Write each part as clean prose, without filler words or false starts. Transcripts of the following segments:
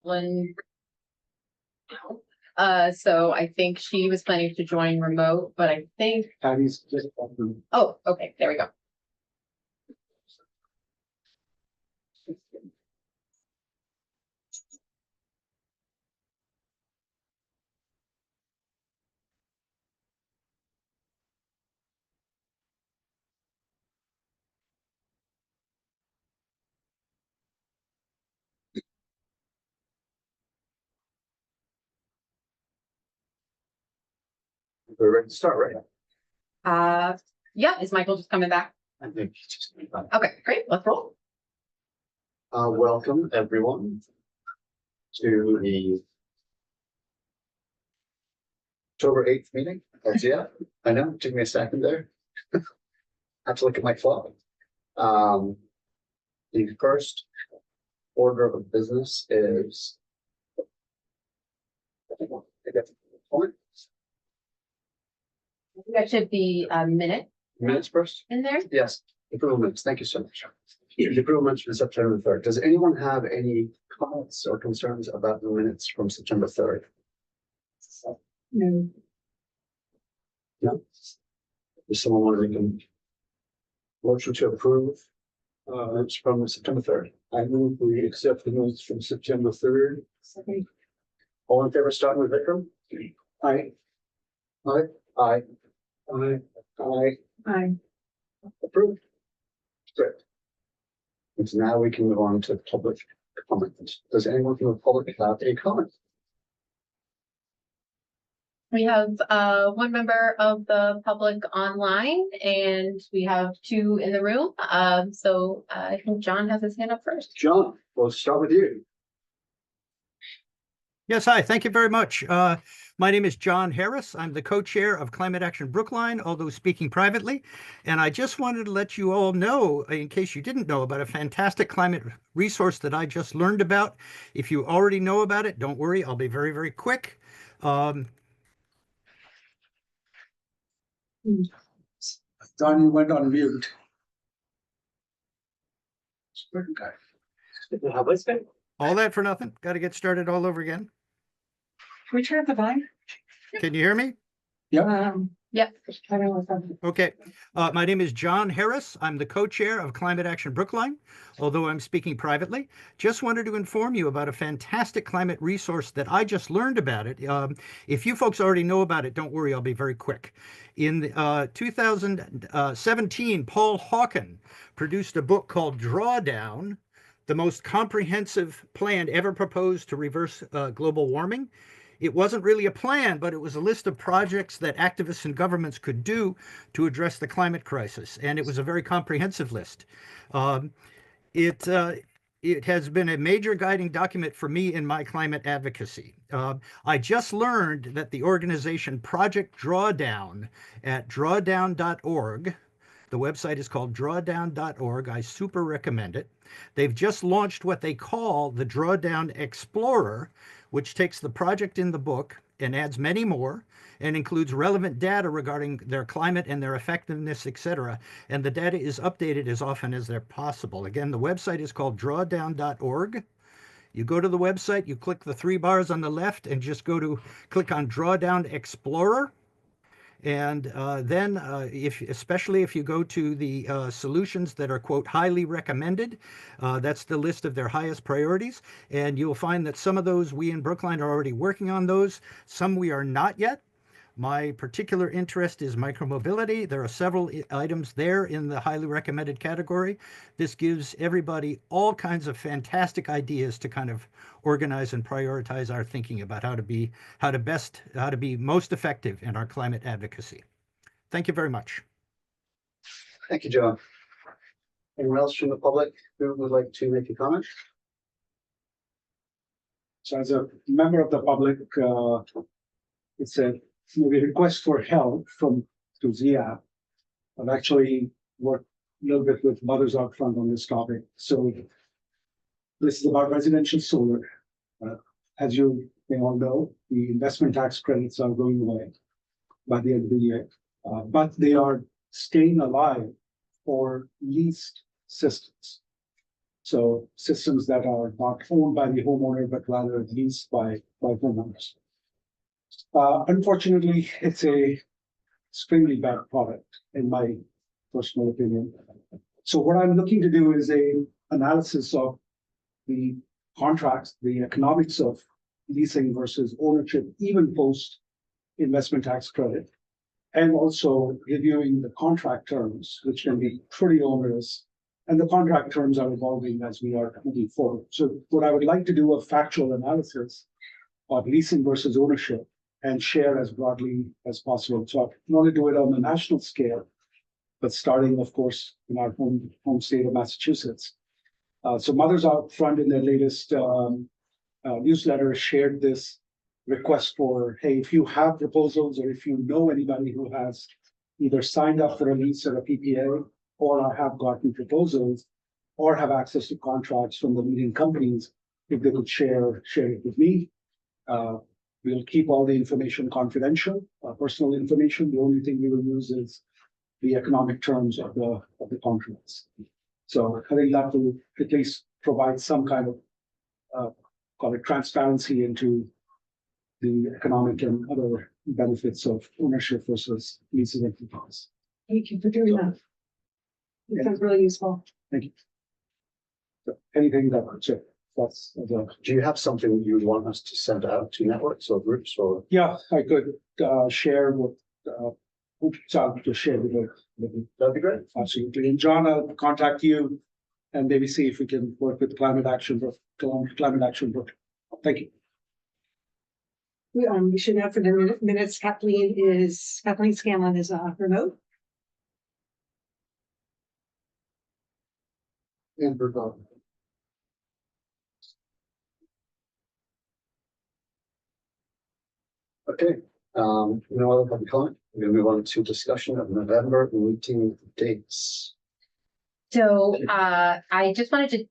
Lynn. So I think she was planning to join remote, but I think, Patty's just. oh, okay, there we go. We're ready to start, right? Yeah, is Michael just coming back? I think it's just. Okay, great, let's roll. Welcome everyone to the October 8th meeting. That's I know, it took me a second there. I have to look at my clock. The first order of business is. That should be a minute Minutes first? in there. Yes, approval minutes. Thank you so much. The approval minutes from September 3rd. Does anyone have any comments or concerns about the minutes from September 3rd? No. No? Does someone want to make a motion to approve minutes from September 3rd? I move we accept the minutes from September 3rd. Second. All in favor, starting with Vikram? Aye. Aye. Aye. Aye. Aye. Aye. Approved. Great. And so now we can move on to public comment. Does anyone from the public have a comment? We have one member of the public online and we have two in the room. So I think John has his hand up first. John, we'll start with you. Yes, hi, thank you very much. My name is John Harris. I'm the co-chair of Climate Action Brookline, although speaking privately. And I just wanted to let you all know, in case you didn't know, about a fantastic climate resource that I just learned about. If you already know about it, don't worry, I'll be very, very quick. Don, you went on mute. All that for nothing. Got to get started all over again. Can we turn up the volume? Can you hear me? Yep. Okay. My name is John Harris. I'm the co-chair of Climate Action Brookline, although I'm speaking privately. Just wanted to inform you about a fantastic climate resource that I just learned about it. If you folks already know about it, don't worry, I'll be very quick. In 2017, Paul Hawken produced a book called Drawdown, the most comprehensive plan ever proposed to reverse global warming. It wasn't really a plan, but it was a list of projects that activists and governments could do to address the climate crisis. And it was a very comprehensive list. It has been a major guiding document for me in my climate advocacy. I just learned that the organization Project Drawdown at drawdown.org, the website is called drawdown.org. I super recommend it. They've just launched what they call the Drawdown Explorer, which takes the project in the book and adds many more and includes relevant data regarding their climate and their effectiveness, etc. And the data is updated as often as they're possible. Again, the website is called drawdown.org. You go to the website, you click the three bars on the left and just click on Drawdown Explorer. And then especially if you go to the solutions that are, quote, highly recommended, that's the list of their highest priorities. And you'll find that some of those we in Brookline are already working on those. Some we are not yet. My particular interest is micromobility. There are several items there in the highly recommended category. This gives everybody all kinds of fantastic ideas to kind of organize and prioritize our thinking about how to be most effective in our climate advocacy. Thank you very much. Thank you, John. Anyone else from the public who would like to make a comment? So as a member of the public, it's a request for help to ZIA. I've actually worked a little bit with Mothers Out Front on this topic. So this is about residential solar. As you may all know, the investment tax credits are going away by the end of the year, but they are staying alive for leased systems. So systems that are not owned by the homeowner, but rather leased by homeowners. Unfortunately, it's a extremely bad product, in my personal opinion. So what I'm looking to do is a analysis of the contracts, the economics of leasing versus ownership, even post investment tax credit. And also reviewing the contract terms, which can be pretty onerous. And the contract terms are evolving as we are moving forward. So what I would like to do a factual analysis of leasing versus ownership and share as broadly as possible. So I want to do it on a national scale, but starting, of course, in our home state of Massachusetts. So Mothers Out Front in their latest newsletter shared this request for, hey, if you have proposals or if you know anybody who has either signed up for a lease or a PPA or have gotten proposals or have access to contracts from the leading companies, if they could share it with me. We'll keep all the information confidential, personal information. The only thing we will use is the economic terms of the contracts. So I think that will at least provide some kind of call it transparency into the economic and other benefits of ownership versus leasing and PPAs. Thank you for doing that. That's really useful. Thank you. So anything that could check. That's the, Do you have something you want us to send out to networks or groups or? yeah, I could share what to share with the That'd be great. absolutely. And John, I'll contact you and maybe see if we can work with Climate Action Group. Thank you. We should know for the minutes, Kathleen Scanlon is remote. And Burgon. Okay, no other public comment. We're gonna move on to discussion of November meeting dates. So I just wanted to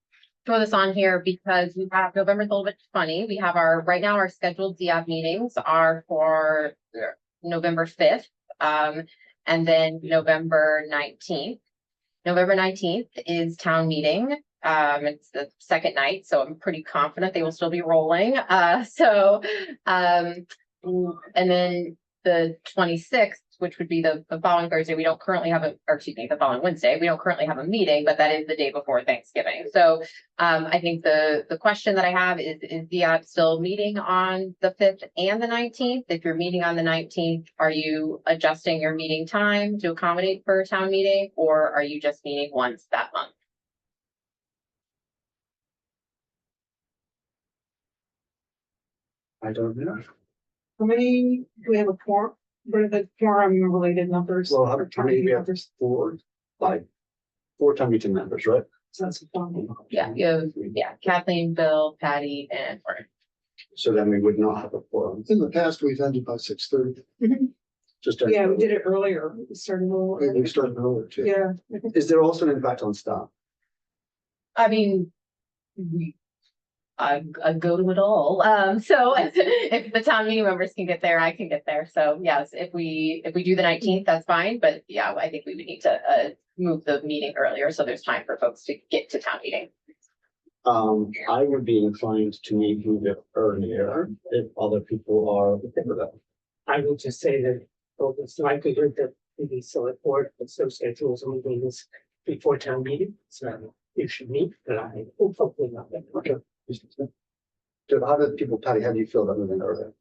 throw this on here because we have November's a little bit funny. We have right now our scheduled ZIAB meetings are for November 5th, and then November 19th. November 19th is town meeting. It's the second night, so I'm pretty confident they will still be rolling. And then the 26th, which would be the following Thursday, we don't currently have the following Wednesday, we don't currently have a meeting, but that is the day before Thanksgiving. So I think the question that I have is ZIAB still meeting on the 5th and the 19th? If you're meeting on the 19th, are you adjusting your meeting time to accommodate for a town meeting, or are you just meeting once that month? I don't know. How many, do we have a quorum? What are the quorum related numbers? Well, how or many we have? numbers? Four town meeting members, right? So that's fine. Yeah, you have, Kathleen, Bill, Patty, and Warren. So then we would not have a forum. In the past, we've ended by 6:30. Just. Yeah, we did it earlier. We started a little We earlier. started earlier too. Yeah. Is there also an impact on staff? I mean, I go to it all. So if the town meeting members can get there, I can get there. So yes, if we do the 19th, that's fine. But yeah, I think we would need to move the meeting earlier so there's time for folks to get to town meeting. I would be inclined to move it earlier if other people are okay with that. I will just say that it's likelihood that the select board will so schedules meetings before town meeting, so you should meet, but I will hopefully not. Okay. So how did people, Patty, how do you feel about moving earlier?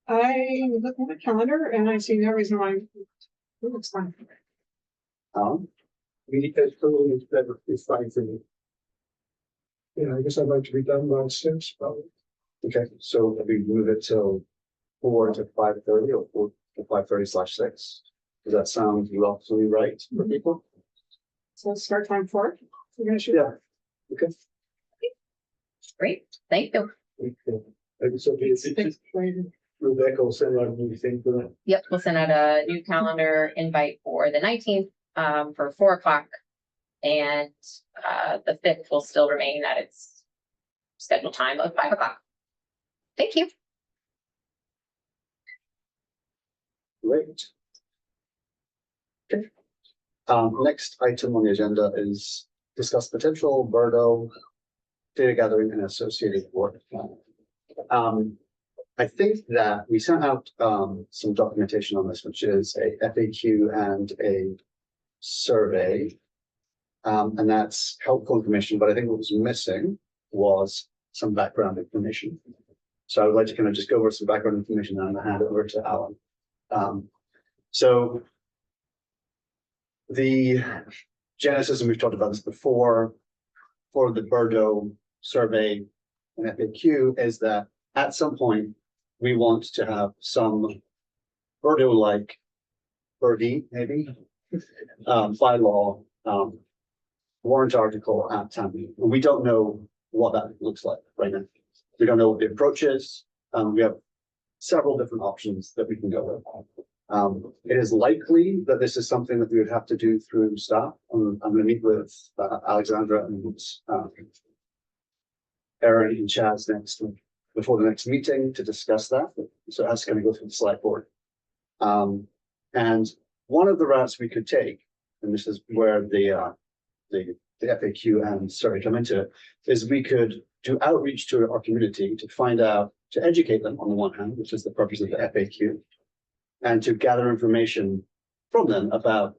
I look at the calendar and I see no reason why. It's fine. We as early as better is fine for me. Yeah, I guess I'd like to be done by 6, probably. Okay, so if we move it till 4 to 5:30 or 4 to 5:30/6, does that sound roughly right for people? So start time 4. We're gonna shoot. Yeah. Okay. Great, thank you. So Rebecca will send out a new thing for that. Yep, we'll send out a new calendar invite for the 19th for 4 o'clock. And the 5th will still remain at its scheduled time of 5 o'clock. Thank you. Great. Okay. Next item on the agenda is discuss potential Bordeaux data gathering and associated work. I think that we sent out some documentation on this, which is a FAQ and a survey. And that's helpful information, but I think what was missing was some background information. So I would like to kind of just go over some background information and hand it over to Alan. So the genesis, and we've talked about this before, for the Bordeaux survey and FAQ is that at some point we want to have some Bordeaux-like birdie, maybe, bylaw, warrant article at town meeting. We don't know what that looks like right now. We don't know what the approach is. We have several different options that we can go with. It is likely that this is something that we would have to do through staff. I'm going to meet with Alexandra and Erin and Chaz before the next meeting to discuss that. So that's going to go through the select board. And one of the routes we could take, and this is where the FAQ and survey come into it, is we could do outreach to our community to find out, to educate them on the one hand, which is the purpose of the FAQ, and to gather information from them about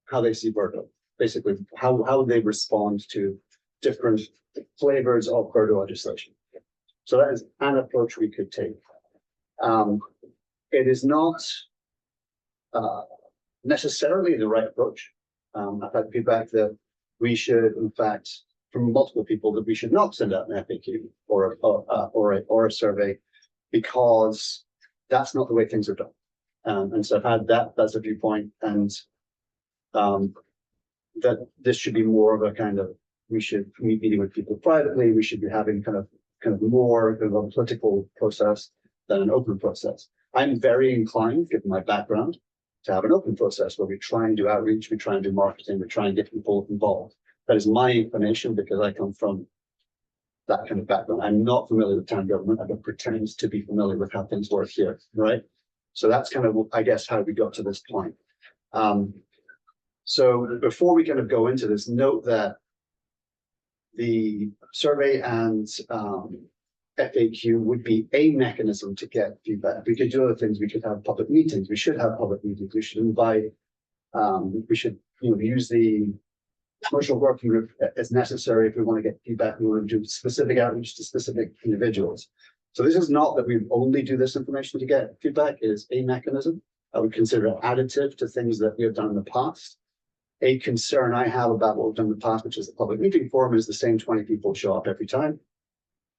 how they see Bordeaux, basically how they respond to different flavors of Bordeaux legislation. So that is an approach we could take. It is not necessarily the right approach. I've had feedback that we should, in fact, from multiple people, that we should not send out an FAQ or a survey, because that's not the way things are done. And so I've had that's a viewpoint, and that this should be more of a kind of, we should be meeting with people privately. We should be having kind of more of a political process than an open process. I'm very inclined, given my background, to have an open process where we try and do outreach, we try and do marketing, we try and get people involved. That is my inclination, because I come from that kind of background. I'm not familiar with town government. I don't pretend to be familiar with how things work here, right? So that's kind of, I guess, how we got to this point. So before we kind of go into this, note that the survey and FAQ would be a mechanism to get feedback. We could do other things. We could have public meetings. We should have public meetings. We should invite. We should, use the commercial working group as necessary if we want to get feedback. We want to do specific outreach to specific individuals. So this is not that we only do this information to get feedback. It is a mechanism. I would consider it additive to things that we have done in the past. A concern I have about what we've done in the past, which is the public meeting forum, is the same 20 people show up every time.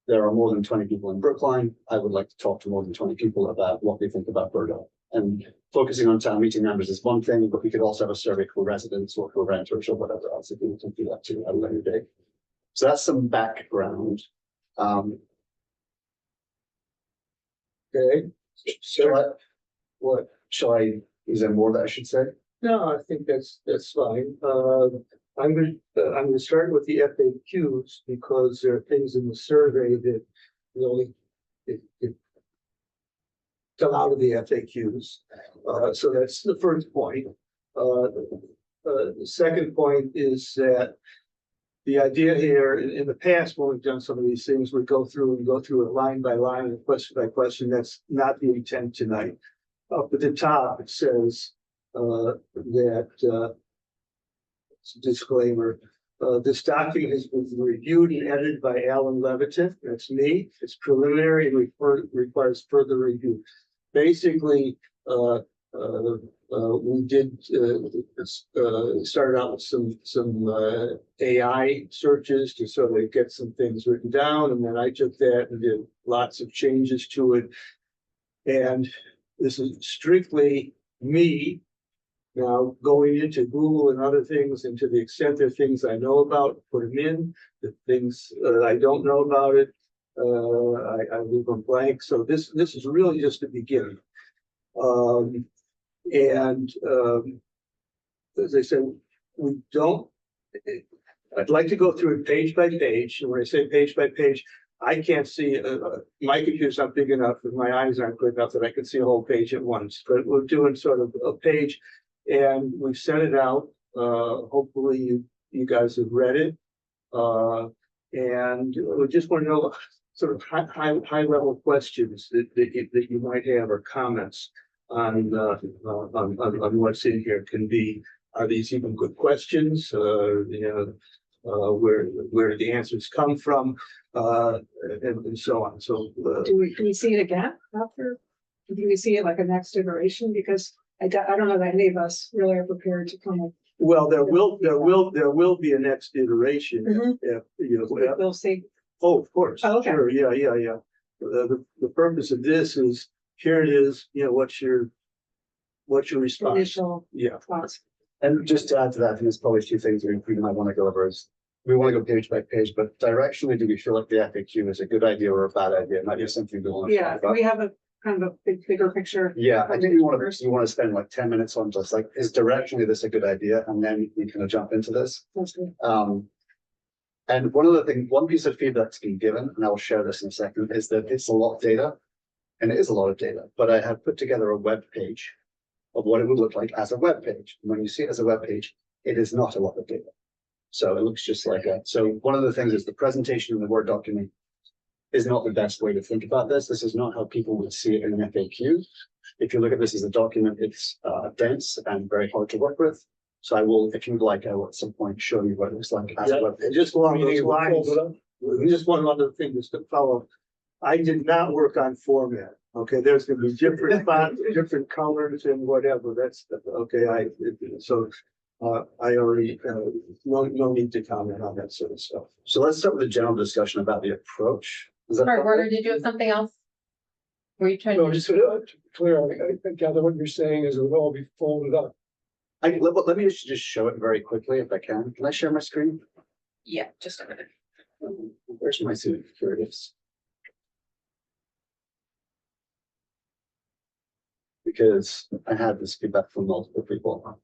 There are more than 20 people in Brookline. I would like to talk to more than 20 people about what they think about Bordeaux. And focusing on town meeting members is one thing, but we could also have a survey for residents or for renters or whatever else if we can do that too at a later date. So that's some background. Okay, Is there more that I should say? no, I think that's fine. I'm gonna start with the FAQs, because there are things in the survey that really it come out of the FAQs. So that's the first point. The second point is that the idea here, in the past, when we've done some of these things, we go through it line by line and question by question. That's not the intent tonight. Up at the top, it says that it's a disclaimer. This document has been reviewed and edited by Alan Levitin. That's me. It's preliminary and requires further review. Basically, we did start out with some AI searches to sort of get some things written down, and then I took that and did lots of changes to it. And this is strictly me now going into Google and other things, and to the extent there are things I know about, put them in. The things I don't know about it, I leave them blank. So this is really just the beginning. As I said, we don't. I'd like to go through it page by page, and when I say page by page, I can't see. My computer's not big enough, and my eyes aren't good enough that I can see a whole page at once. But we're doing sort of a page, and we've sent it out. Hopefully, you guys have read it. And we just want to know sort of high level questions that you might have or comments on what's in here. Can be, are these even good questions? You know, where did the answers come from? And so on. So, Do we see it again after? Do we see it like a next iteration? Because I don't know that any of us really are prepared to come up. well, there will be a next iteration. Mhm. If, you know, We'll see. oh, of course. Oh, okay. Sure, yeah. The purpose of this is, here it is, you know, what's your response? Initial Yeah. thoughts. And just to add to that, I think there's probably two things we might want to go over is, we want to go page by page, but directionally, do we feel like the FAQ is a good idea or a bad idea? It might be something we want to Yeah, talk about. we have a kind of a bigger picture. Yeah, I think we want First. to spend like 10 minutes on just like, is directionally this a good idea? And then we kind of jump into this. That's good. And one piece of feedback that's been given, and I'll share this in a second, is that it's a lot of data. And it is a lot of data, but I have put together a web page of what it would look like as a web page. And when you see it as a web page, it is not a lot of data. So it looks just like so one of the things is the presentation in the Word document is not the best way to think about this. This is not how people would see it in an FAQ. If you look at this as a document, it's dense and very hard to work with. So I will, if you'd like, I will at some point show you what it looks like as a web page. Just along those lines, just one other thing just to follow. I did not work on format. Okay, there's gonna be different fonts, different colors and whatever. That's okay. I already no need to comment on that sort of stuff. So let's start with a general discussion about the approach. Is that Sorry, Werner, okay? did you have something else? Were you trying No, to? just clear, I gather what you're saying is it would all be folded up. Let me just show it very quickly if I can. Can I share my screen? Yeah, just a minute. Where's my screen? Here it is. Because I had this feedback from multiple people.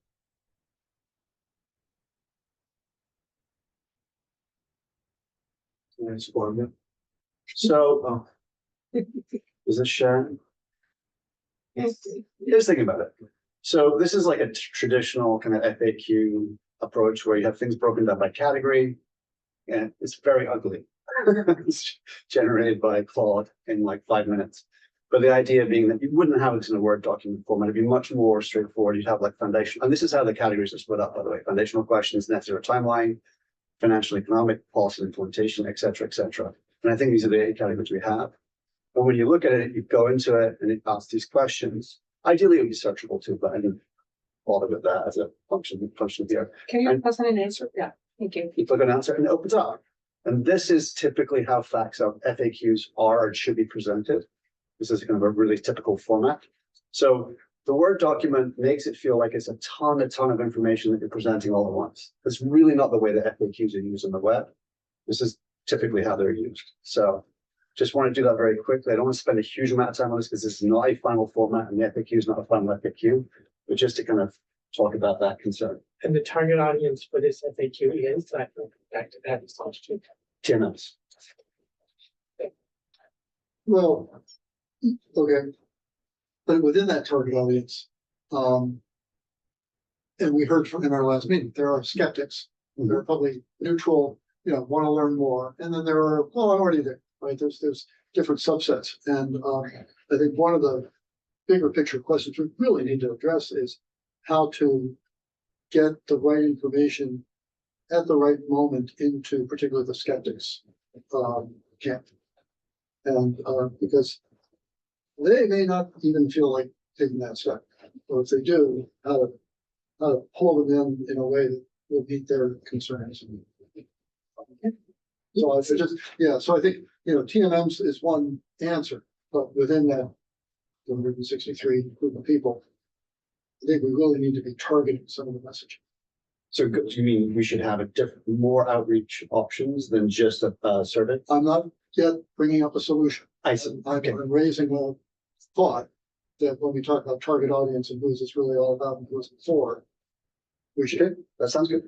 Nice format. So, is this sharing? Here's thinking about it. So this is like a traditional kind of FAQ approach where you have things broken down by category, and it's very ugly. It's generated by Claude in like 5 minutes. But the idea being that you wouldn't have it in a Word document format. It'd be much more straightforward. You'd have like foundation, and this is how the categories are split up, by the way. Foundational questions, net zero timeline, financial, economic, policy implementation, et cetera, et cetera. And I think these are the 8 categories we have. But when you look at it, you go into it and it asks these questions. Ideally, it would be searchable too, but I didn't bother with that as a function here. Can you And- pass on an answer? Yeah, thank you. You click on answer and it opens up. And this is typically how FAQs are and should be presented. This is kind of a really typical format. So the Word document makes it feel like it's a ton of information that you're presenting all at once. It's really not the way that FAQs are used on the web. This is typically how they're used. So just want to do that very quickly. I don't want to spend a huge amount of time on this because this is not a final format and the FAQ is not a final FAQ, but just to kind of talk about that concern. And the target audience for this FAQ is, I think, back to that question. TMS. Well, okay. But within that target audience, and we heard from in our last meeting, there are skeptics. They're probably neutral, want to learn more. And then there are, well, I'm already there, right? There's different subsets. And I think one of the bigger picture questions we really need to address is how to get the right information at the right moment into particularly the skeptics camp. And because they may not even feel like taking that step, or if they do, how to pull them in a way that will meet their concerns. So so I think, TMMs is one answer, but within that 163 group of people, I think we really need to be targeting some of the messaging. So do you mean we should have more outreach options than just a survey? I'm not yet bringing up a solution. I see. Okay. I'm raising a thought that when we talk about target audience and who is this really all about and who is it for, we should. Okay, that sounds good.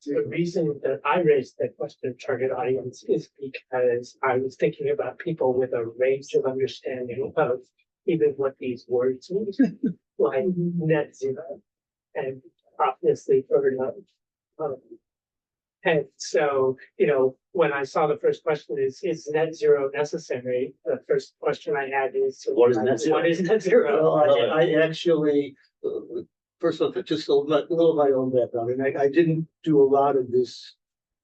The reason that I raised that question of target audience is because I was thinking about people with a range of understanding of even what these words mean, like net zero, and obviously for And so, when I saw the first question is net zero necessary? The first question I had is. What is net zero? What is net zero? Well, I actually, first of all, just a little of my own background, and I didn't do a lot of this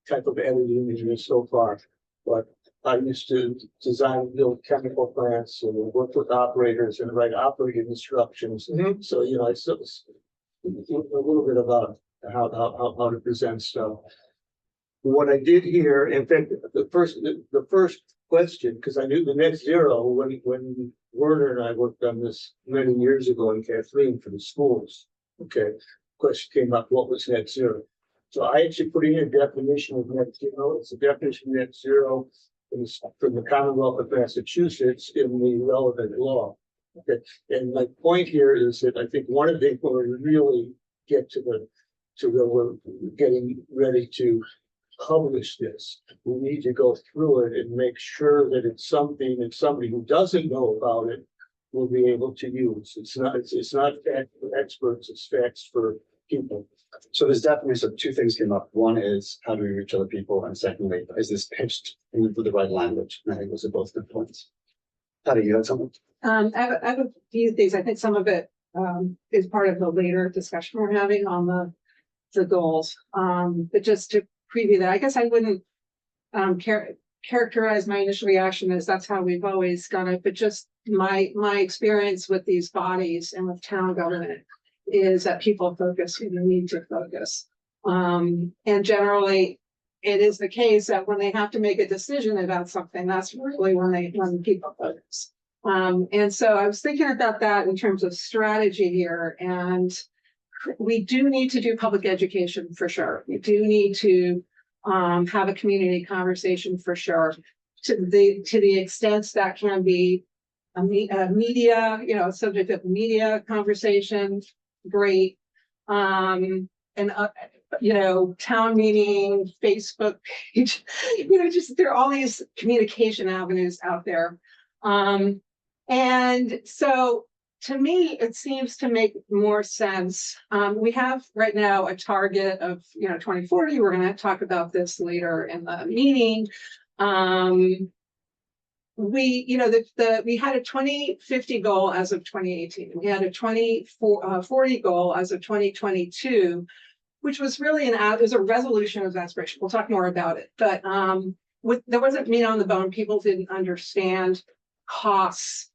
type of editing in this so far, but I used to design and build chemical plants and work with operators and write operating instructions. So, I sort of a little bit about how to present stuff. What I did here, in fact, the first question, because I knew the net zero when Werner and I worked on this many years ago in Kathleen for the schools. Okay, question came up, what was net zero? So I actually put in a definition of net zero. It's a definition of net zero from the Commonwealth of Massachusetts in the relevant law. Okay, and my point here is that I think one of the things when we really get to where we're getting ready to publish this, we need to go through it and make sure that it's something that somebody who doesn't know about it will be able to use. It's not fact for experts, it's facts for people. So there's definitely, so two things came up. One is how do we reach other people? And secondly, is this pitched in the right language? And I think those are both good points. Patty, you had something? I have a few things. I think some of it is part of the later discussion we're having on the goals. But just to preview that, I guess I wouldn't characterize my initial reaction as that's how we've always done it, but just my experience with these bodies and with town government is that people focus when they need to focus. And generally, it is the case that when they have to make a decision about something, that's really when people focus. And so I was thinking about that in terms of strategy here, and we do need to do public education for sure. We do need to have a community conversation for sure. To the extent that can be a media, subject of media conversation, great. And town meeting, Facebook page, just there are all these communication avenues out there. And so to me, it seems to make more sense. We have right now a target of 2040. We're going to talk about this later in the meeting. We had a 2050 goal as of 2018. We had a 2040 goal as of 2022, which was really it was a resolution of aspiration. We'll talk more about it, but there wasn't meat on the bone. People didn't understand costs,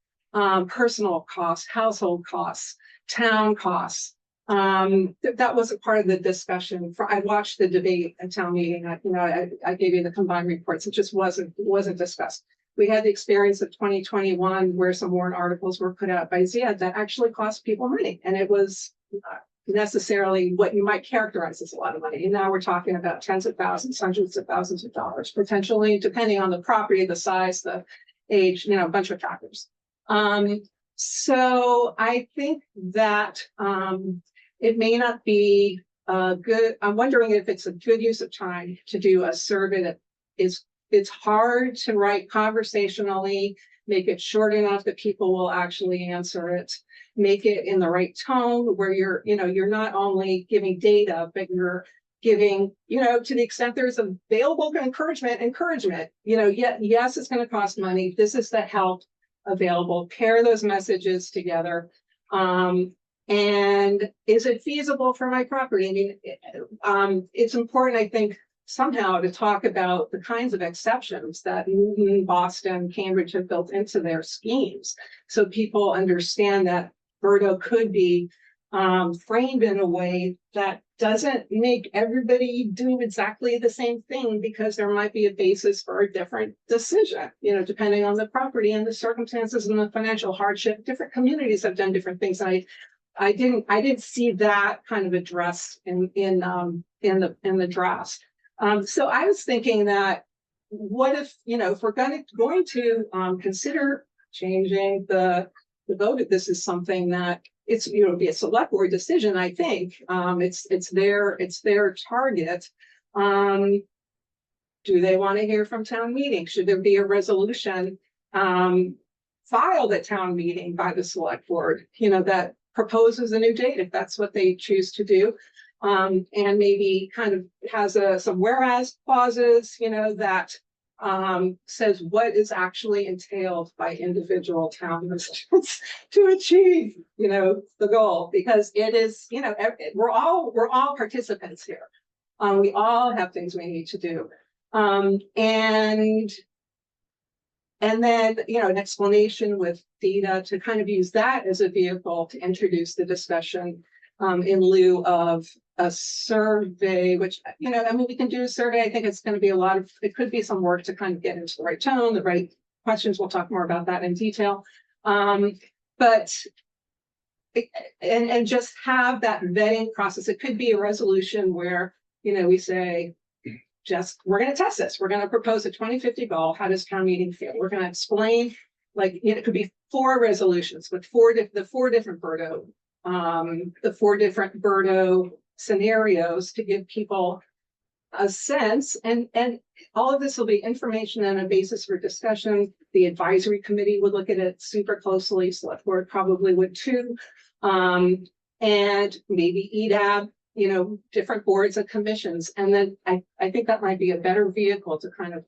personal costs, household costs, town costs. That wasn't part of the discussion. I watched the debate at town meeting. I gave you the combined reports. It just wasn't discussed. We had the experience of 2021 where some warrant articles were put out by Zia that actually cost people money, and it was not necessarily what you might characterize as a lot of money. And now we're talking about tens of thousands, hundreds of thousands of dollars, potentially, depending on the property, the size, the age, a bunch of factors. So I think that it may not be good. I'm wondering if it's a good use of time to do a survey that it's hard to write conversationally, make it short enough that people will actually answer it, make it in the right tone where you're not only giving data, but you're giving, to the extent there's available encouragement, yes, it's going to cost money. This is the help available. Pair those messages together. And is it feasible for my property? It's important, I think, somehow to talk about the kinds of exceptions that Newton, Boston, Cambridge have built into their schemes. So people understand that Berto could be framed in a way that doesn't make everybody do exactly the same thing, because there might be a basis for a different decision, depending on the property and the circumstances and the financial hardship. Different communities have done different things. I didn't see that kind of addressed in the draft. So I was thinking that what if, if we're going to consider changing the vote, if this is something that it's, be a select board decision, I think, it's their target. Do they want to hear from town meeting? Should there be a resolution filed at town meeting by the select board, that proposes a new date, if that's what they choose to do? And maybe kind of has some whereas clauses, that says what is actually entailed by individual town residents to achieve, the goal, because it is, we're all participants here. We all have things we need to do. And then, an explanation with data to kind of use that as a vehicle to introduce the discussion in lieu of a survey, which, we can do a survey. I think it's going to be it could be some work to kind of get into the right tone, the right questions. We'll talk more about that in detail. But just have that vetting process. It could be a resolution where, we say, we're going to test this. We're going to propose a 2050 goal. How does town meeting feel? We're going to explain, it could be 4 resolutions with the four different Berto scenarios to give people a sense. And all of this will be information and a basis for discussion. The advisory committee would look at it super closely. Select board probably would too. And maybe EDAB, different boards and commissions. And then I think that might be a better vehicle to kind of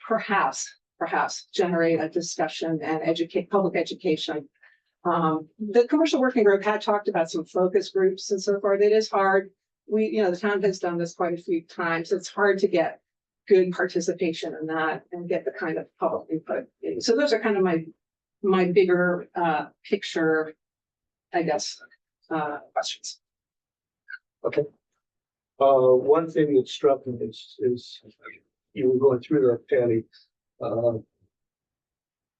perhaps generate a discussion and educate public education. The commercial working group had talked about some focus groups and so forth. It is hard. The town has done this quite a few times. It's hard to get good participation in that and get the kind of public input. So those are kind of my bigger picture, I guess, questions. Okay. One thing that struck me is you were going through that, Patty.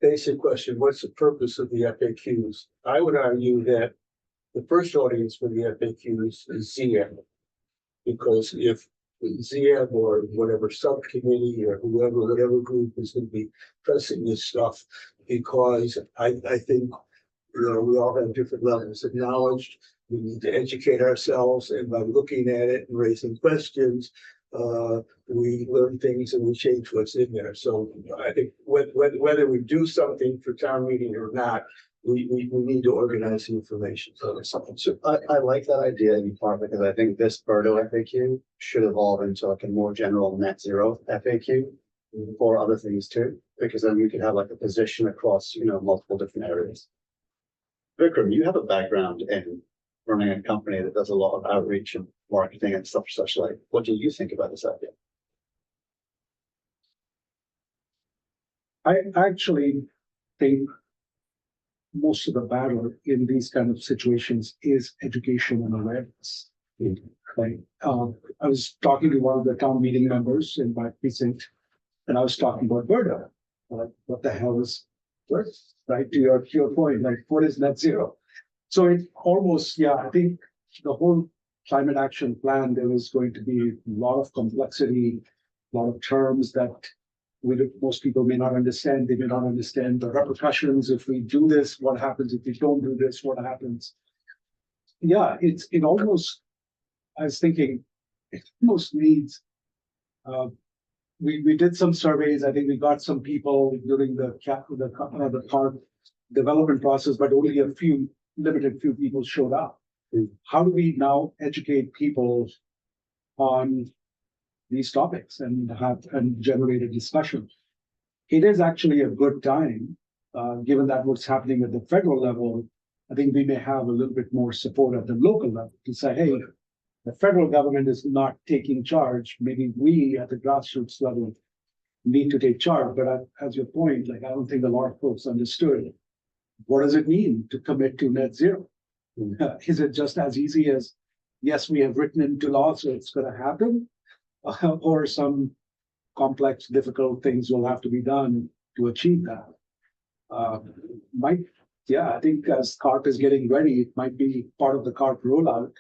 Basic question, what's the purpose of the FAQs? I would argue that the first audience for the FAQs is ZM. Because if ZM or whatever subcommittee or whatever group is going to be pressing this stuff, because I think, we all have different levels of knowledge. We need to educate ourselves, and by looking at it and raising questions, we learn things and we change what's in there. So I think whether we do something for town meeting or not, we need to organize the information. So I like that idea in part because I think this Berto FAQ should evolve into like a more general net zero FAQ for other things too, because then we could have like a position across, multiple different areas. Vikram, you have a background in running a company that does a lot of outreach and marketing and stuff such like. What do you think about this idea? I actually think most of the battle in these kind of situations is education and awareness. Right? I was talking to one of the town meeting members in my precinct, and I was talking about Berto. What the hell is Berto? Right? To your point, what is net zero? So it almost, I think the whole climate action plan, there was going to be a lot of complexity, a lot of terms that most people may not understand. They may not understand the repercussions. If we do this, what happens? If we don't do this, what happens? It almost, I was thinking, it almost needs, we did some surveys. I think we got some people during the park development process, but only limited few people showed up. How do we now educate people on these topics and generate a discussion? It is actually a good time, given that what's happening at the federal level. I think we may have a little bit more support at the local level to say, hey, the federal government is not taking charge. Maybe we at the grassroots level need to take charge. But as your point, I don't think a lot of folks understood. What does it mean to commit to net zero? Is it just as easy as, yes, we have written into law, so it's going to happen? Or some complex, difficult things will have to be done to achieve that? I think as CARP is getting ready, it might be part of the CARP rollout.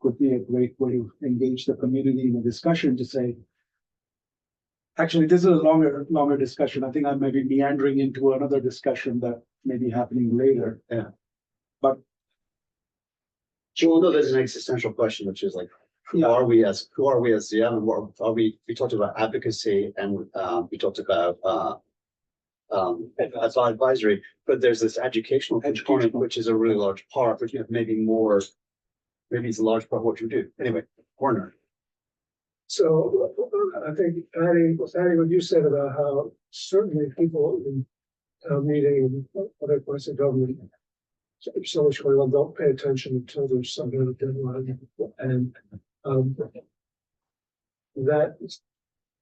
Could be a great way to engage the community in a discussion to say, actually, this is a longer discussion. I think I may be meandering into another discussion that may be happening later. Yeah. But there's an existential question, which is who are we as ZM, and what are we talked about advocacy, and we talked about advisory, but there's this educational component, which is a really large part, which maybe more maybe it's a large part of what you do. Anyway, Warner. So I think adding what you said about how certainly people in town meeting, other parts of government, so much going on, don't pay attention until there's some kind of deadline. And that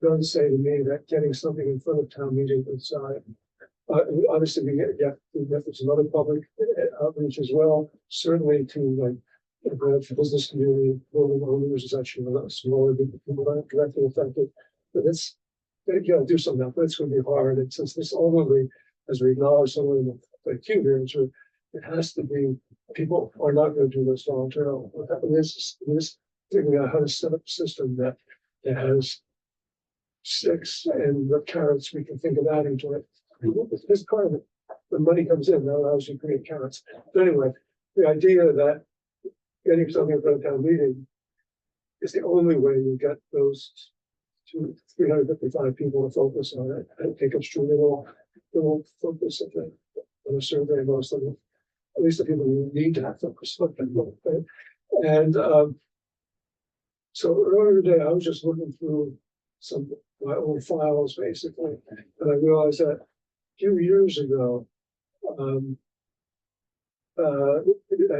does say to me that getting something in front of town meeting inside. Obviously, we get some other public outreach as well, certainly to like the business community, building owners is actually a lot smaller group of people that are directly affected. But it's, you gotta do something, but it's gonna be hard. And since this ultimately, as we acknowledge somewhere in the queue here, it has to be, people are not gonna do this voluntarily. What happened is figuring out how to set up a system that has sticks and the carrots we can think of adding to it. This part of it, the money comes in, that allows you to create carrots. But anyway, the idea that getting something in front of town meeting is the only way you get those 355 people to focus on it. I think it's true, they won't focus on a survey, most of them, at least the people who need to have focus on it. And so earlier today, I was just looking through some of my old files basically, and I realized that a few years ago,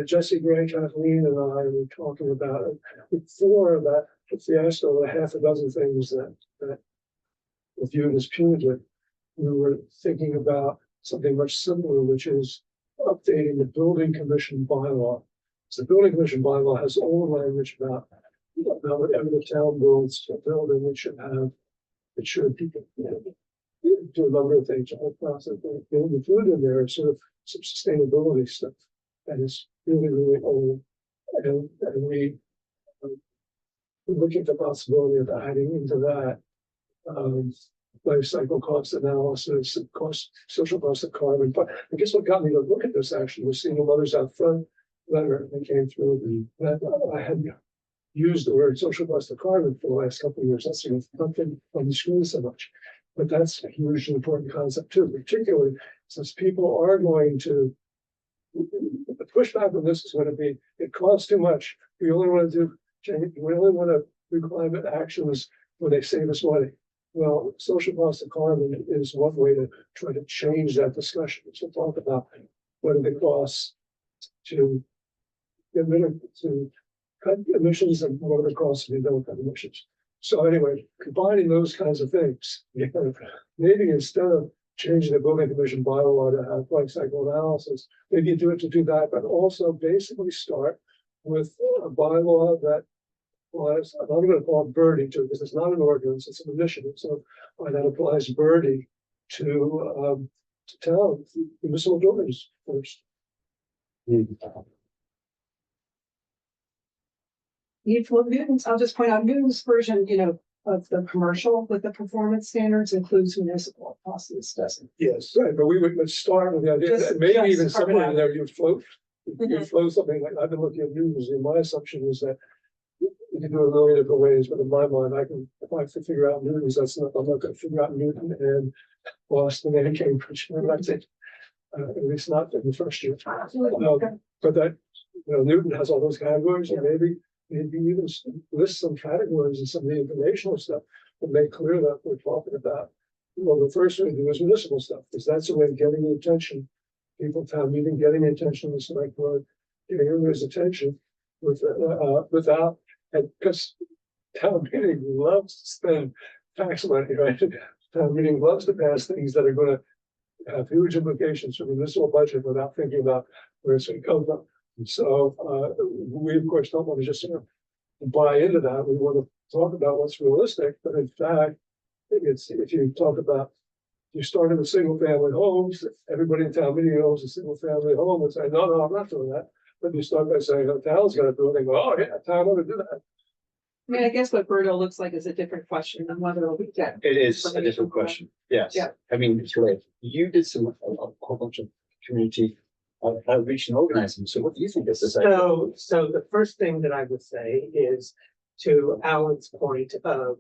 Jesse Gray, Kathleen, and I were talking about it before that fiasco, the half a dozen things that were viewed as punitive. We were thinking about something much simpler, which is updating the building commission bylaw. So the building commission bylaw has all the language about whatever the town builds a building, it should do a number of things. The whole process, the food in there is sort of some sustainability stuff that is really, really old. And we look at the possibility of adding into that life cycle cost analysis, social cost of carbon. But I guess what got me to look at this actually was seeing the Mothers Out Front letter that came through. That I had used the word social cost of carbon for the last couple of years. That's something on the screen so much. But that's a hugely important concept too, particularly since people are going to, the pushback on this is going to be, it costs too much. We only want to do climate actions when they save us money. Well, social cost of carbon is one way to try to change that discussion. So talk about what are the costs to get rid of, to cut emissions and what are the costs if you don't cut emissions. So anyway, combining those kinds of things, maybe instead of changing the building commission bylaw to have life cycle analysis, maybe you do it to do that, but also basically start with a bylaw that applies, I'm not going to call it Birdie too, because it's not an ordinance, it's an initiative. So that applies Birdie to town, municipal buildings first. Newton's, I'll just point out Newton's version, of the commercial with the performance standards includes municipal process, doesn't. Yes, right, but let's start with the idea that maybe even somewhere in there you float something like, I've been looking at Newton's, and my assumption is that you can do a million different ways, but in my mind, if I have to figure out Newton's, I'm not gonna figure out Newton and Boston and Cambridge, and that's it. At least not in the first year. But that, Newton has all those categories, and maybe even list some categories and some of the informational stuff that make clear that we're talking about. Well, the first thing to do is municipal stuff, because that's a way of getting the attention. People town meeting, getting the attention of the select board, getting everybody's attention without, and because town meeting loves to spend tax money, right? Town meeting loves to pass things that are going to have huge implications for the municipal budget without thinking about where it's going to come from. So we of course don't want to just sort of buy into that. We want to talk about what's realistic, but in fact, if you talk about, you start in the single family homes, everybody in town meeting owns a single family home and say, no, I'm not doing that. But you start by saying, the town's got to do it, they go, oh yeah, town ought to do that. I mean, I guess what Berto looks like is a different question than whether we get. It is a different question. Yes. Yeah. I mean, it's right. You did a whole bunch of community outreach and organizing. So what do you think of this? So the first thing that I would say is, to Alan's point of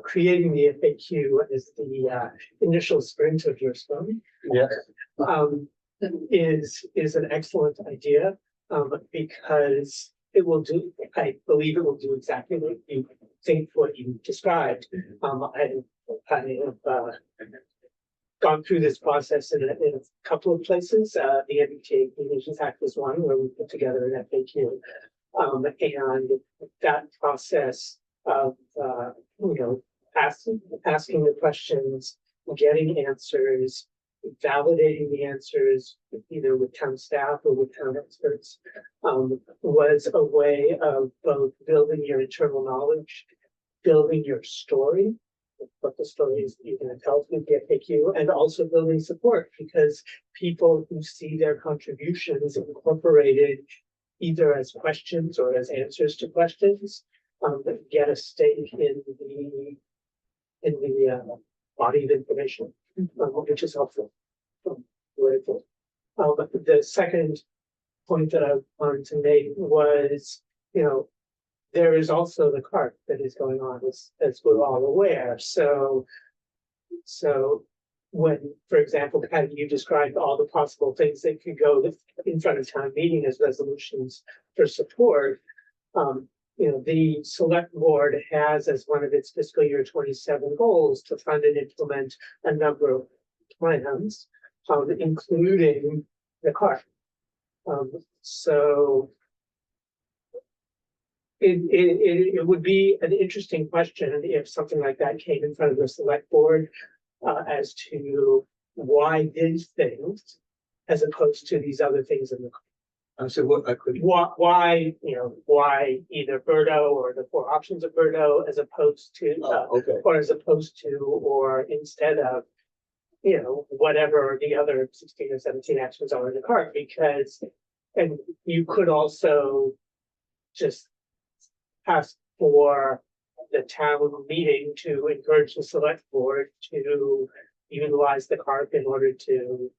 creating the FAQ as the initial sprint of your study. Yeah. Is an excellent idea, because it will do, I believe it will do exactly what you think, what you described. I have, gone through this process in a couple of places. The MBTA Communications Act was one where we put together an FAQ. And that process of, asking the questions, getting answers, validating the answers, either with town staff or with town experts, was a way of both building your internal knowledge, building your story, what the story is you're going to tell through the FAQ, and also building support, because people who see their contributions incorporated either as questions or as answers to questions, get a stake in the body of information, which is helpful. Grateful. The second point that I wanted to make was, there is also the CART that is going on, as we're all aware. So when, for example, Patty, you described all the possible things that could go in front of town meeting as resolutions for support, the select board has as one of its fiscal year 27 goals to fund and implement a number of plans, including the CART. So it would be an interesting question if something like that came in front of the select board, as to why these things as opposed to these other things in the. So what I could. Why either Birdo or the 4 options of Birdo as opposed to, Okay. or as opposed to, or instead of, whatever the other 16 or 17 actions are in the cart, because, and you could also just ask for the town meeting to encourage the select board to utilize the cart in order to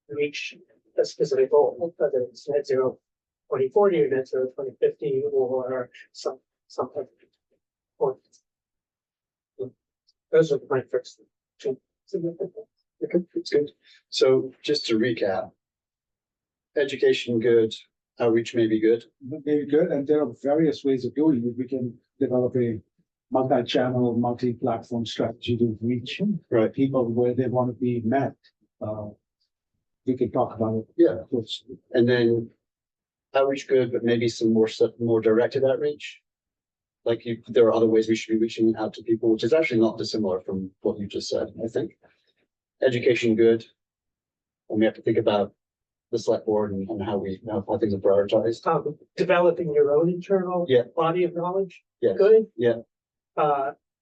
reach a specific goal, whether it's net zero 2040 or net zero 2050 or something. Those are my first two. Okay, that's good. So just to recap, education good, outreach may be good. Very good, and there are various ways of doing it. We can develop a multi-channel, multi-platform strategy to reach people where they want to be met. We can talk about it. Yeah, and then outreach good, but maybe some more directed outreach. Like there are other ways we should be reaching out to people, which is actually not dissimilar from what you just said, I think. Education good. And we have to think about the select board and how things are prioritized. Developing your own internal body of knowledge. Yeah. Good. Yeah.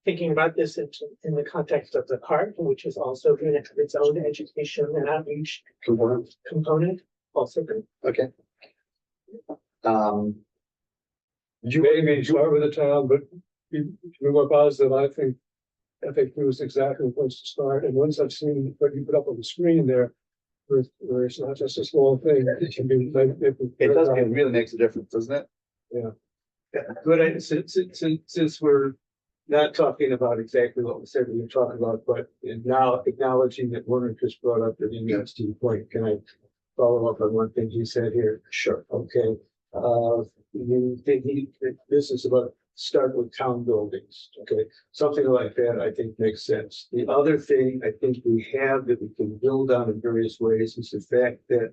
Thinking about this in the context of the CART, which is also going to have its own education and outreach component, also good. Okay. You maybe start with the town, but be more positive. I think FAQ is exactly the place to start. And once I've seen what you put up on the screen there, where it's not just a small thing, it can be. It does. It really makes a difference, doesn't it? Yeah. But since we're not talking about exactly what we said we were talking about, but now acknowledging that Werner just brought up an interesting point, can I follow up on one thing he said here? Sure. Okay. This is about start with town buildings. Okay. Something like that I think makes sense. The other thing I think we have that we can build on in various ways is the fact that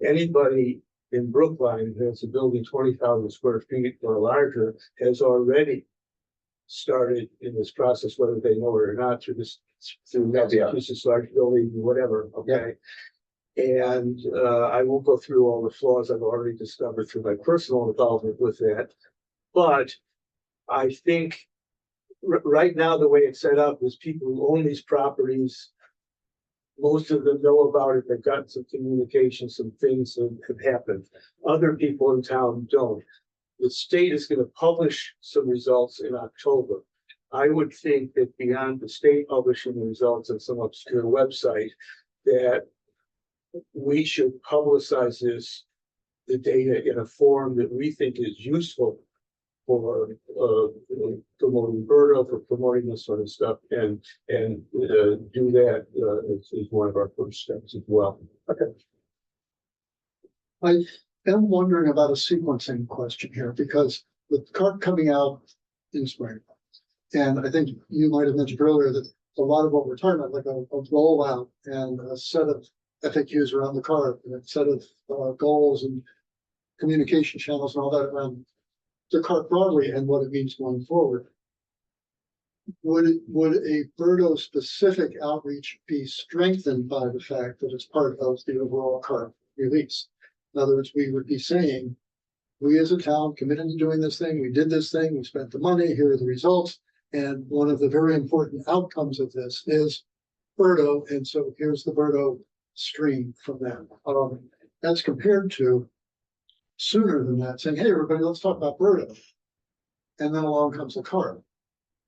anybody in Brookline who has a building 20,000 square feet or larger has already started in this process, whether they know it or not, through Massachusetts large building, whatever. Okay. And I won't go through all the flaws I've already discovered through my personal involvement with that. But I think right now, the way it's set up is people who own these properties, most of them know about it. They've gotten some communication, some things that have happened. Other people in town don't. The state is going to publish some results in October. I would think that beyond the state publishing the results on some obscure website, that we should publicize the data in a form that we think is useful for promoting Birdo, for promoting this sort of stuff, and do that is one of our first steps as well. I am wondering about a sequencing question here, because with CART coming out in spring. And I think you might have mentioned earlier that a lot of what we're talking about, like a rollout and a set of FAQs around the CART and a set of goals and communication channels and all that around the CART broadly and what it means going forward. Would a Birdo specific outreach be strengthened by the fact that it's part of the overall CART release? In other words, we would be saying, we as a town committed to doing this thing, we did this thing, we spent the money, here are the results. And one of the very important outcomes of this is Birdo, and so here's the Birdo stream from that. That's compared to sooner than that, saying, hey, everybody, let's talk about Birdo. And then along comes the CART.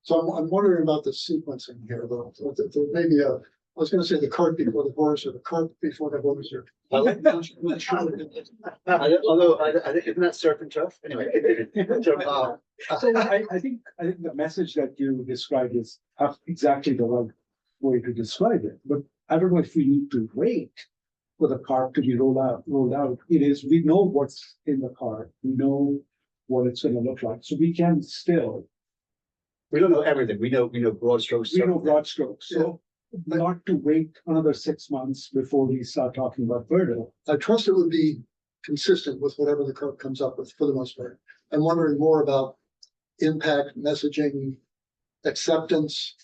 So I'm wondering about the sequencing here, though. There may be I was gonna say the cart before the horse or the cart before the horse or. Although, I think, isn't that surf and turf? Anyway. So I think the message that you described is exactly the right way to describe it, but I don't know if we need to wait for the cart to be rolled out. It is, we know what's in the cart, we know what it's gonna look like, so we can still. We don't know everything. We know broad strokes. We know broad strokes, so not to wait another 6 months before we start talking about Birdo. I trust it would be consistent with whatever the CART comes up with for the most part. I'm wondering more about impact, messaging, acceptance,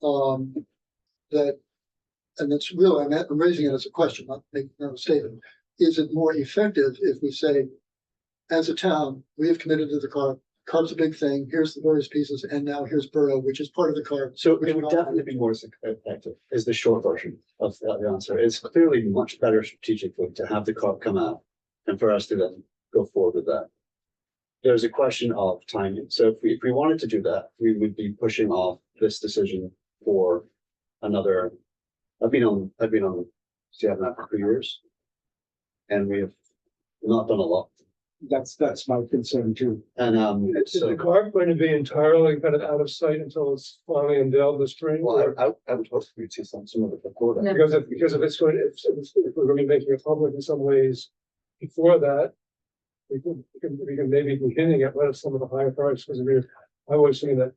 that, and it's really, I'm raising it as a question, not making a statement. Is it more effective if we say, as a town, we have committed to the CART, CART's a big thing, here's the various pieces, and now here's Birdo, which is part of the CART. So it would definitely be more effective, is the short version of the answer. It's clearly much better strategically to have the CART come out and for us to then go forward with that. There's a question of timing. So if we wanted to do that, we would be pushing off this decision for another. I've been on CFNAP for 3 years, and we have not done a lot. That's my concern too. And Is the CART going to be entirely kind of out of sight until it's finally unveiled this spring? well, I would hope we'd see some of it before that. No. Because if it's going to, if we're going to be making it public in some ways before that, we can maybe be hinting at what are some of the higher priorities, because I always say that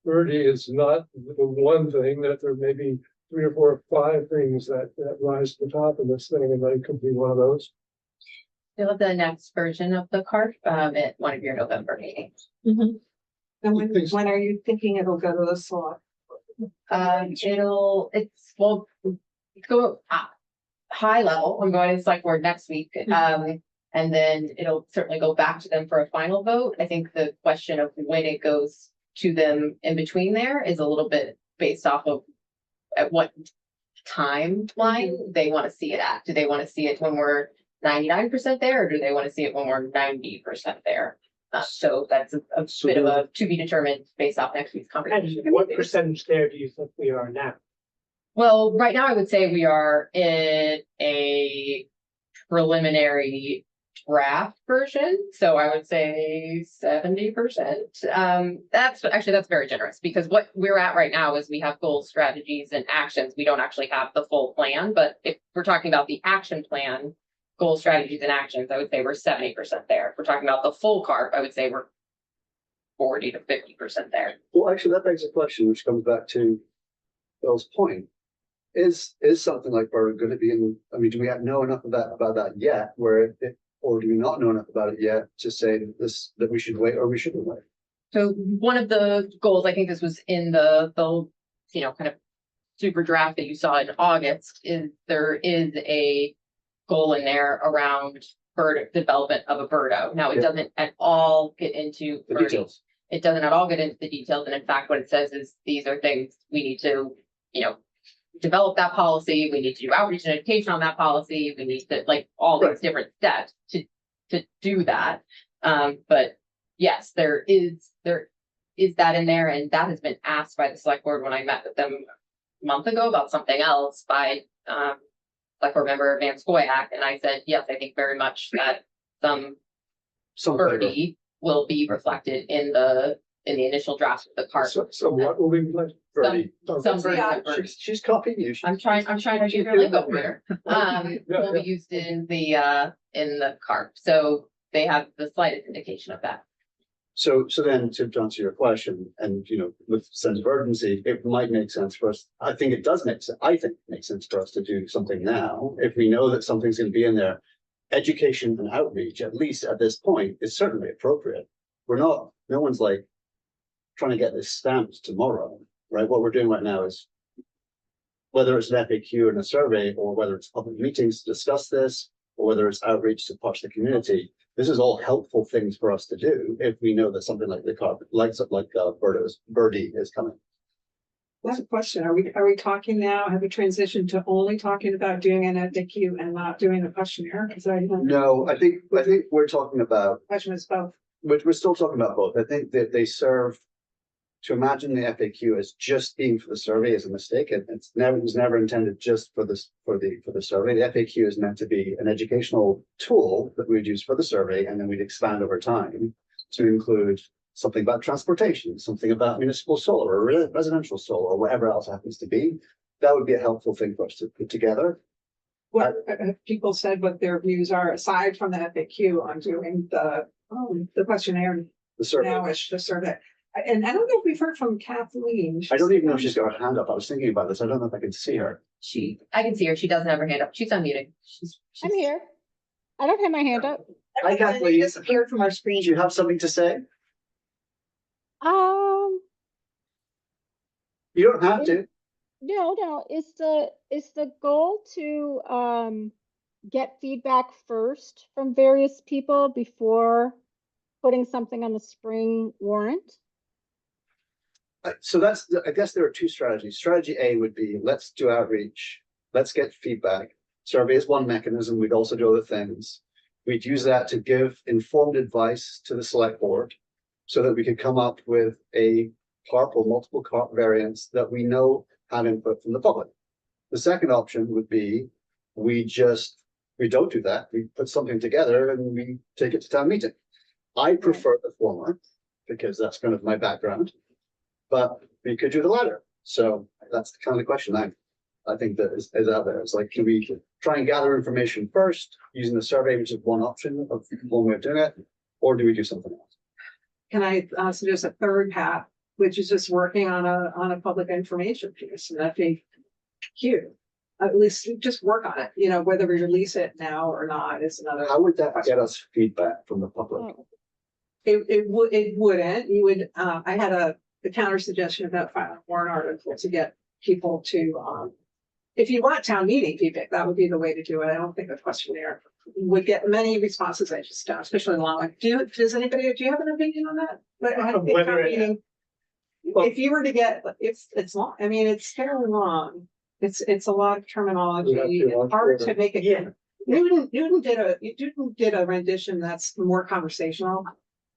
Birdie is not the one thing, that there may be 3 or 4 or 5 things that rise to the top of this thing, and that could be one of those. You'll have the next version of the CART at one of your November meetings. And when are you thinking it'll go to the select? Well, go high level. I'm going to select board next week. And then it'll certainly go back to them for a final vote. I think the question of when it goes to them in between there is a little bit based off of at what timeline they want to see it at. Do they want to see it when we're 99% there, or do they want to see it when we're 90% there? So that's a bit of a to be determined based off next week's And conversation. what percentage there do you think we are now? Well, right now I would say we are in a preliminary draft version. So I would say 70%. That's very generous, because what we're at right now is we have goals, strategies, and actions. We don't actually have the full plan, but if we're talking about the action plan, goals, strategies, and actions, I would say we're 70% there. If we're talking about the full CART, I would say we're 40 to 50% there. Well, actually, that begs a question, which comes back to Bill's point. Is something like Birdo going to be in? I mean, do we know enough about that yet? Or do we not know enough about it yet to say that we should wait or we shouldn't wait? So one of the goals, I think this was in the kind of super draft that you saw in August, is there is a goal in there around development of a Birdo. Now, it doesn't at all get into The details. It doesn't at all get into the details. And in fact, what it says is these are things we need to, develop that policy. We need to do outreach and education on that policy. We need to all these different steps to do that. But yes, there is that in there. And that has been asked by the select board when I met with them a month ago about something else by, select board member Van Scoyac. And I said, yes, I think very much that some Some flavor. Birdie will be reflected in the in the initial draft of the CARP. So what will be pledged? Bertie. Some version of Bertie. She's copying you. I'm trying to do your lingo here. Will be used in the CARP, so they have the slightest indication of that. So then to answer your question, and with sense of urgency, it might make sense for us. I think it does make sense. I think it makes sense for us to do something now. If we know that something's going to be in there, education and outreach, at least at this point, is certainly appropriate. No one's like trying to get this stamped tomorrow, right? What we're doing right now is, whether it's an FAQ and a survey, or whether it's public meetings to discuss this, or whether it's outreach to parts of the community, this is all helpful things for us to do if we know that something like the carpet, like Birdie is coming. That's a question. Are we talking now? Have we transitioned to only talking about doing an FAQ and not doing the questionnaire? Because No, I think we're talking about, question is both. we're still talking about both. I think that they serve, to imagine the FAQ as just being for the survey is a mistake. It was never intended just for the survey. The FAQ is meant to be an educational tool that we'd use for the survey, and then we'd expand over time to include something about transportation, something about municipal solar or residential solar, or whatever else happens to be. That would be a helpful thing for us to put together. What have people said what their views are aside from the FAQ on doing the questionnaire The survey. now-ish, the survey? And I don't know if we've heard from Kathleen. I don't even know if she's got her hand up. I was thinking about this. I don't know if I can see her. I can see her. She doesn't have her hand up. She's unmuting. I'm here. I don't have my hand up. Hi, Kathleen. Disappeared from our screen. Do you have something to say? You don't have to. No. Is the goal to get feedback first from various people before putting something on the spring warrant? So I guess there are two strategies. Strategy A would be, let's do outreach, let's get feedback. Survey is one mechanism. We'd also do other things. We'd use that to give informed advice to the select board so that we could come up with a CARP or multiple CARP variants that we know have input from the public. The second option would be, we don't do that. We put something together and we take it to town meeting. I prefer the former because that's kind of my background, but we could do the latter. So that's the kind of question I think that is out there. It's like, can we try and gather information first using the survey, which is one option of one way of doing it, or do we do something else? Can I suggest a third path, which is just working on a public information piece, and I think at least just work on it. Whether we release it now or not is another. How would that get us feedback from the public? It wouldn't. You would. I had a counter suggestion about filing a warrant article to get people to. If you want town meeting feedback, that would be the way to do it. I don't think a questionnaire would get many responses. I just don't, especially long one. Do you have an opinion on that? But I don't think town meeting. If you were to get, it's long. I mean, it's fairly long. It's a lot of terminology. It's hard to make it. Yeah. Newton did a rendition that's more conversational.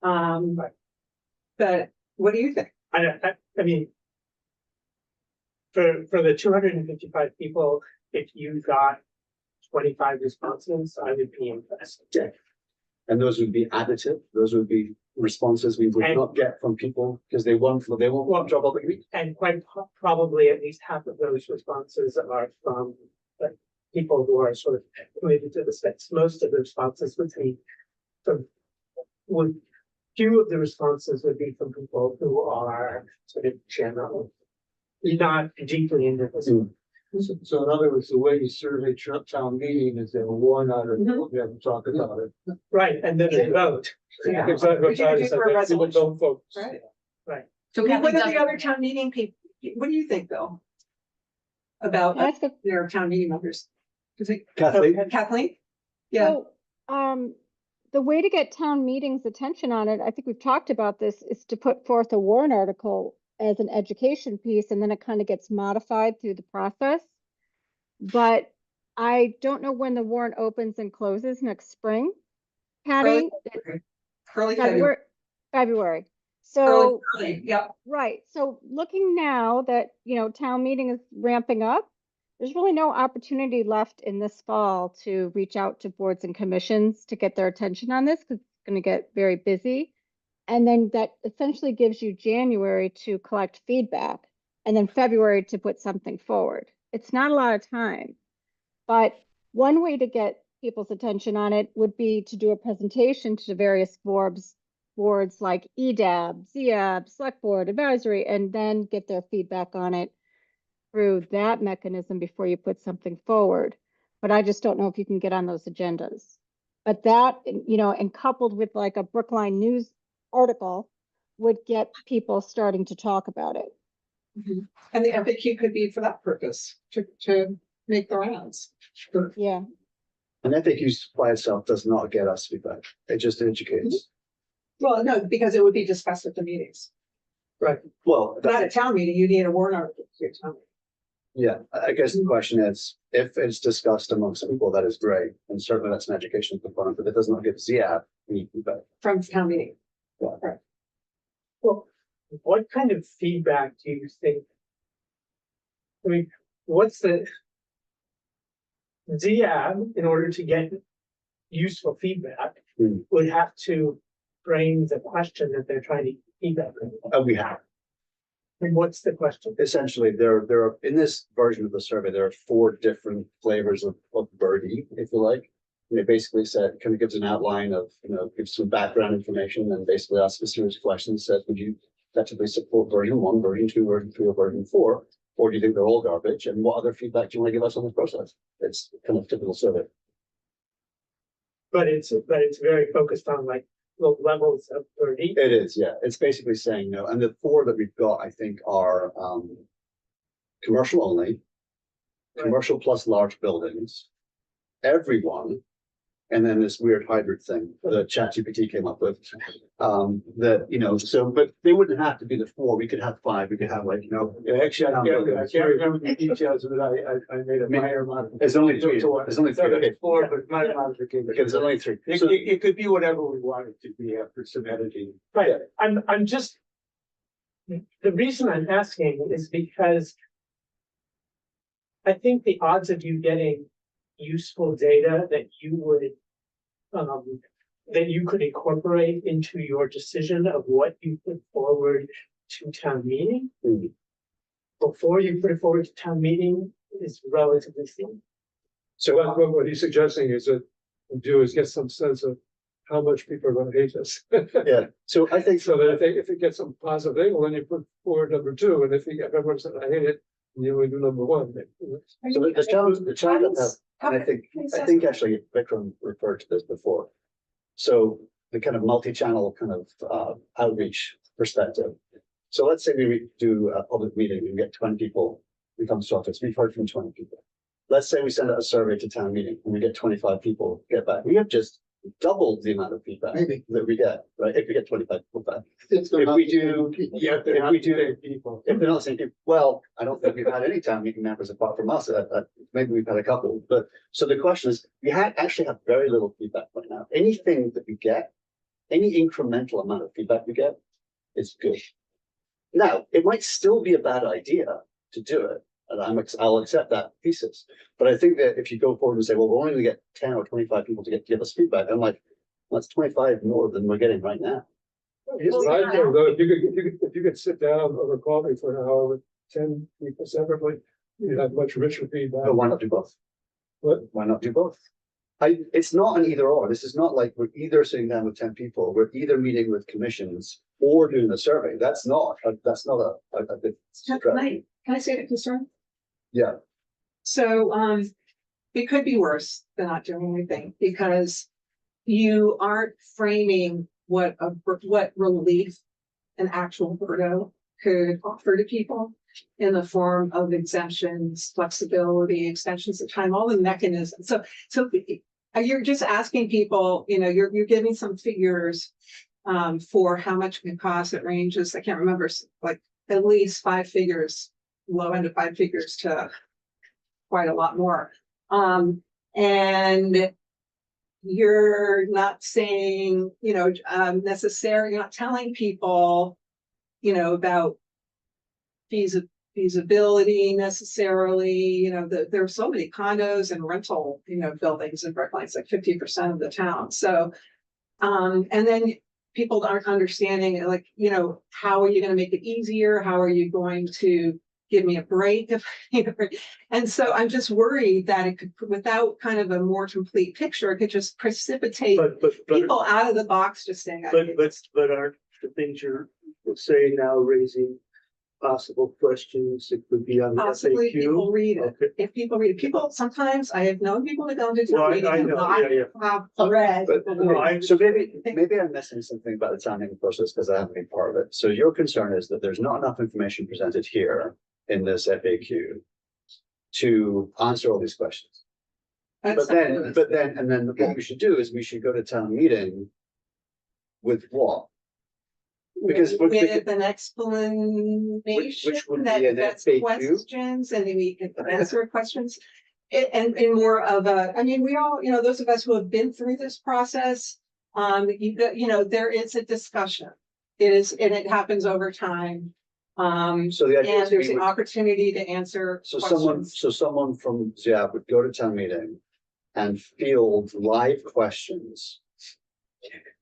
But what do you think? I mean, for the 255 people, if you got 25 responses, I would be impressed. Yeah. And those would be additive. Those would be responses we would not get from people because they won't drop public meeting. And quite probably at least half of those responses are from people who are sort of committed to the space. Most of the responses would be few of the responses would be from people who are sort of general, not deeply into this. So in other words, the way you survey town meeting is they have a warrant article, we have to talk about it. Right, and then they vote. Yeah. It's not Which you could do for a people don't vote. Right. So What Kathleen are the does- other town meeting people? What do you think, Bill? About That's the- their town meeting members? Kathleen? Yeah. So, the way to get town meetings' attention on it, I think we've talked about this, is to put forth a warrant article as an education piece, and then it kind of gets modified through the process. But I don't know when the warrant opens and closes next spring. Patty? Early February. February. So, Yeah. right. So looking now that, town meeting is ramping up, there's really no opportunity left in this fall to reach out to boards and commissions to get their attention on this because it's going to get very busy. And then that essentially gives you January to collect feedback and then February to put something forward. It's not a lot of time. But one way to get people's attention on it would be to do a presentation to the various boards like EDAB, ZIAB, Select Board, Advisory, and then get their feedback on it through that mechanism before you put something forward. But I just don't know if you can get on those agendas. But that, you know, and coupled with like a Brookline News article would get people starting to talk about it. And the FAQ could be for that purpose, to make the rounds. Yeah. And FAQ by itself does not get us feedback. It just educates. Well, no, because it would be discussed at the meetings. Right. Well, Not at town meeting, you need a warrant article for your town meeting. yeah, I guess the question is, if it's discussed amongst people, that is great. And certainly that's an education component, but it does not give ZIAP any feedback. From town meeting. Yeah. Right. Well, what kind of feedback do you think? I mean, what's the ZIAB, in order to get useful feedback, would have to frame the question that they're trying to get feedback on. We have. And what's the question? Essentially, there are, in this version of the survey, there are 4 different flavors of birdie, if you like. And it basically said, kind of gives an outline of, you know, gives some background information and basically asks a series of questions, says, would you effectively support version 1, version 2, version 3, or version 4? Or do you think they're all garbage? And what other feedback do you want to give us on this process? It's kind of typical survey. But it's very focused on like the levels of birdie. It is, yeah. It's basically saying no. And the 4 that we've got, I think, are commercial only, commercial plus large buildings, everyone, and then this weird hybrid thing that ChatGPT came up with. That, you know, so, but they wouldn't have to be the 4. We could have 5. We could have like, you know. Actually, I can't remember the details of it. I made a minor modification. There's only 3. There's only 3. Okay. 4, but minor modification. Because there's only 3. It, So, it could be whatever we want it to be after some editing. Right, I'm just, the reason I'm asking is because I think the odds of you getting useful data that you would, that you could incorporate into your decision of what you put forward to town meeting before you put it forward to town meeting is relatively slim. So what he's suggesting is that we do is get some sense of how much people are going to hate us. yeah. So I think So that if it gets some positive thing, well, then you put forward number 2, and if everyone said I hate it, you would do number 1. so. The challenge I have, and I think actually Vikram referred to this before. So the kind of multi-channel kind of outreach perspective. So let's say we do a public meeting and get 20 people who come to office. We've heard from 20 people. Let's say we send out a survey to town meeting and we get 25 people get back. We have just doubled the amount of feedback Maybe. that we get, right? If we get 25 people back. It's If not we the do, people. Yeah, if we do, people. if they're not saying, well, I don't think we've had any town meeting members apart from us. Maybe we've had a couple, but so the question is, we actually have very little feedback right now. Anything that we get, any incremental amount of feedback we get is good. Now, it might still be a bad idea to do it, and I'll accept that thesis. But I think that if you go forward and say, well, we're only going to get 10 or 25 people to give us feedback, I'm like, well, that's 25 more than we're getting right now. Here's what I think, though, if you could sit down over coffee for an hour with 10 people separately, you'd have much richer feedback. But why not do both? What? Why not do both? It's not an either or. This is not like we're either sitting down with 10 people, we're either meeting with commissions or doing a survey. That's not a big strategy. Can I say the concern? Yeah. So, it could be worse than not doing anything, because you aren't framing what relief an actual Bordeaux could offer to people in the form of exemptions, flexibility, extensions of time, all the mechanisms. So you're just asking people, you know, you're giving some figures for how much it can cost. It ranges, I can't remember, like at least 5 figures, low end of 5 figures to quite a lot more. And you're not saying, you know, necessarily, you're not telling people, you know, about feasibility necessarily. You know, there are so many condos and rental, you know, buildings in Brookline. It's like 50% of the town. So, and then people aren't understanding, like, you know, how are you gonna make it easier? How are you going to give me a break? If, you know, and so I'm just worried that it could, without kind of a more complete picture, it could just precipitate but, people out of the box just saying. but aren't the things you're saying now raising possible questions that could be on the Possibly people FAQ? read it. Okay. If people read it, people, sometimes I have known people to go into Well, town I meeting and know, not yeah. have read. But the No, words. so maybe I'm missing something about the timing process because I haven't been part of it. So your concern is that there's not enough information presented here in this FAQ to answer all these questions. That's But then, and then what we should do is we should go to town meeting with what? Because with an explanation which would that be an that's FAQ? questions, and then we can answer questions. And more of a, I mean, we all, you know, those of us who have been through this process, you know, there is a discussion. It is, and it happens over time. So the idea And is there's we an would, opportunity to answer so questions. someone from ZIAP would go to town meeting and field live questions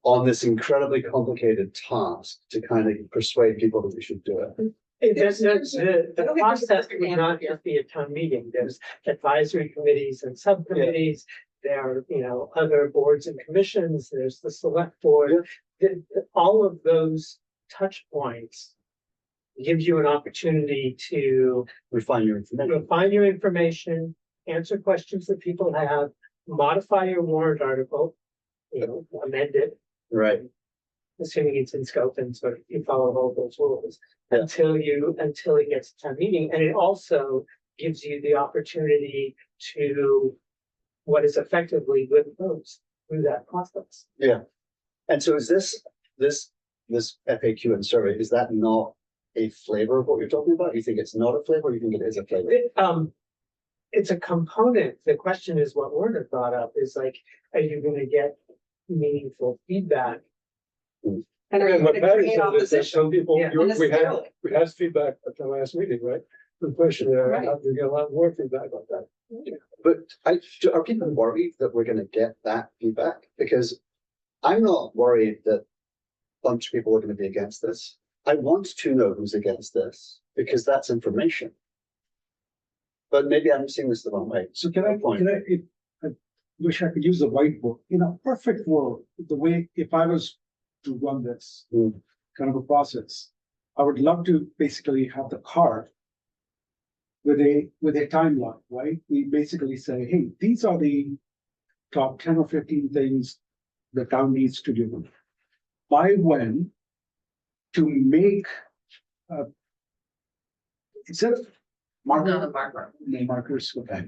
on this incredibly complicated task to kind of persuade people that we should do it. The I don't think there's a process perfect would not answer. just be a town meeting. There's advisory committees and subcommittees. There are, you know, other boards and commissions. There's the select board. All of those touch points gives you an opportunity to Refine your information. refine your information, answer questions that people have, modify your warrant article, you know, amend it, Right. assuming it's in scope and sort of you follow all those rules Yeah. until it gets to town meeting. And it also gives you the opportunity to what is effectively good votes through that process. And so is this FAQ and survey, is that not a flavor of what you're talking about? You think it's not a flavor, or you think it is a flavor? It's a component. The question is what Werner brought up is like, are you gonna get meaningful feedback? And are you And what gonna matters create is that opposition? some people, Yeah. we had feedback at the last meeting, right? The question there, Right. how do you get a lot more feedback about that? But are people worried that we're gonna get that feedback? Because I'm not worried that a bunch of people are gonna be against this. I want to know who's against this, because that's information. But maybe I'm seeing this the wrong way. So I wish I could use the whiteboard, in a perfect world, the way, if I was to run this kind of a process, I would love to basically have the card with a timeline, right? We basically say, hey, these are the top 10 or 15 things the town needs to do. By when to make instead of markers, okay.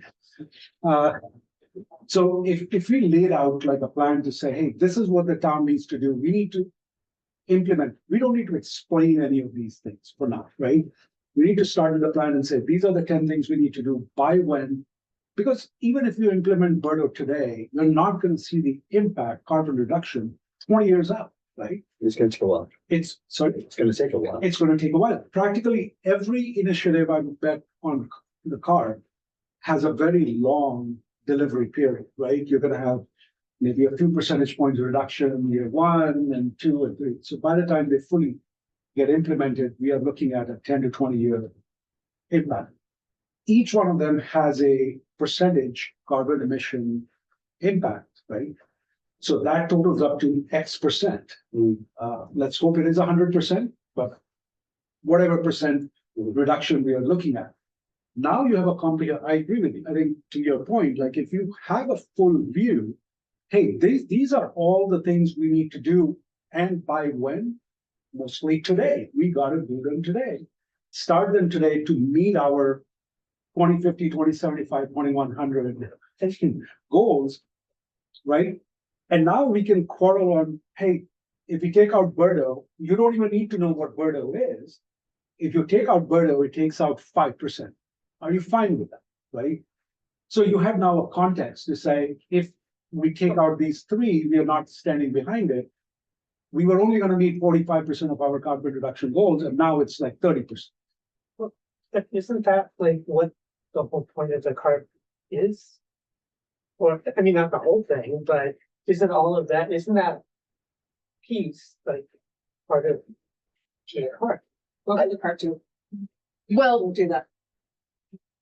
So if we laid out like a plan to say, hey, this is what the town needs to do, we need to implement, we don't need to explain any of these things for now, right? We need to start with the plan and say, these are the 10 things we need to do by when. Because even if you implement Birdo today, you're not going to see the impact, carbon reduction, 20 years out, right? It's gonna take a while. It's Gonna take a while. it's going to take a while. Practically every initiative I bet on the card has a very long delivery period, right? You're going to have maybe a few percentage points reduction year 1 and 2 and 3. So by the time they fully get implemented, we are looking at a 10 to 20 year impact. Each one of them has a percentage carbon emission impact, right? So that totals up to X percent. Let's hope it is 100%, but whatever percent reduction we are looking at. Now you have a comprehensive, I agree with you. I think to your point, like if you have a full view, hey, these are all the things we need to do. And by when? Mostly today. We got to do them today. Start them today to meet our 2050, 2075, 2100 goals, right? And now we can quarrel on, hey, if we take out Birdo, you don't even need to know what Birdo is. If you take out Birdo, it takes out 5%. Are you fine with that, right? So you have now a context to say, if we take out these 3, we are not standing behind it. We were only going to meet 45% of our carbon reduction goals, and now it's like 30%. But isn't that like what the whole point of the card is? Or, I mean, not the whole thing, but isn't all of that, isn't that piece, like part of the cart. We'll have the part two. Well, We'll do that.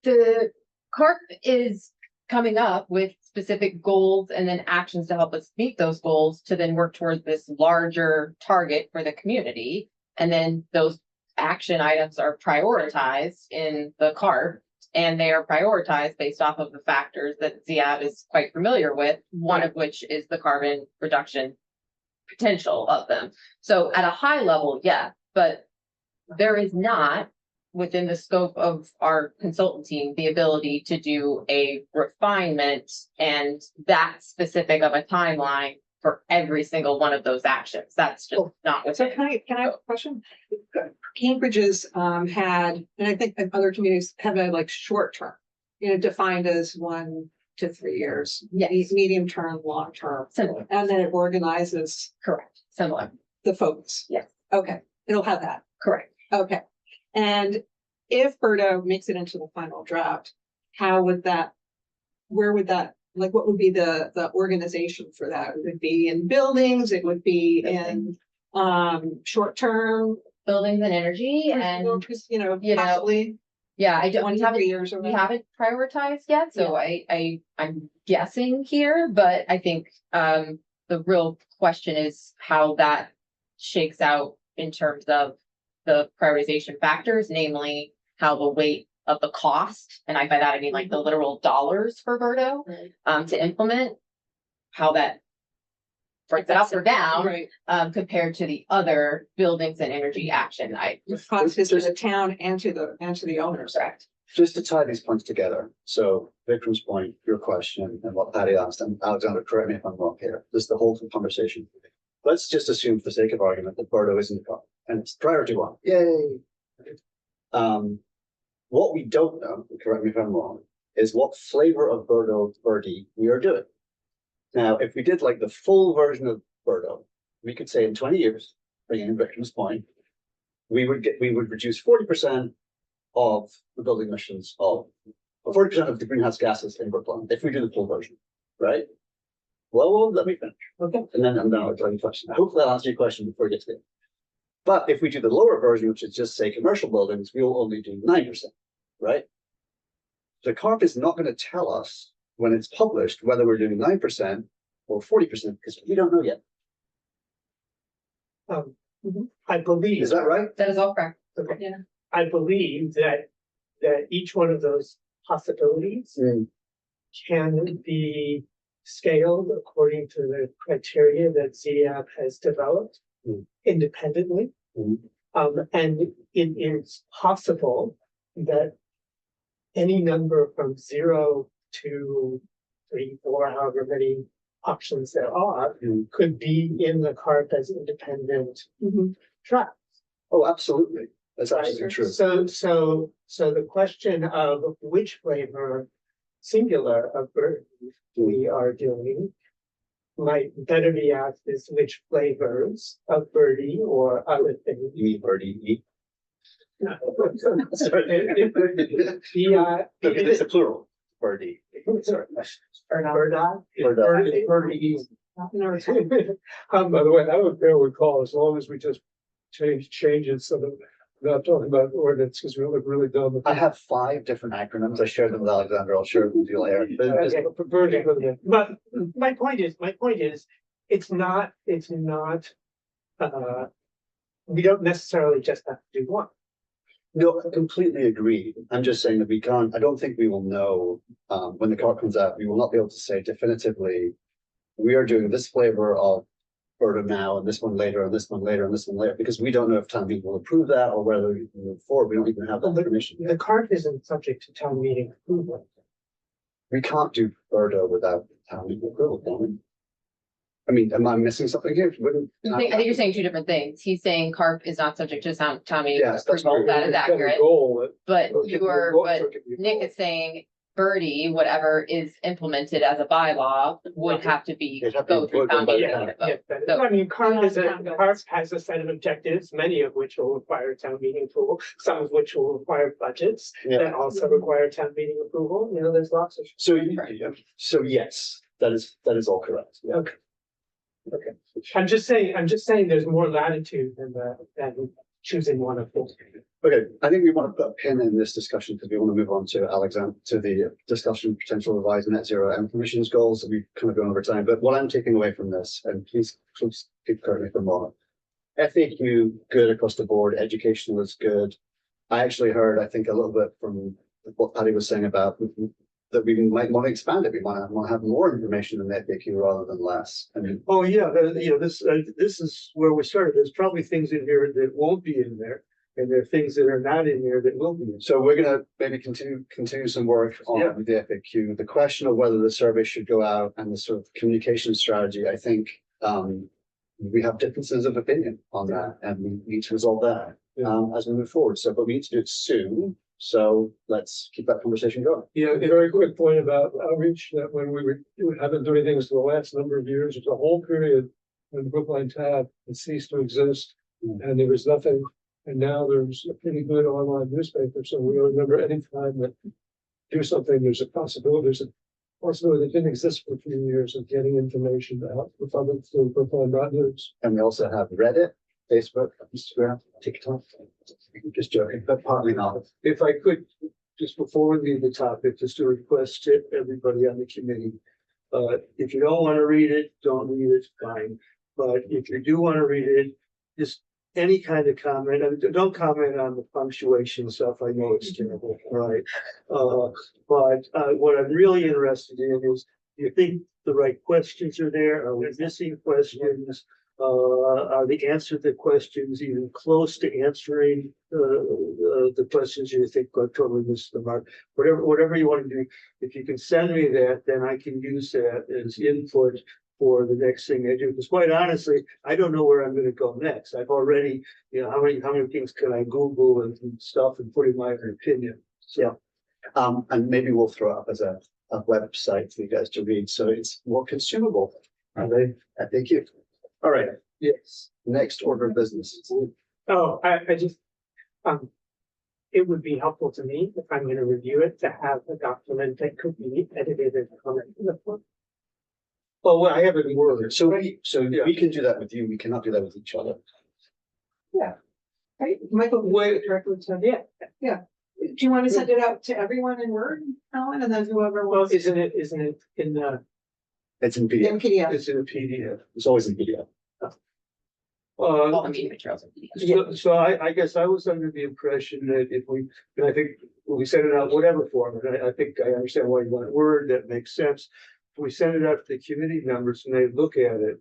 the CARP is coming up with specific goals and then actions to help us meet those goals to then work towards this larger target for the community. And then those action items are prioritized in the CARP. And they are prioritized based off of the factors that ZIAB is quite familiar with, one of which is the carbon reduction potential of them. So at a high level, yeah, but there is not within the scope of our consultant team, the ability to do a refinement and that specific of a timeline for every single one of those actions. That's just not So within. can I have a question? Cambridge's had, and I think other communities have a like short term, defined as 1 to 3 years. Yes. Medium term, long term, Similar, and then it organizes correct, similar, the focus. yes, Okay, it'll have that. correct. Okay. And if Berto makes it into the final draft, how would that, where would that, like, what would be the organization for that? Would it be in buildings? It would be in short term? Buildings and energy and, Possibly yeah, I 1 don't, we to 3 haven't, years or we whatever. haven't prioritized yet, so I'm guessing here, but I think, the real question is how that shakes out in terms of the prioritization factors, namely how the weight of the cost, and by that I mean like the literal dollars for Verdo, to implement, how that breaks it up or down, Right. compared to the other buildings and energy action. The cost is to the town and to the owners. Correct. Just to tie these points together, so Vikram's point, your question, and what Patty asked, and Alexander, correct me if I'm wrong here, this is the whole conversation. Let's just assume for the sake of argument that Berto is in the car, and it's priority one, yay! What we don't know, correct me if I'm wrong, is what flavor of Berto Birdie we are doing. Now, if we did like the full version of Berto, we could say in 20 years, bringing in Vikram's point, we would reduce 40% of the building emissions of 40% of the greenhouse gases in Brooklyn if we do the full version, right? Well, let me finish. Okay. And then I'm done with the question. I hope that answers your question before we get to the end. But if we do the lower version, which is just say commercial buildings, we will only do 9%, right? The CARP is not going to tell us when it's published whether we're doing 9% or 40% because we don't know yet. I believe. Is that right? That is all correct. Okay. Yeah. I believe that each one of those possibilities can be scaled according to the criteria that ZIAB has developed independently. And it is possible that any number from 0 to 3, 4, however many options there are, could be in the CARP as independent tracks. Oh, absolutely. That's Right? absolutely true. So the question of which flavor singular of bird we are doing might better be asked is which flavors of birdie or other things. You mean birdie eat? No. It's a plural, birdie. Sorry. Birdie. Birdie. By the way, that would call as long as we just change it so that we're not talking about ordinance because we look really dumb. I have 5 different acronyms. I shared them with Alexander. I'll share them with you later. But my point is, it's not, we don't necessarily just have to do one. No, I completely agree. I'm just saying that we can't, I don't think we will know, when the CARP comes out, we will not be able to say definitively, we are doing this flavor of Berto now, and this one later, and this one later, and this one later, because we don't know if town meeting will approve that or whether we can move forward. We don't even have that information The yet. CARP isn't subject to town meeting approval. We can't do Berto without town meeting approval, can we? I mean, am I missing something here? I think you're saying two different things. He's saying CARP is not subject to town meeting Yes, that's approval. right. That is accurate. But but Nick is saying Birdie, whatever is implemented as a bylaw, would have to be It'd have to go be through town voted meeting. by to the vote. I mean, CARP has a set of objectives, many of which will require town meeting approval, some of which will require budgets that also require town meeting approval. There's lots of. So yes, that is all correct. Yeah. Okay. I'm just saying there's more latitude than choosing one of them. Okay, I think we want to put a pin in this discussion because we want to move on to Alexander, to the discussion of potential revised net zero and emissions goals that we've kind of gone over time. But what I'm taking away from this, and please correct me if I'm wrong, FAQ good across the board, educational is good. I actually heard, I think, a little bit from what Patty was saying about that we might want to expand it. We want to have more information in the FAQ rather than less. I mean, Oh, yeah, this is where we started. There's probably things in here that won't be in there. And there are things that are not in there that will be. In so we're gonna maybe continue some work on Yeah. the FAQ. The question of whether the survey should go out and the sort of communication strategy, I think we have differences of opinion on that, and we need to resolve that as we move forward. So, but we need to do it soon. So let's keep that conversation going. Yeah, a very quick point about outreach, that when we haven't done anything for the last number of years, it's a whole period when Brookline Tab had ceased to exist and there was nothing. And now there's a pretty good online newspaper. So we remember any time that do something, there's a possibility that didn't exist for a few years of getting information out with other through Brookline.news. And we also have Reddit, Facebook, Instagram, TikTok. Just joking, but partly not. If I could, just before we leave the topic, just a request to everybody on the committee. If you don't want to read it, don't read it, fine. But if you do want to read it, just any kind of comment, I mean, don't comment on the punctuation stuff. I know it's terrible, right? But what I'm really interested in is, do you think the right questions are there? Are we missing questions? Are the answer to the questions even close to answering the questions you think are totally missed the mark? Whatever you want to do, if you can send me that, then I can use that as input for the next thing I do. Because quite honestly, I don't know where I'm going to go next. I've already, how many things can I Google and stuff and put in my opinion? So, And maybe we'll throw it up as a website for you guys to read, so it's more consumable. Are they? Thank you. All right. yes. Next order of business. Oh, I just, it would be helpful to me if I'm gonna review it, to have a document that could be edited and commented upon. Oh, well, I have it in Word. So we can do that with you. We cannot do that with each other. Right, Michael, Wait. directly to, yeah. Do you want to send it out to everyone in Word, Alan, and then whoever Well, wants? isn't it in the, It's in In PDF. PDF. It's in a PDF. It's always in PDF. All the meeting materials. So I guess I was under the impression that if we, and I think when we send it out, whatever form, and I think I understand why you want it Word, that makes sense. If we send it out to the committee members and they look at it,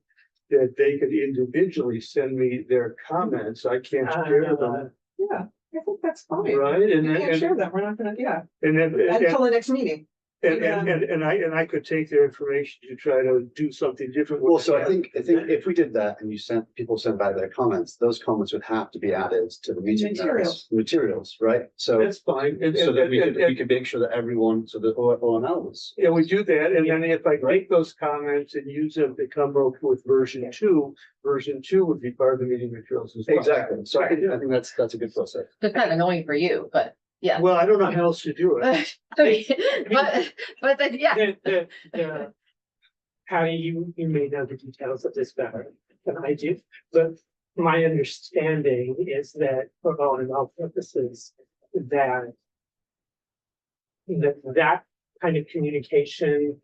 that they could individually send me their comments. I can't share them, Yeah, I think that's fine. right? And You can't share then, them, we're not gonna, and then, until the next meeting. and I could take their information to try to do something different. with Well, so I it. think if we did that and people sent back their comments, those comments would have to be added to the meeting Materials. materials, right? So That's fine. so that we could make sure that everyone, so that ONL was. Yeah, we do that, and then if I take those comments and use them to come up with version two would be part of the meeting materials as well. Exactly. So I think that's a good process. It's kind of annoying for you, but yeah. Well, I don't know how else to do it. But then, yeah. Patty, you may know the details of this better than I do, but my understanding is that for all and all purposes, that kind of communication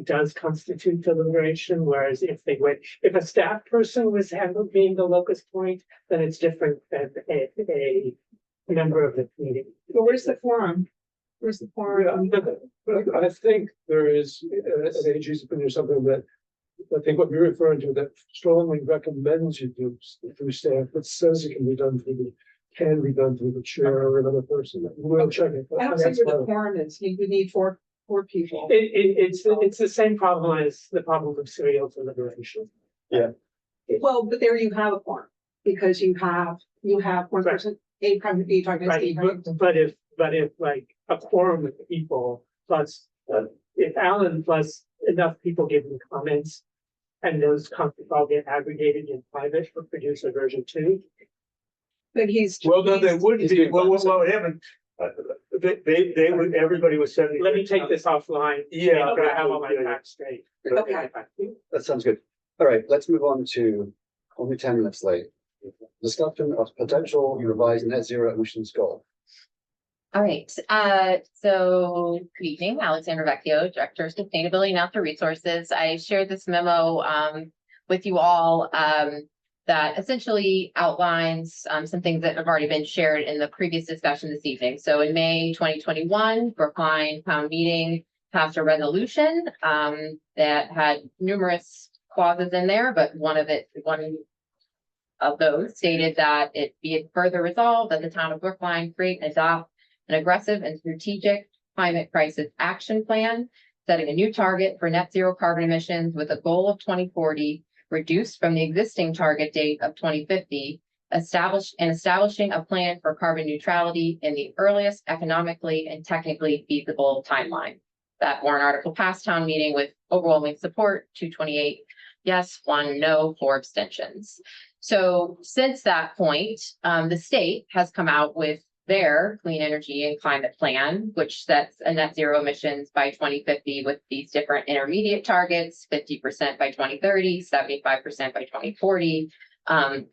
does constitute deliberation, whereas if a staff person was being the locus point, then it's different than a member of the committee. But where's the forum? Where's the forum? But I think there is an AG's opinion or something that I think what you're referring to, that strongly recommends you do through staff, but says it can be done through the chair or another person. We'll check it. I don't see where the forum is, you would need four people. It's the same problem as the problem of serial deliberation. Well, but there you have a forum, because you have one Right. person, a private, you talking about Right, Steve, right? but if like a quorum of people plus, if Alan plus enough people giving comments. And those comments all get aggregated in private or produce a version 2. But he's. Well, no, they wouldn't He's be, doing well, one what happened, they would, everybody was sending. Let me take this offline. Yeah. I'm gonna have all my facts straight. Okay. That sounds good. All right, let's move on to only 10 minutes late. Discussion of potential revised net zero emissions goal. All right, so good evening, Alexandra Vecchio, Director of Sustainability and Natural Resources. I shared this memo with you all that essentially outlines some things that have already been shared in the previous discussion this evening. So in May 2021, Brookline Town Meeting passed a resolution that had numerous clauses in there, but one of those stated that it be it further resolved that the town of Brookline create and adopt an aggressive and strategic climate crisis action plan, setting a new target for net zero carbon emissions with a goal of 2040, reduced from the existing target date of 2050, establishing a plan for carbon neutrality in the earliest economically and technically feasible timeline. That warrant article passed town meeting with overwhelming support, 228 yes, 1 no, 4 abstentions. So since that point, the state has come out with their clean energy and climate plan, which sets a net zero emissions by 2050 with these different intermediate targets, 50% by 2030, 75% by 2040,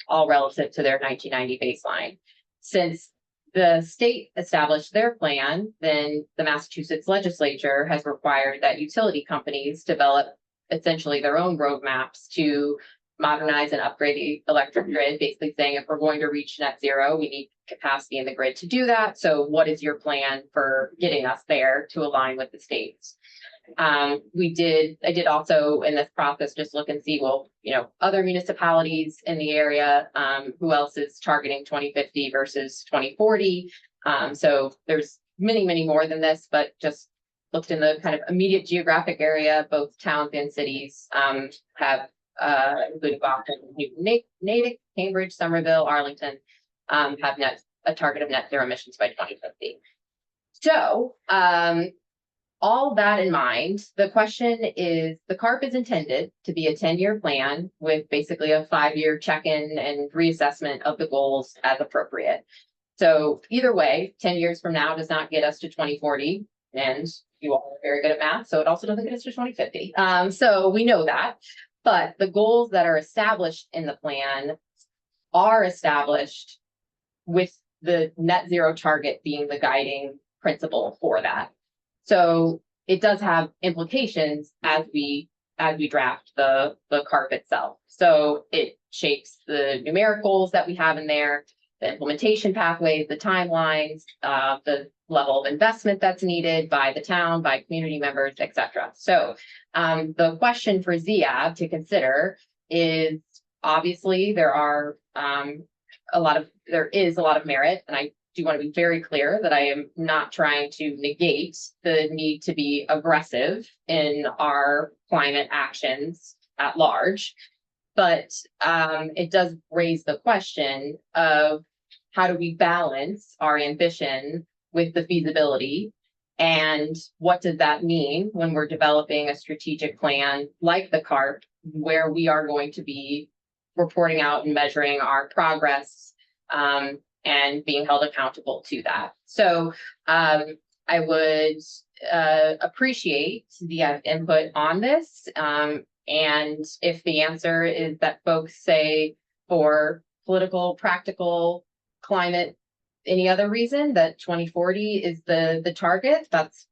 all relative to their 1990 baseline. Since the state established their plan, then the Massachusetts legislature has required that utility companies develop essentially their own roadmaps to modernize and upgrade the electric grid, basically saying if we're going to reach net zero, we need capacity in the grid to do that. So what is your plan for getting us there to align with the states? I did also in this process just look and see, well, other municipalities in the area, who else is targeting 2050 versus 2040. So there's many more than this, but just looked in the kind of immediate geographic area, both towns and cities have including Boston, Natick, Cambridge, Somerville, Arlington, have a target of net zero emissions by 2050. So all that in mind, the question is, the CARP is intended to be a 10-year plan with basically a 5-year check-in and reassessment of the goals as appropriate. So either way, 10 years from now does not get us to 2040, and you all are very good at math, so it also doesn't get us to 2050. So we know that. But the goals that are established in the plan are established with the net zero target being the guiding principle for that. So it does have implications as we draft the CARP itself. So it shapes the numeric goals that we have in there, the implementation pathways, the timelines, the level of investment that's needed by the town, by community members, etc. So the question for ZIAB to consider is, obviously there is a lot of merit, and I do want to be very clear that I am not trying to negate the need to be aggressive in our climate actions at large, but it does raise the question of how do we balance our ambition with the feasibility, and what does that mean when we're developing a strategic plan like the CARP, where we are going to be reporting out and measuring our progress and being held accountable to that. So I would appreciate the input on this. And if the answer is that folks say for political, practical, climate, any other reason that 2040 is the target, that's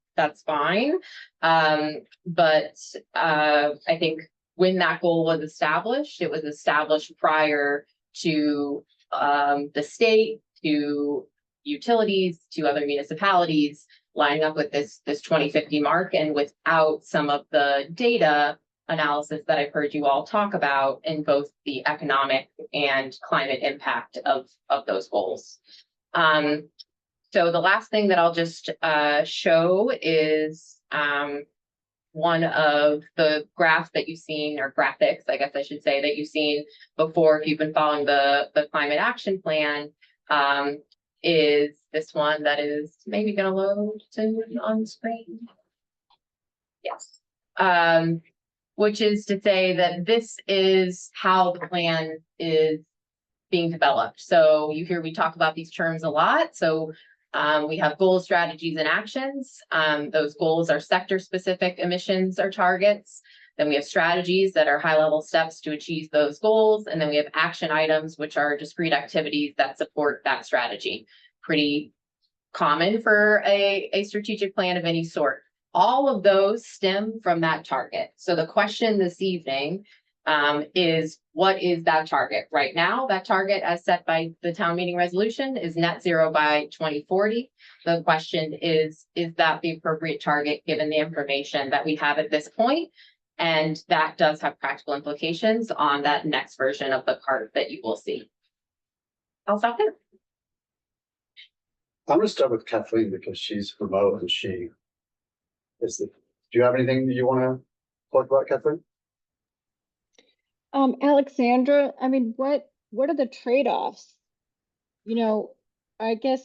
fine. But I think when that goal was established, it was established prior to the state, to utilities, to other municipalities lining up with this 2050 mark, and without some of the data analysis that I've heard you all talk about in both the economic and climate impact of those goals. So the last thing that I'll just show is one of the graphs that you've seen, or graphics, I guess I should say, that you've seen before if you've been following the climate action plan, is this one that is maybe going to load on screen. Yes. Which is to say that this is how the plan is being developed. So you hear we talk about these terms a lot. So we have goals, strategies, and actions. Those goals are sector-specific emissions or targets. Then we have strategies that are high level steps to achieve those goals. And then we have action items, which are discrete activities that support that strategy. Pretty common for a strategic plan of any sort. All of those stem from that target. So the question this evening is, what is that target? Right now, that target as set by the town meeting resolution is net zero by 2040. The question is that the appropriate target given the information that we have at this point? And that does have practical implications on that next version of the card that you will see. I'll stop there. I'm gonna start with Kathleen because she's remote and she is the, do you have anything that you wanna talk about, Kathleen? Alexandra, I mean, what are the trade-offs? You know, I guess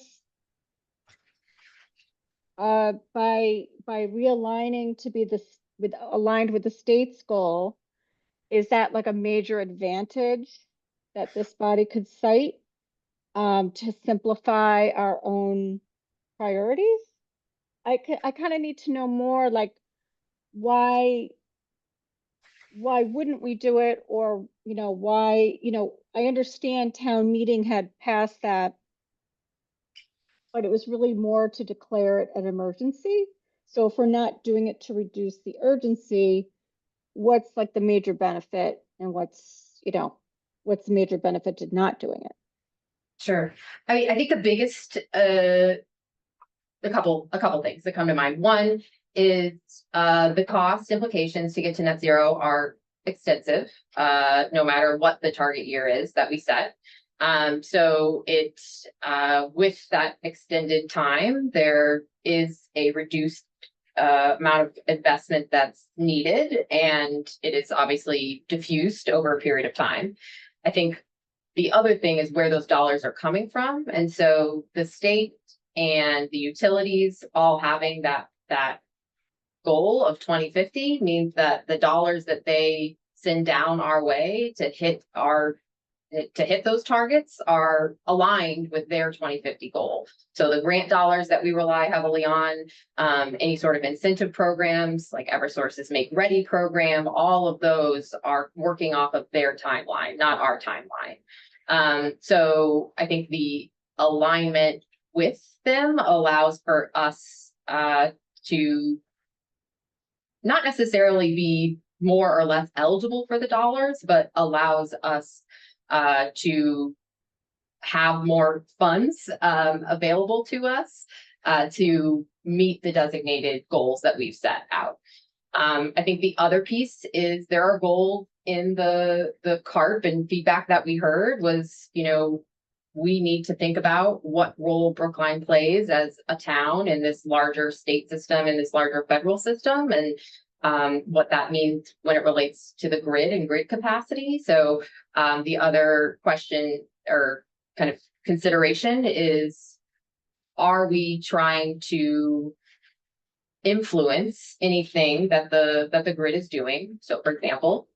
by realigning to be aligned with the state's goal, is that like a major advantage that this body could cite to simplify our own priorities? I kind of need to know more, like why wouldn't we do it? Or, you know, why, you know, I understand town meeting had passed that, but it was really more to declare it an emergency. So if we're not doing it to reduce the urgency, what's like the major benefit, and what's the major benefit to not doing it? Sure. I mean, I think the biggest, a couple things that come to mind. One is the cost implications to get to net zero are extensive, no matter what the target year is that we set. So it's with that extended time, there is a reduced amount of investment that's needed, and it is obviously diffused over a period of time. I think the other thing is where those dollars are coming from. And so the state and the utilities all having that goal of 2050 means that the dollars that they send down our way to hit those targets are aligned with their 2050 goal. So the grant dollars that we rely heavily on, any sort of incentive programs like Eversource's Make Ready program, all of those are working off of their timeline, not our timeline. So I think the alignment with them allows for us to not necessarily be more or less eligible for the dollars, but allows us to have more funds available to us to meet the designated goals that we've set out. I think the other piece is there are goals in the CARP, and feedback that we heard was, you know, we need to think about what role Brookline plays as a town in this larger state system, in this larger federal system, and what that means when it relates to the grid and grid capacity. So the other question or kind of consideration is, are we trying to influence anything that the grid is doing? So for example,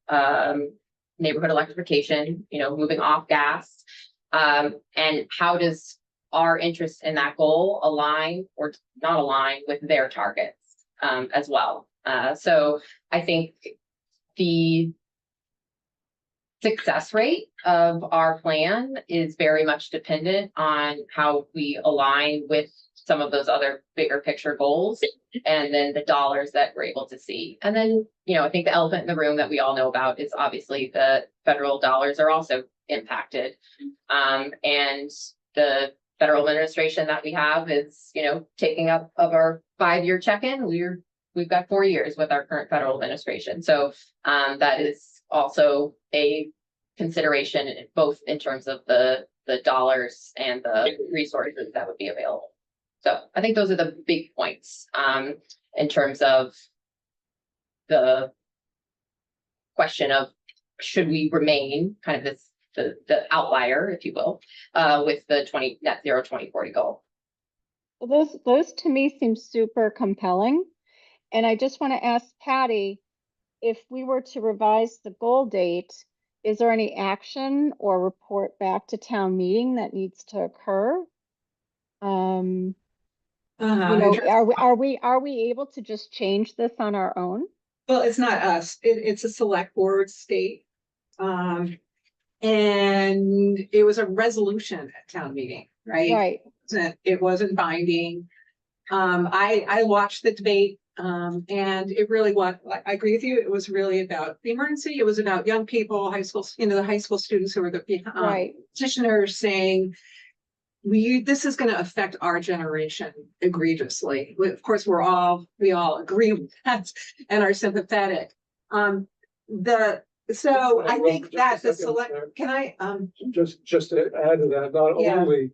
neighborhood electrification, you know, moving off gas, and how does our interest in that goal align or not align with their targets as well? So I think the success rate of our plan is very much dependent on how we align with some of those other bigger picture goals, and then the dollars that we're able to see. And then, you know, I think the elephant in the room that we all know about is obviously the federal dollars are also impacted. And the federal administration that we have is, you know, taking up of our 5-year check-in. We've got 4 years with our current federal administration. So that is also a consideration, both in terms of the dollars and the resources that would be available. So I think those are the big points in terms of the question of, should we remain kind of this the outlier, if you will, with the net zero 2040 goal. Well, those to me seem super compelling. And I just want to ask Patty, if we were to revise the goal date, is there any action or report back to town meeting that needs to occur? You know, are we able to just change this on our own? Well, it's not us. It's a select board state. And it was a resolution at town meeting, right? Right. It wasn't binding. I watched the debate, and it really was, I agree with you. It was really about the emergency. It was about young people, high school, the high school students who were the Right. petitioners saying, this is going to affect our generation egregiously. Of course, we all agree with that and are sympathetic. So I think that the select, can I, Just to add to that, not Yeah. only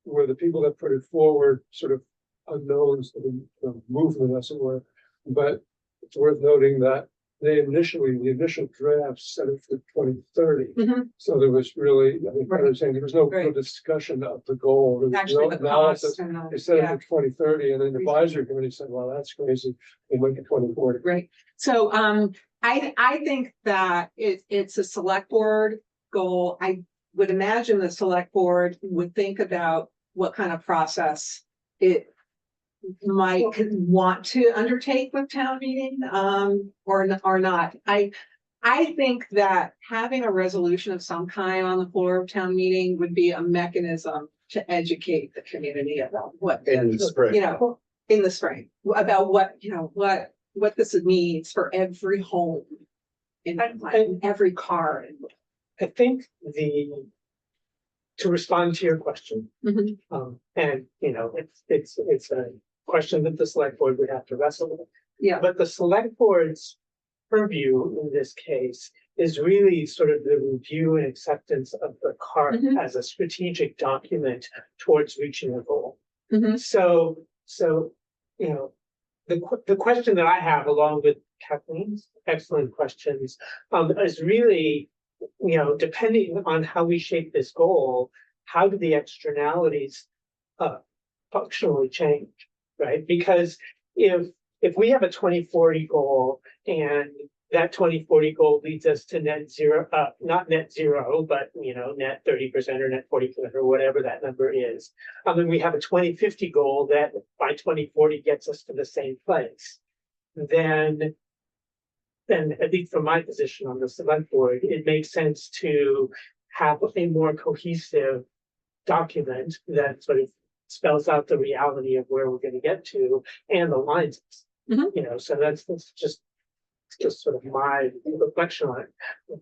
were the people that put it forward sort of unknowns to the movement, as it were, but it's worth noting that the initial draft set it for 2030. Mhm. So there was really, I think, Right. I'm saying there was no Right. discussion of the goal. There was actually no the analysis. cost and, They set it yeah. for 2030, and then the advisory committee said, well, that's crazy. They went to 2040. Right, so, I think that it's a select board goal. I would imagine the select board would think about what kind of process it might want to undertake with town meeting, or not. I think that having a resolution of some kind on the floor of town meeting would be a mechanism to educate the community about what. In the spring. In the spring, about what this means for every home. In every car. I think to respond to your question, Mhm. and it's a question that the select board would have to wrestle with. Yeah. But the select board's purview in this case is really sort of the review and acceptance of the CART Mhm. as a strategic document towards reaching a goal. Mhm. So, the question that I have, along with Kathleen's excellent questions, is really, depending on how we shape this goal, how do the externalities functionally change, right? Because if we have a 2040 goal and that 2040 goal leads us to net zero, not net zero, but net 30% or net 40% or whatever that number is. And we have a 2050 goal that by 2040 gets us to the same place. Then at least from my position on the select board, it makes sense to have a more cohesive document that sort of spells out the reality of where we're going to get to and aligns us. Mhm. So that's just sort of my reflection on it.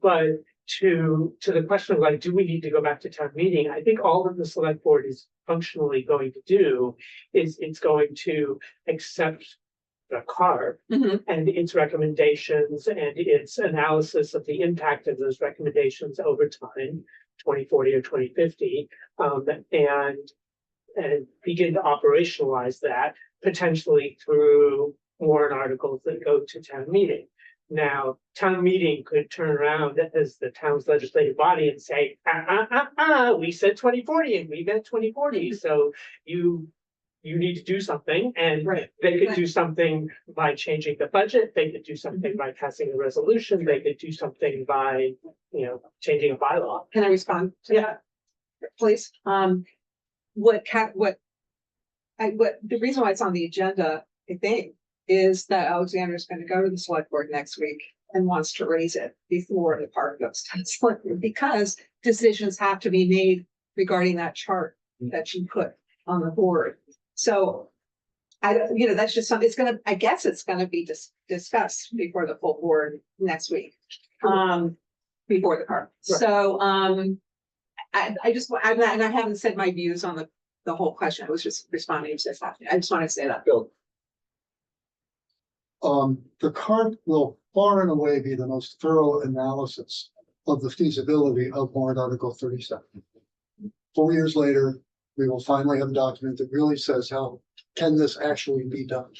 But to the question of like, do we need to go back to town meeting? I think all that the select board is functionally going to do is it's going to accept the CARB Mhm. and its recommendations and its analysis of the impact of those recommendations over time, 2040 or 2050, and begin to operationalize that potentially through warrant articles that go to town meeting. Now, town meeting could turn around as the town's legislative body and say, we said 2040 and we meant 2040. So you need to do something, and Right. they could do something by changing the budget. They could do something by passing a resolution. They could do something by, changing a bylaw. Can I respond to that, please? The reason why it's on the agenda, I think, is that Alexander is going to go to the select board next week and wants to raise it before the park goes to the select board, because decisions have to be made regarding that chart that you put on the board. So that's just something, I guess it's gonna be discussed before the full board next week. Before the park. Right. So, I haven't said my views on the whole question. I was just responding to that. I just want to say that. Bill, The CART will far and away be the most thorough analysis of the feasibility of warrant article 37. 4 years later, we will finally have a document that really says how can this actually be done.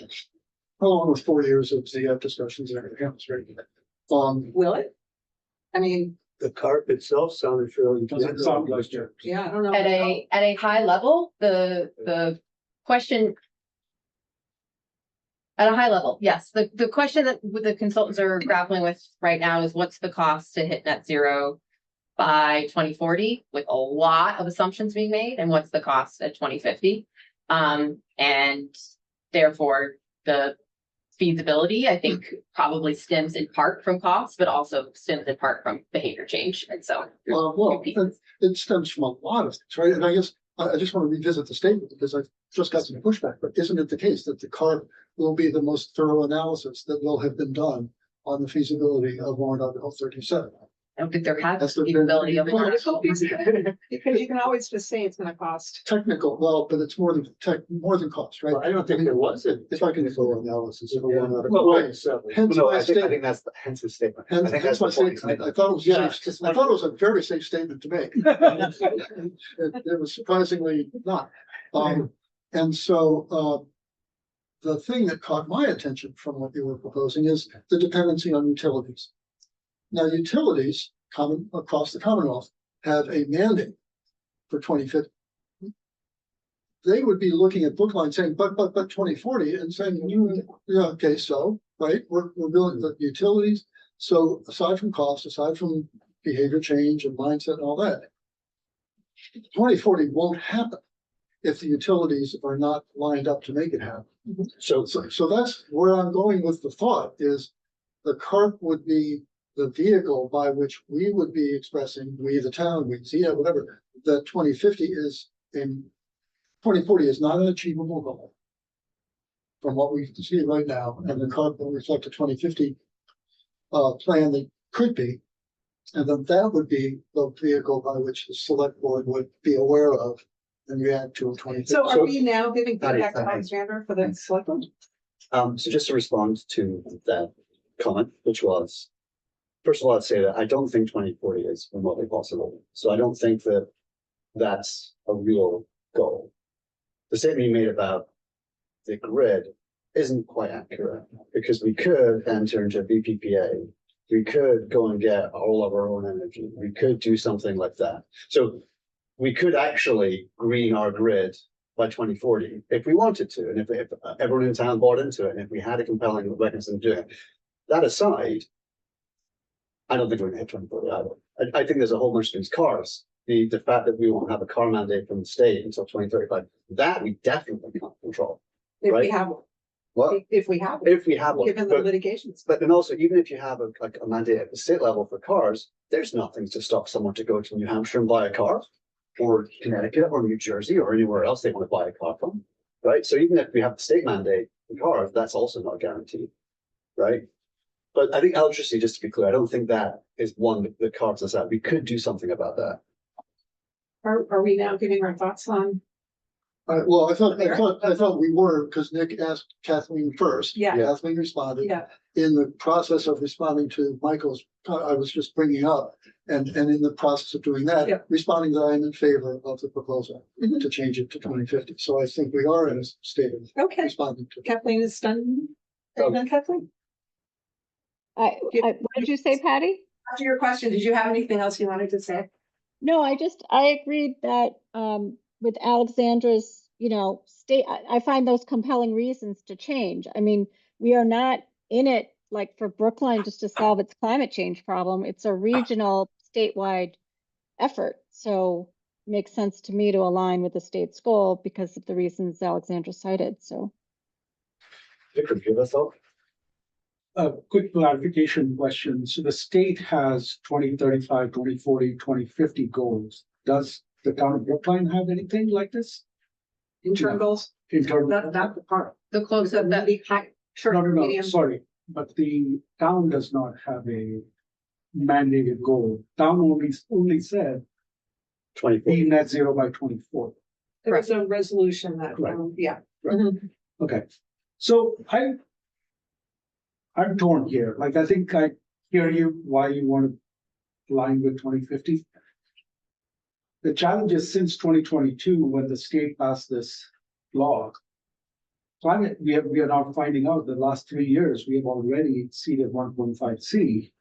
Along with 4 years of ZF discussions and everything else, right? Will it? I mean, the CARP itself sounded fairly. Doesn't sound like it. yeah, I don't know. At a high level, the question. At a high level, yes, the question that the consultants are grappling with right now is what's the cost to hit net zero by 2040, with a lot of assumptions being made, and what's the cost at 2050? And therefore the feasibility, I think probably stems in part from cost, but also stems in part from behavior change. And so. Well, it stems from a lot of things, right? And I guess I just want to revisit the statement because I've just got some pushback, but isn't it the case that the CARB will be the most thorough analysis that will have been done on the feasibility of warrant article 37? I don't think there has That's the the- feasibility of. Political, because you can always just say it's gonna cost. Technical, well, but it's more than cost, right? Well, I don't think there was a. If I can thorough analysis of a warrant Well, article. right, so. Hence No, my I statement. think that's hence the statement. I And think that's that's my the point. statement. I thought it was, Yeah, safe. I thought it was a very safe statement to make. It was surprisingly not. And so, the thing that caught my attention from what you were proposing is the dependency on utilities. Now, utilities common across the Commonwealth have a mandate for 2050. They would be looking at Brookline saying, but 2040 and saying, yeah, okay, so, right, we're building the utilities. So aside from cost, aside from behavior change and mindset and all that, 2040 won't happen if the utilities are not lined up to make it happen. So that's where I'm going with the thought is the CARP would be the vehicle by which we would be expressing, we, the town, we, yeah, whatever, that 2050 is in 2040 is not an achievable goal from what we see right now, and the CARP will reflect a 2050 plan that could be, and then that would be the vehicle by which the select board would be aware of and react to a 2050. So are we now giving Patty, feedback to Patty. Alexander for the select board? So just to respond to that comment, which was, first of all, I'd say that I don't think 2040 is remotely possible. So I don't think that that's a real goal. The statement you made about the grid isn't quite accurate because we could enter into BPPA. We could go and get all of our own energy. We could do something like that. So we could actually green our grid by 2040 if we wanted to, and if everyone in town bought into it, and if we had a compelling mechanism to do it. That aside, I don't think we're gonna hit 2040 either. I think there's a whole bunch of these cars. The fact that we won't have a car mandate from the state until 2035, that we definitely can't control. If we Right. have, one. Well, if we have, one, if we have one, given the but litigations. then also, even if you have a mandate at the state level for cars, there's nothing to stop someone to go to New Hampshire and buy a car, or Connecticut or New Jersey or anywhere else they want to buy a car from, right? So even if we have the state mandate for cars, that's also not guaranteed, right? But I think electricity, just to be clear, I don't think that is one that cards us out. We could do something about that. Are we now giving our thoughts on? Well, I thought we were, because Nick asked Kathleen first. Yeah. Kathleen responded. Yeah. In the process of responding to Michael's, I was just bringing up, and in the process of doing that, Yeah. responding that I am in favor of the proposal Mhm. to change it to 2050. So I think we are in a state of Okay, responding to. Kathleen is done. Are you done, Kathleen? What did you say, Patty? After your question, did you have anything else you wanted to say? No, I agreed that, with Alexandra's, I find those compelling reasons to change. I mean, we are not in it like for Brookline just to solve its climate change problem. It's a regional statewide effort. So it makes sense to me to align with the state's goal because of the reasons Alexandra cited, so. Victor, give us all. A quick clarification question. So the state has 2035, 2040, 2050 goals. Does the town of Brookline have anything like this? Interim goals? In terms Not the part. The close of that. Short, No, medium. sorry, but the town does not have a mandated goal. Town only said 2040. be net zero by 2040. There was a resolution that, Right. yeah. Right. Mhm. Okay, so I'm torn here. Like, I think I hear you, why you want to align with 2050. The challenge is since 2022, when the state passed this law, climate, we are now finding out the last 3 years, we have already exceeded 1.5C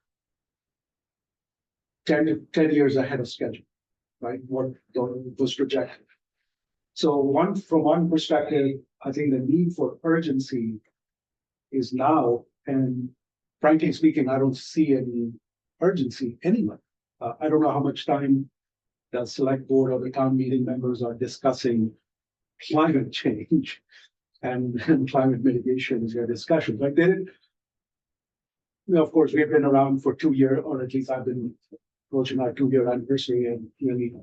10 years ahead of schedule, right? What was projected. So from one perspective, I think the need for urgency is now, and frankly speaking, I don't see any urgency anyway. I don't know how much time the select board or the town meeting members are discussing climate change. and climate mitigation is your discussion, like they didn't. Of course, we've been around for 2 years, or at least I've been approaching our 2-year anniversary and really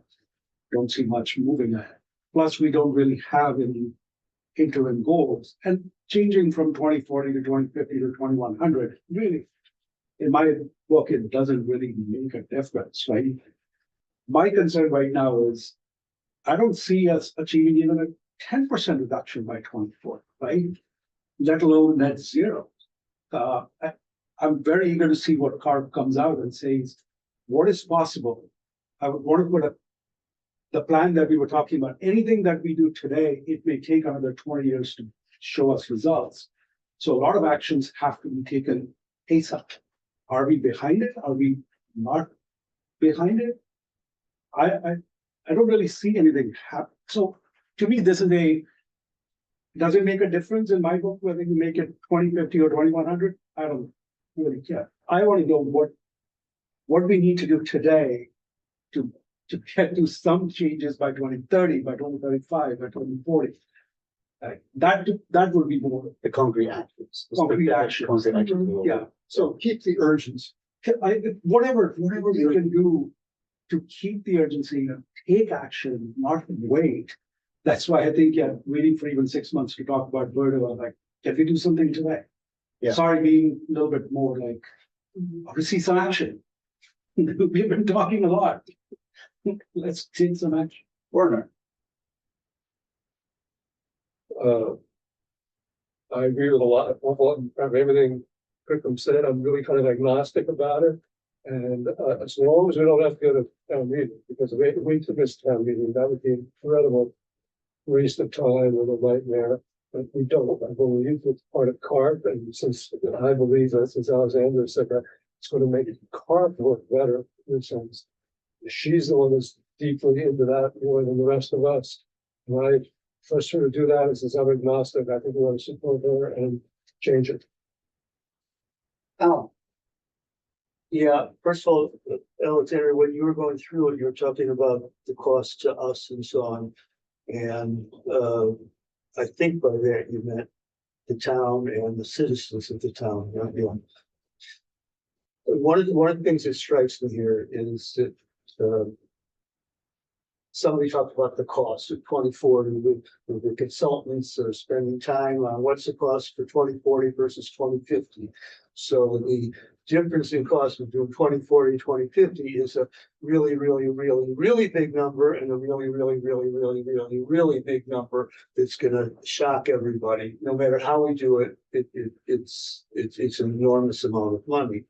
don't see much moving ahead. Plus, we don't really have any interim goals, and changing from 2040 to 2050 to 2100, really, in my book, it doesn't really make a difference, right? My concern right now is I don't see us achieving even a 10% reduction by 2040, right? Let alone net zero. I'm very eager to see what CARB comes out and says, what is possible? I would want to put the plan that we were talking about, anything that we do today, it may take another 20 years to show us results. So a lot of actions have to be taken ASAP. Are we behind it? Are we not behind it? I don't really see anything happen. So to me, does it make a difference in my book whether you make it 2050 or 2100? I don't really care. I want to know what we need to do today to get to some changes by 2030, by 2035, by 2040. That would be more The concrete actions. concrete action. Concrete action. Yeah. So keep the urgency. Whatever we can do to keep the urgency and take action, not wait. That's why I think, waiting for even 6 months to talk about Verdo, I'm like, can we do something today? Yeah. Sorry, being a little bit more like, I want to see some action. We've been talking a lot. Let's take some action. Werner. I agree with a lot of everything Kirkham said. I'm really kind of agnostic about it. And as long as we don't have to go to town meeting, because if we took this town meeting, that would be an incredible waste of time and a nightmare. But we don't. I believe it's part of CARB, and since I believe that, since Alexander said that, it's going to make CARB work better in a sense. She's the one that's deeply into that more than the rest of us. And I trust her to do that. And since I'm agnostic, I think we want to support her and change it. Oh, Yeah, first of all, Alexander, when you were going through it, you were talking about the cost to us and so on. And I think by that you meant the town and the citizens of the town, not you. One of the things that strikes me here is that somebody talked about the cost of 2040 with the consultants are spending time on what's the cost for 2040 versus 2050. So the difference in cost between 2040 and 2050 is a really, really, really, really big number, and a really, really, really, really, really, really big number that's going to shock everybody. No matter how we do it, it's an enormous amount of money.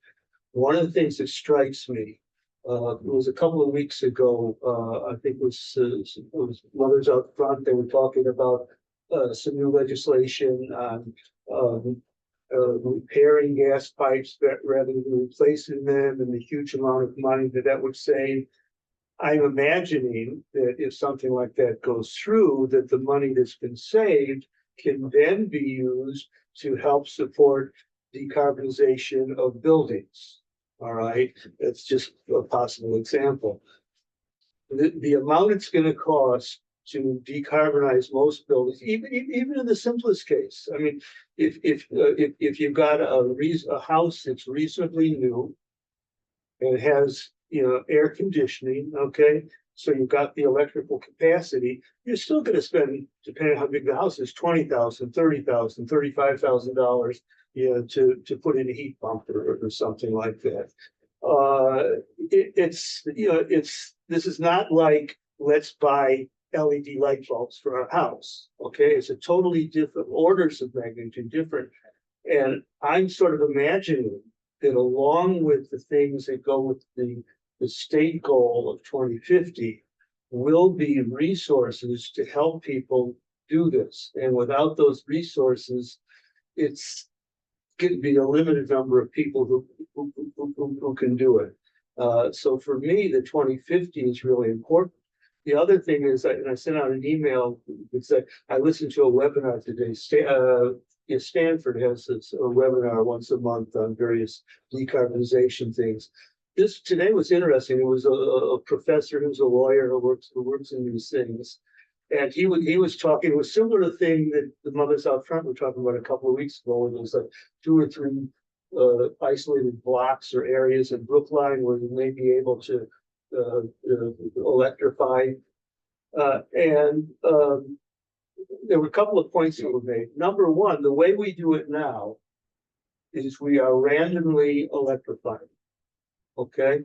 One of the things that strikes me, it was a couple of weeks ago, I think it was Mothers Out Front, they were talking about some new legislation on repairing gas pipes rather than replacing them, and the huge amount of money that would save. I'm imagining that if something like that goes through, that the money that's been saved can then be used to help support decarbonization of buildings. All right, that's just a possible example. The amount it's going to cost to decarbonize most buildings, even in the simplest case. I mean, if you've got a house that's reasonably new and has air conditioning, okay, so you've got the electrical capacity, you're still going to spend, depending on how big the house is, $20,000, $30,000, $35,000, to put in a heat pump or something like that. This is not like let's buy LED light bulbs for our house. Okay, it's a totally different orders of magnitude different. And I'm sort of imagining that along with the things that go with the state goal of 2050 will be resources to help people do this. And without those resources, it's going to be a limited number of people who can do it. So for me, the 2050 is really important. The other thing is, and I sent out an email that said, I listened to a webinar today. Stanford has a webinar once a month on various decarbonization things. This today was interesting. It was a professor who's a lawyer who works in these things. And he was talking, it was similar to the thing that the mothers out front were talking about a couple of weeks ago. And it was like 2 or 3 isolated blocks or areas in Brookline where you may be able to electrify. There were a couple of points that were made. Number one, the way we do it now is we are randomly electrifying. Okay?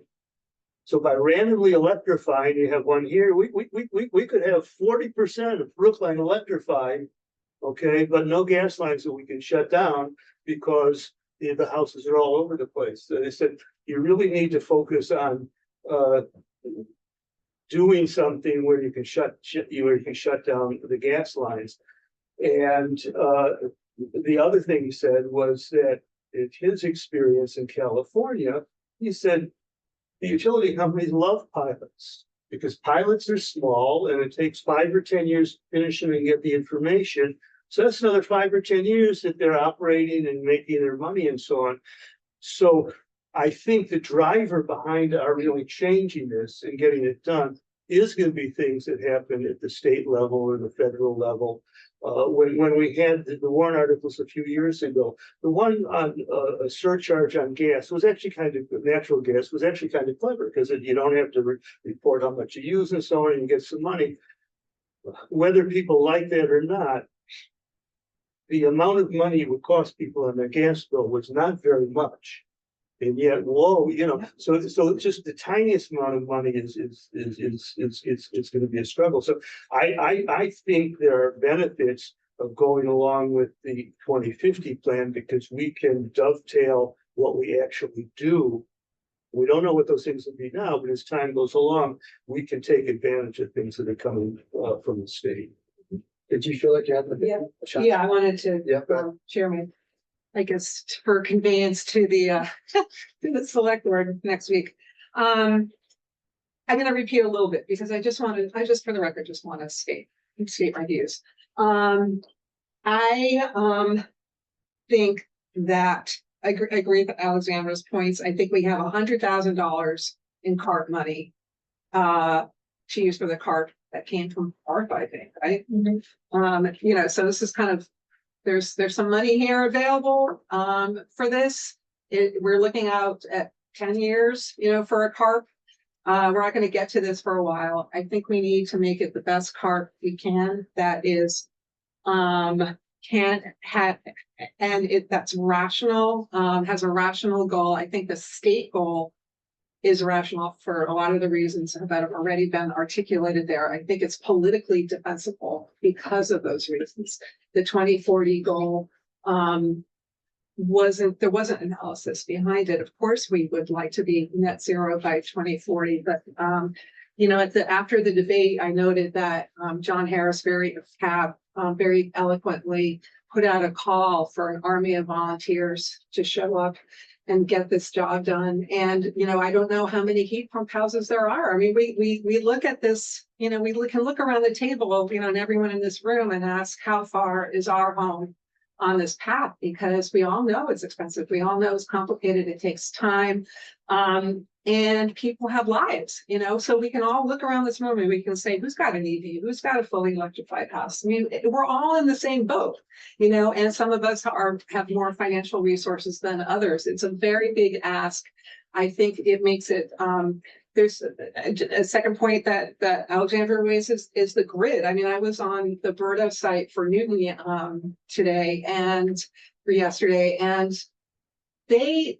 So by randomly electrifying, you have one here, we could have 40% of Brookline electrified, okay, but no gas lines that we can shut down because the houses are all over the place. So they said, you really need to focus on doing something where you can shut down the gas lines. And the other thing he said was that in his experience in California, he said, the utility companies love pilots because pilots are small and it takes 5 or 10 years to finish them and get the information. So that's another 5 or 10 years that they're operating and making their money and so on. So I think the driver behind our really changing this and getting it done is going to be things that happen at the state level or the federal level. When we had the warrant articles a few years ago, the one on a surcharge on gas was actually natural gas was actually kind of clever because you don't have to report how much you use and so on, and you get some money. Whether people like that or not, the amount of money it would cost people on their gas bill was not very much. And yet, whoa, so it's just the tiniest amount of money is going to be a struggle. So I think there are benefits of going along with the 2050 plan because we can dovetail what we actually do. We don't know what those things will be now, but as time goes along, we can take advantage of things that are coming from the state. Did you feel like you had Yeah, I wanted to share my, I guess, for conveyance to the select board next week. I'm going to repeat a little bit because I just for the record, just want to state my views. I think that I agree with Alexandra's points. I think we have $100,000 in CART money to use for the CART that came from ARPA, I think, right? Mm-hmm. So this is kind of, there's some money here available for this. We're looking out at 10 years, for a CART. We're not going to get to this for a while. I think we need to make it the best CART we can. That is, that's rational, has a rational goal. I think the state goal is rational for a lot of the reasons that have already been articulated there. I think it's politically defensible because of those reasons. The 2040 goal, there wasn't analysis behind it. Of course, we would like to be net zero by 2040, but after the debate, I noted that John Harris very eloquently put out a call for an army of volunteers to show up and get this job done. And, I don't know how many heat pump houses there are. I mean, we look at this, we can look around the table, and everyone in this room and ask how far is our home on this path, because we all know it's expensive. We all know it's complicated. It takes time. And people have lives, so we can all look around this room and we can say, who's got an EV? Who's got a fully electrified house? I mean, we're all in the same boat, and some of us have more financial resources than others. It's a very big ask. I think it makes it, there's a second point that Alexandra raises is the grid. I mean, I was on the Berto site for Newton today or yesterday, and they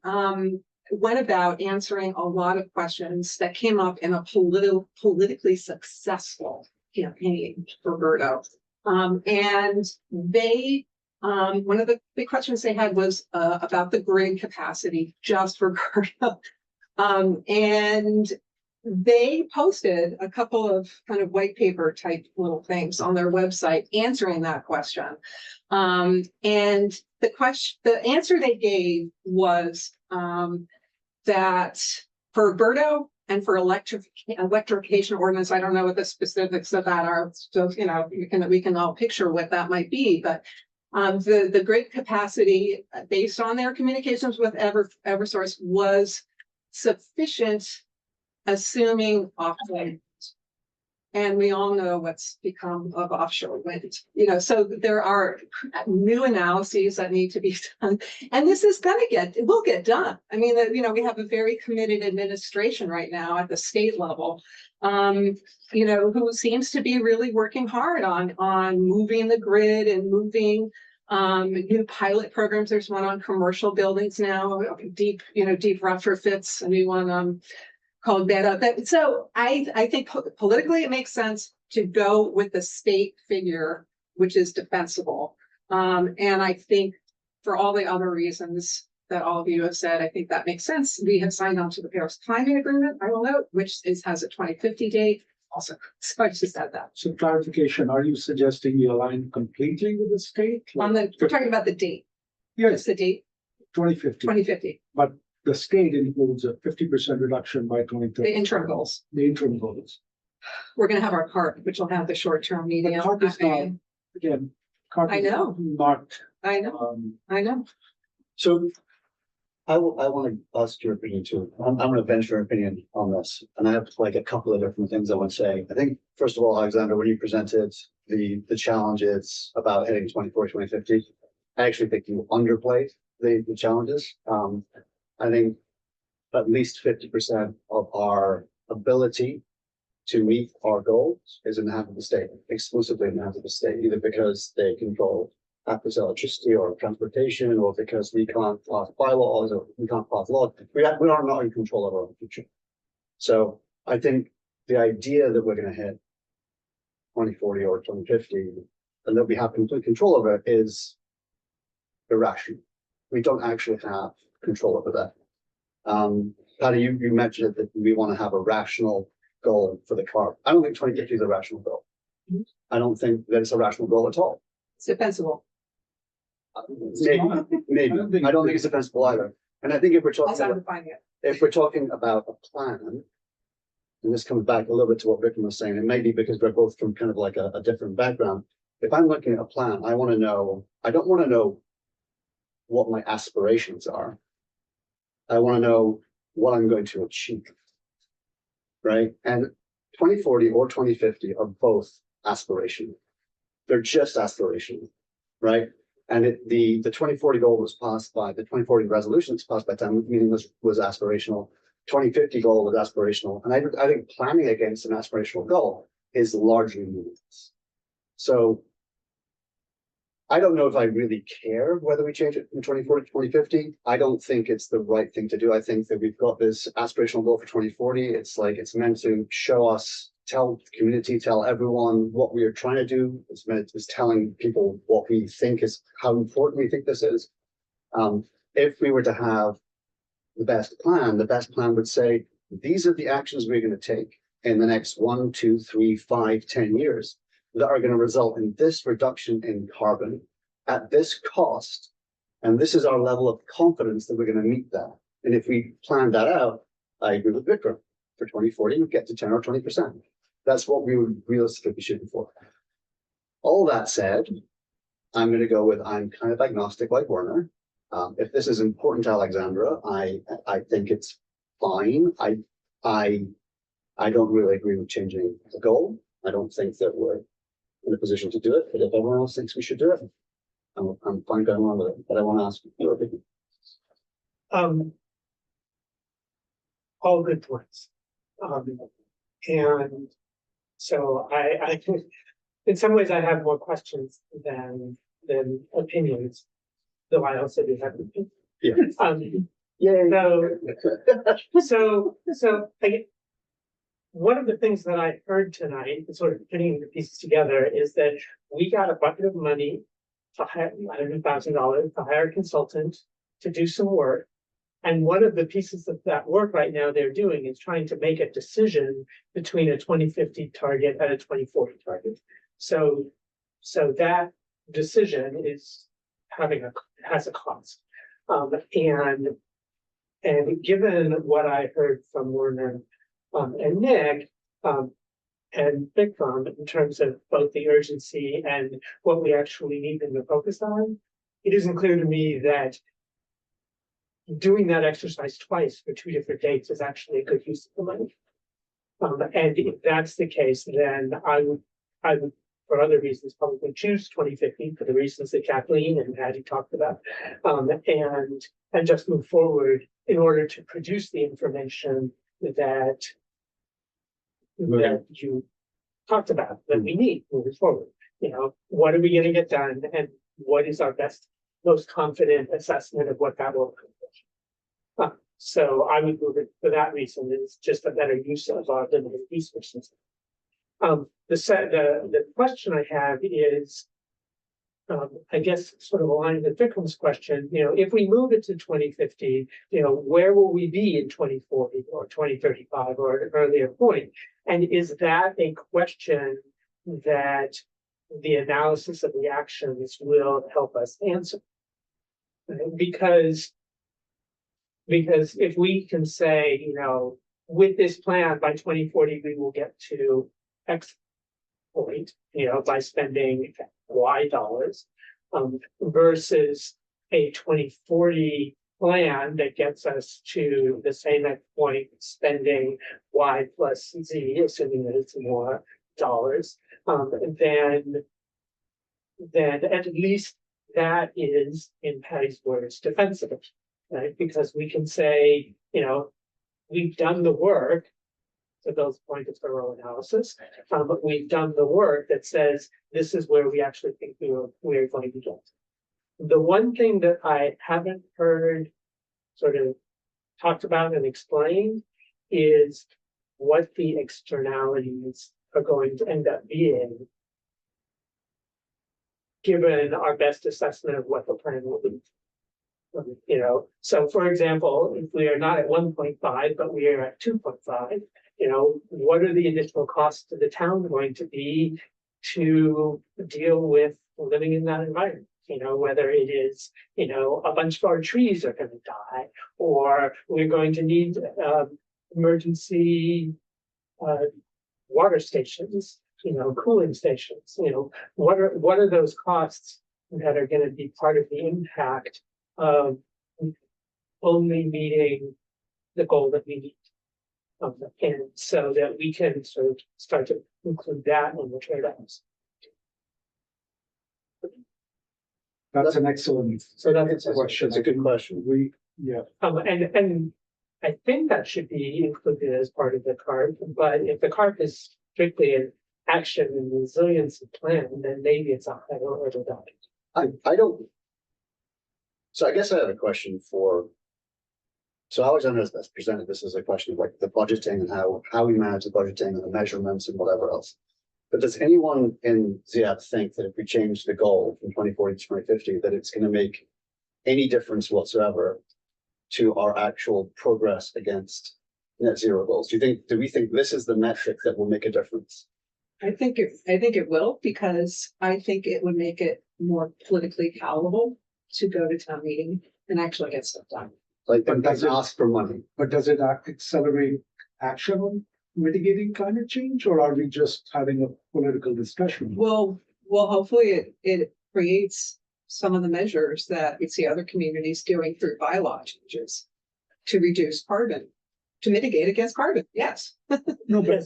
went about answering a lot of questions that came up in a politically successful campaign for Berto. And they, one of the big questions they had was about the grid capacity just for Berto. And they posted a couple of kind of white paper type little things on their website answering that question. And the answer they gave was that for Berto and for electrification ordinance, I don't know what the specifics of that are. So, we can all picture what that might be, but the grid capacity based on their communications with Eversource was sufficient, assuming offline. And we all know what's become of offshore wind, you know, so there are new analyses that need to be done. And this is it will get done. I mean, you know, we have a very committed administration right now at the state level, you know, who seems to be really working hard on moving the grid and moving new pilot programs. There's one on commercial buildings now, deep retrofits, a new one called Beta. So I think politically it makes sense to go with the state figure, which is defensible. And I think for all the other reasons that all of you have said, I think that makes sense. We have signed on to the Paris Climate Agreement, I will note, which has a 2050 date also. So I just said that. So clarification, are you suggesting you align completely with the state? We're talking about the date. Yes, It's the date, 2050, 2050, but the state includes a 50% reduction by 2030. the interim goals. The interim goals. We're gonna have our CARP, which will have the short-term, medium. CARP is not, again, CARP I is know. not, I know, I know. So I want to ask your opinion too. I'm going to venture an opinion on this. And I have like a couple of different things I want to say. I think, first of all, Alexander, when you presented the challenges about hitting 2050, I actually think you underplayed the challenges. I think at least 50% of our ability to meet our goals is in the hands of the state, exclusively in the hands of the state, either because they control access electricity or transportation, or because we can't pass bylaws or we can't pass laws. We are not in control of our own future. So I think the idea that we're going to hit 2040 or 2050 and that we have complete control over it is irrational. We don't actually have control over that. Patty, you mentioned that we want to have a rational goal for the CARP. I don't think 2050 is a rational goal. I don't think that it's a rational goal at all. It's defensible. Maybe. I don't think it's defensible either. And I think if we're That's how talking I'm defining it. if we're talking about a plan, and this comes back a little bit to what Vikram was saying, and maybe because we're both from kind of like a different background. If I'm looking at a plan, I want to know, I don't want to know what my aspirations are. I want to know what I'm going to achieve. Right? And 2040 or 2050 are both aspirational. They're just aspirational, right? And the 2040 goal was passed by the 2040 resolution was passed by town meeting was aspirational. 2050 goal was aspirational. And I think planning against an aspirational goal is largely meaningless. So I don't know if I really care whether we change it from 2040 to 2050. I don't think it's the right thing to do. I think that we've got this aspirational goal for 2040. It's like it's meant to show us, tell the community, tell everyone what we are trying to do. It's telling people what we think is, how important we think this is. If we were to have the best plan would say, these are the actions we're going to take in the next 1, 2, 3, 5, 10 years that are going to result in this reduction in carbon at this cost. And this is our level of confidence that we're going to meet that. And if we plan that out, I agree with Vikram. For 2040, we get to 10 or 20%. That's what we would realistically be shooting for. All that said, I'm going to go with, I'm kind of agnostic like Werner. If this is important to Alexandra, I think it's fine. I don't really agree with changing the goal. I don't think that we're in a position to do it, but if everyone else thinks we should do it, I'm fine going along with it. But I want to ask your opinion. All good points. And so I in some ways I have more questions than opinions, though I also do have opinions. Yeah. So one of the things that I heard tonight, sort of putting the pieces together, is that we got a bucket of money to hire $100,000 to hire a consultant to do some work. And one of the pieces of that work right now they're doing is trying to make a decision between a 2050 target and a 2040 target. So that decision is has a cost. And given what I heard from Werner and Nick and Vikram in terms of both the urgency and what we actually need them to focus on, it isn't clear to me that doing that exercise twice for 2 different dates is actually a good use of the money. And if that's the case, then I would, for other reasons, probably choose 2050 for the reasons that Kathleen and Patty talked about. And just move forward in order to produce the information that you talked about, that we need moving forward. You know, what are we gonna get done, and what is our best, most confident assessment of what that will accomplish? So I would move it for that reason. It's just a better use of our limited resources. The question I have is, I guess sort of aligned with Vikram's question, you know, if we move it to 2050, you know, where will we be in 2040 or 2035 or at an earlier point? And is that a question that the analysis of the actions will help us answer? Because if we can say, you know, with this plan by 2040, we will get to X point, you know, by spending Y dollars, versus a 2040 plan that gets us to the same X point, spending Y plus Z, assuming that it's more dollars, then at least that is, in Patty's words, defensible, right? Because we can say, you know, we've done the work. To Bill's point of thorough analysis, but we've done the work that says this is where we actually think we're going to get. The one thing that I haven't heard sort of talked about and explained is what the externalities are going to end up being, given our best assessment of what the plan will be. You know, so for example, if we are not at 1.5, but we are at 2.5, you know, what are the additional costs to the town going to be to deal with living in that environment? You know, whether it is, you know, a bunch of our trees are going to die, or we're going to need emergency water stations, you know, cooling stations. You know, what are those costs that are going to be part of the impact of only meeting the goal that we need? And so that we can sort of start to include that in the trade-offs. That's an excellent So that's a question. It's a good question. and I think that should be included as part of the CARP, but if the CARP is strictly an action and resiliency plan, then maybe it's a higher order document. I don't. So I guess I have a question for. So I always presented this as a question of like the budgeting and how we manage the budgeting and the measurements and whatever else. But does anyone in ZIAP think that if we change the goal from 2040 to 2050, that it's going to make any difference whatsoever to our actual progress against net zero goals? Do we think this is the metric that will make a difference? I think it will, because I think it would make it more politically palatable to go to town meeting and actually get stuff done. Like, But and does it- ask for money. But does it accelerate action on mitigating climate change, or are we just having a political discussion? Well, hopefully it creates some of the measures that we see other communities doing through bylaw changes to reduce carbon, to mitigate against carbon. Yes. No, but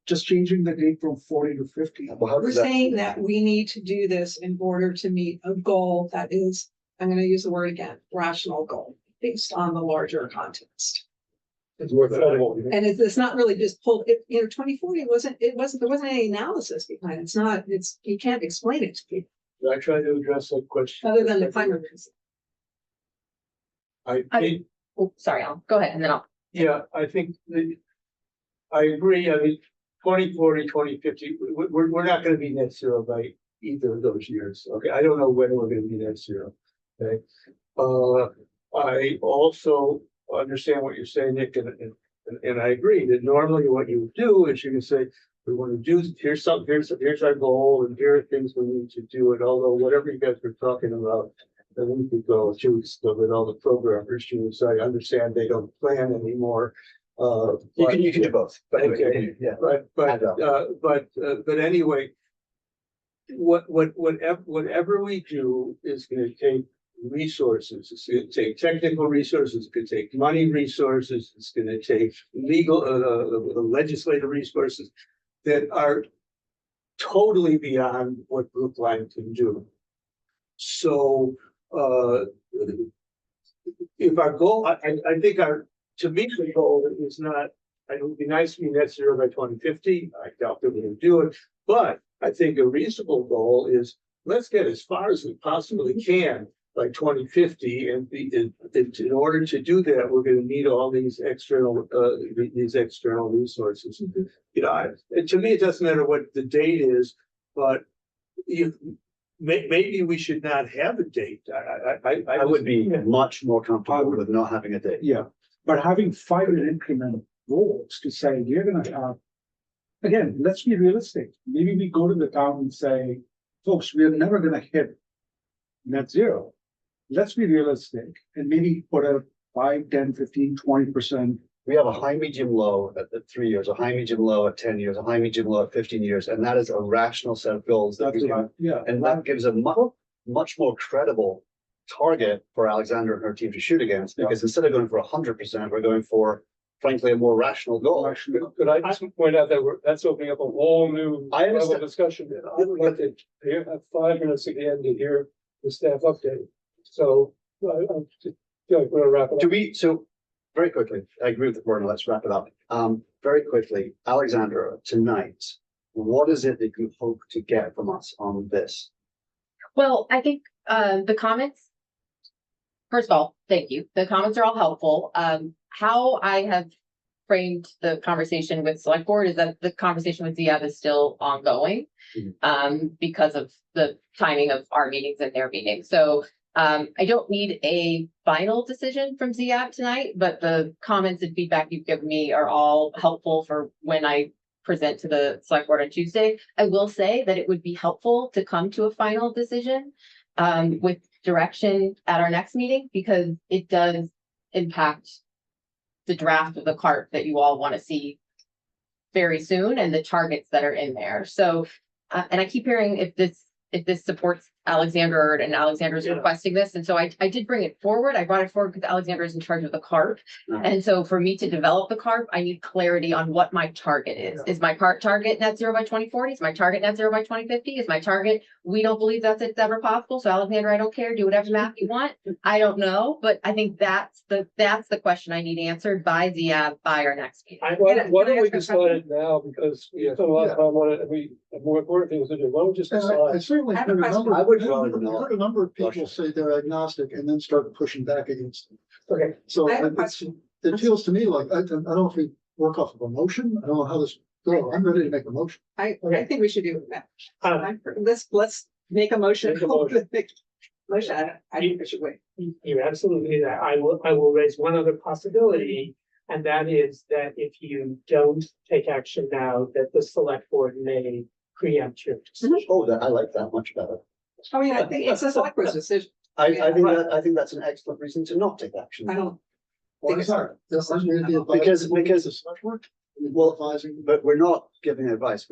just changing the date from 40 to 50. Well, how We're does that- saying that we need to do this in order to meet a goal that is, I'm going to use the word again, rational goal based on the larger context. It's more affordable. And it's not really just pulled, 2040 there wasn't any analysis behind it. You can't explain it to people Did I try to address that question? other than the climate. I think, Oh, sorry, I'll go ahead and then I'll. yeah, I think that I agree. I mean, 2040, 2050, we're not gonna be net zero by either of those years. Okay, I don't know when we're gonna be net zero. Okay. I also understand what you're saying, Nick, and I agree that normally what you do is you can say, we want to do, here's our goal, and here are things we need to do. And although whatever you guys were talking about, then we could go to with all the programmers, you would say, I understand they don't plan anymore. You can do both. But anyway, Okay, yeah. but anyway, whatever we do is going to take resources. It's gonna take technical resources, it's gonna take money resources, it's gonna take legal, legislative resources that are totally beyond what Brookline can do. So, if our goal, I think to me, the goal is not, it would be nice to be net zero by 2050. I doubt that we're gonna do it, but I think a reasonable goal is let's get as far as we possibly can by 2050. And in order to do that, we're gonna need all these external resources. You know, to me, it doesn't matter what the date is, but maybe we should not have a date. I would be much more comfortable with not having a date. Yeah, but having 5-year increment goals to say, you're gonna have, again, let's be realistic. Maybe we go to the town and say, folks, we're never gonna hit net zero. Let's be realistic and maybe put a 5, 10, 15, 20%. We have a high, medium, low at 3 years, a high, medium, low at 10 years, a high, medium, low at 15 years. And that is a rational set of goals that we can, Yeah. and that gives a much more credible target for Alexandra and her team to shoot against, because instead of going for 100%, we're going for, frankly, a more rational goal. Could I just point out that that's opening up a whole new I level understand. of discussion. I would like to have 5 minutes at the end to hear the staff update. So I'm just feel like we're gonna wrap it up. So very quickly, I agree with Werner, let's wrap it up. Very quickly, Alexandra, tonight, what is it that you hope to get from us on this? Well, I think the comments, first of all, thank you. The comments are all helpful. How I have framed the conversation with select board is that the conversation with ZIAB is still ongoing. Because of the timing of our meetings and their meetings. So I don't need a final decision from ZIAB tonight, but the comments and feedback you've given me are all helpful for when I present to the select board on Tuesday. I will say that it would be helpful to come to a final decision with direction at our next meeting, because it does impact the draft of the CART that you all want to see very soon and the targets that are in there. So, and I keep hearing if this supports Alexandra and Alexandra's requesting this. And so I did bring it forward. I brought it forward because Alexandra is in charge of the CART. And so for me to develop the CART, I need clarity on what my target is. Is my CART target net zero by 2040? Is my target net zero by 2050? Is my target, we don't believe it's ever possible. So Alexandra, I don't care. Do whatever math you want. I don't know, but I think that's the question I need answered by ZIAB by our next meeting. Why don't we decide it now, because we spent a lot of time on it, and we have more important things to do. Why don't we just And I decide? certainly I have a heard a question. number, I would rather not heard a number of people rush it. say they're agnostic and then start pushing back against them. Okay, So I have a it's- question. it feels to me like, I don't know if we work off of a motion. I don't know how this goes. I'm ready to make a motion. I think we should do that. Um, Let's make a motion. Make a motion. Motion, I think we should wait. You're absolutely right. I will raise one other possibility, and that is that if you don't take action now, that the select board may preempt your decision. Oh, I like that much better. I mean, I think it's a select board's decision. I think that's an excellent reason to not take action. I don't. Why Think is it's that? That's not really the Because- advice. because- It's not work. Well, Advising. But we're not giving advice.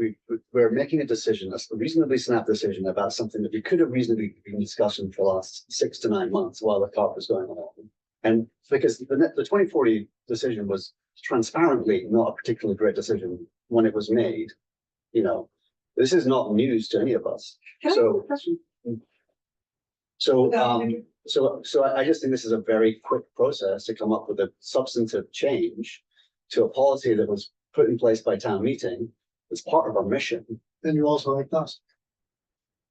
We're making a decision, a reasonably snap decision about something that we could have reasonably been discussing for the last 6 to 9 months while the CART was going on. And because the 2040 decision was transparently not a particularly great decision when it was made, you know, this is not news to any of us. Can I ask a question? So I just think this is a very quick process to come up with a substantive change to a policy that was put in place by town meeting as part of our mission. And you're also agnostic.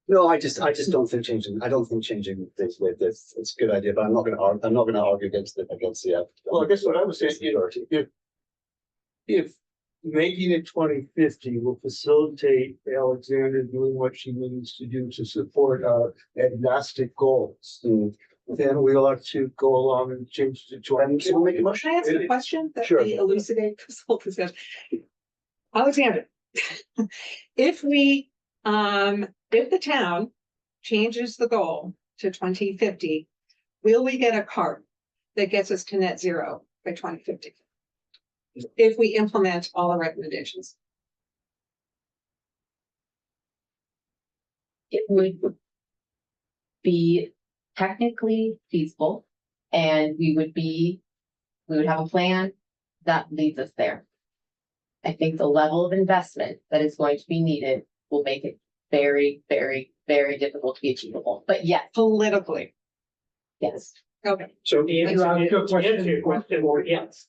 No, I just don't think changing. I don't think changing this with this. It's a good idea, but I'm not going to argue against it against the. Well, I guess what I was saying, if making it 2050 will facilitate Alexandra doing what she needs to do to support our agnostic goals, then we ought to go along and change it to 20. Someone make a motion. Can I ask a question that Sure. we elucidate this whole discussion? Alexander, if we, if the town changes the goal to 2050, will we get a CART that gets us to net zero by 2050? If we implement all the recommendations? It would be technically feasible. And we would have a plan that leads us there. I think the level of investment that is going to be needed will make it very, very, very difficult to be achievable. But yes, Politically. yes. Okay. So The answer to your question, yes.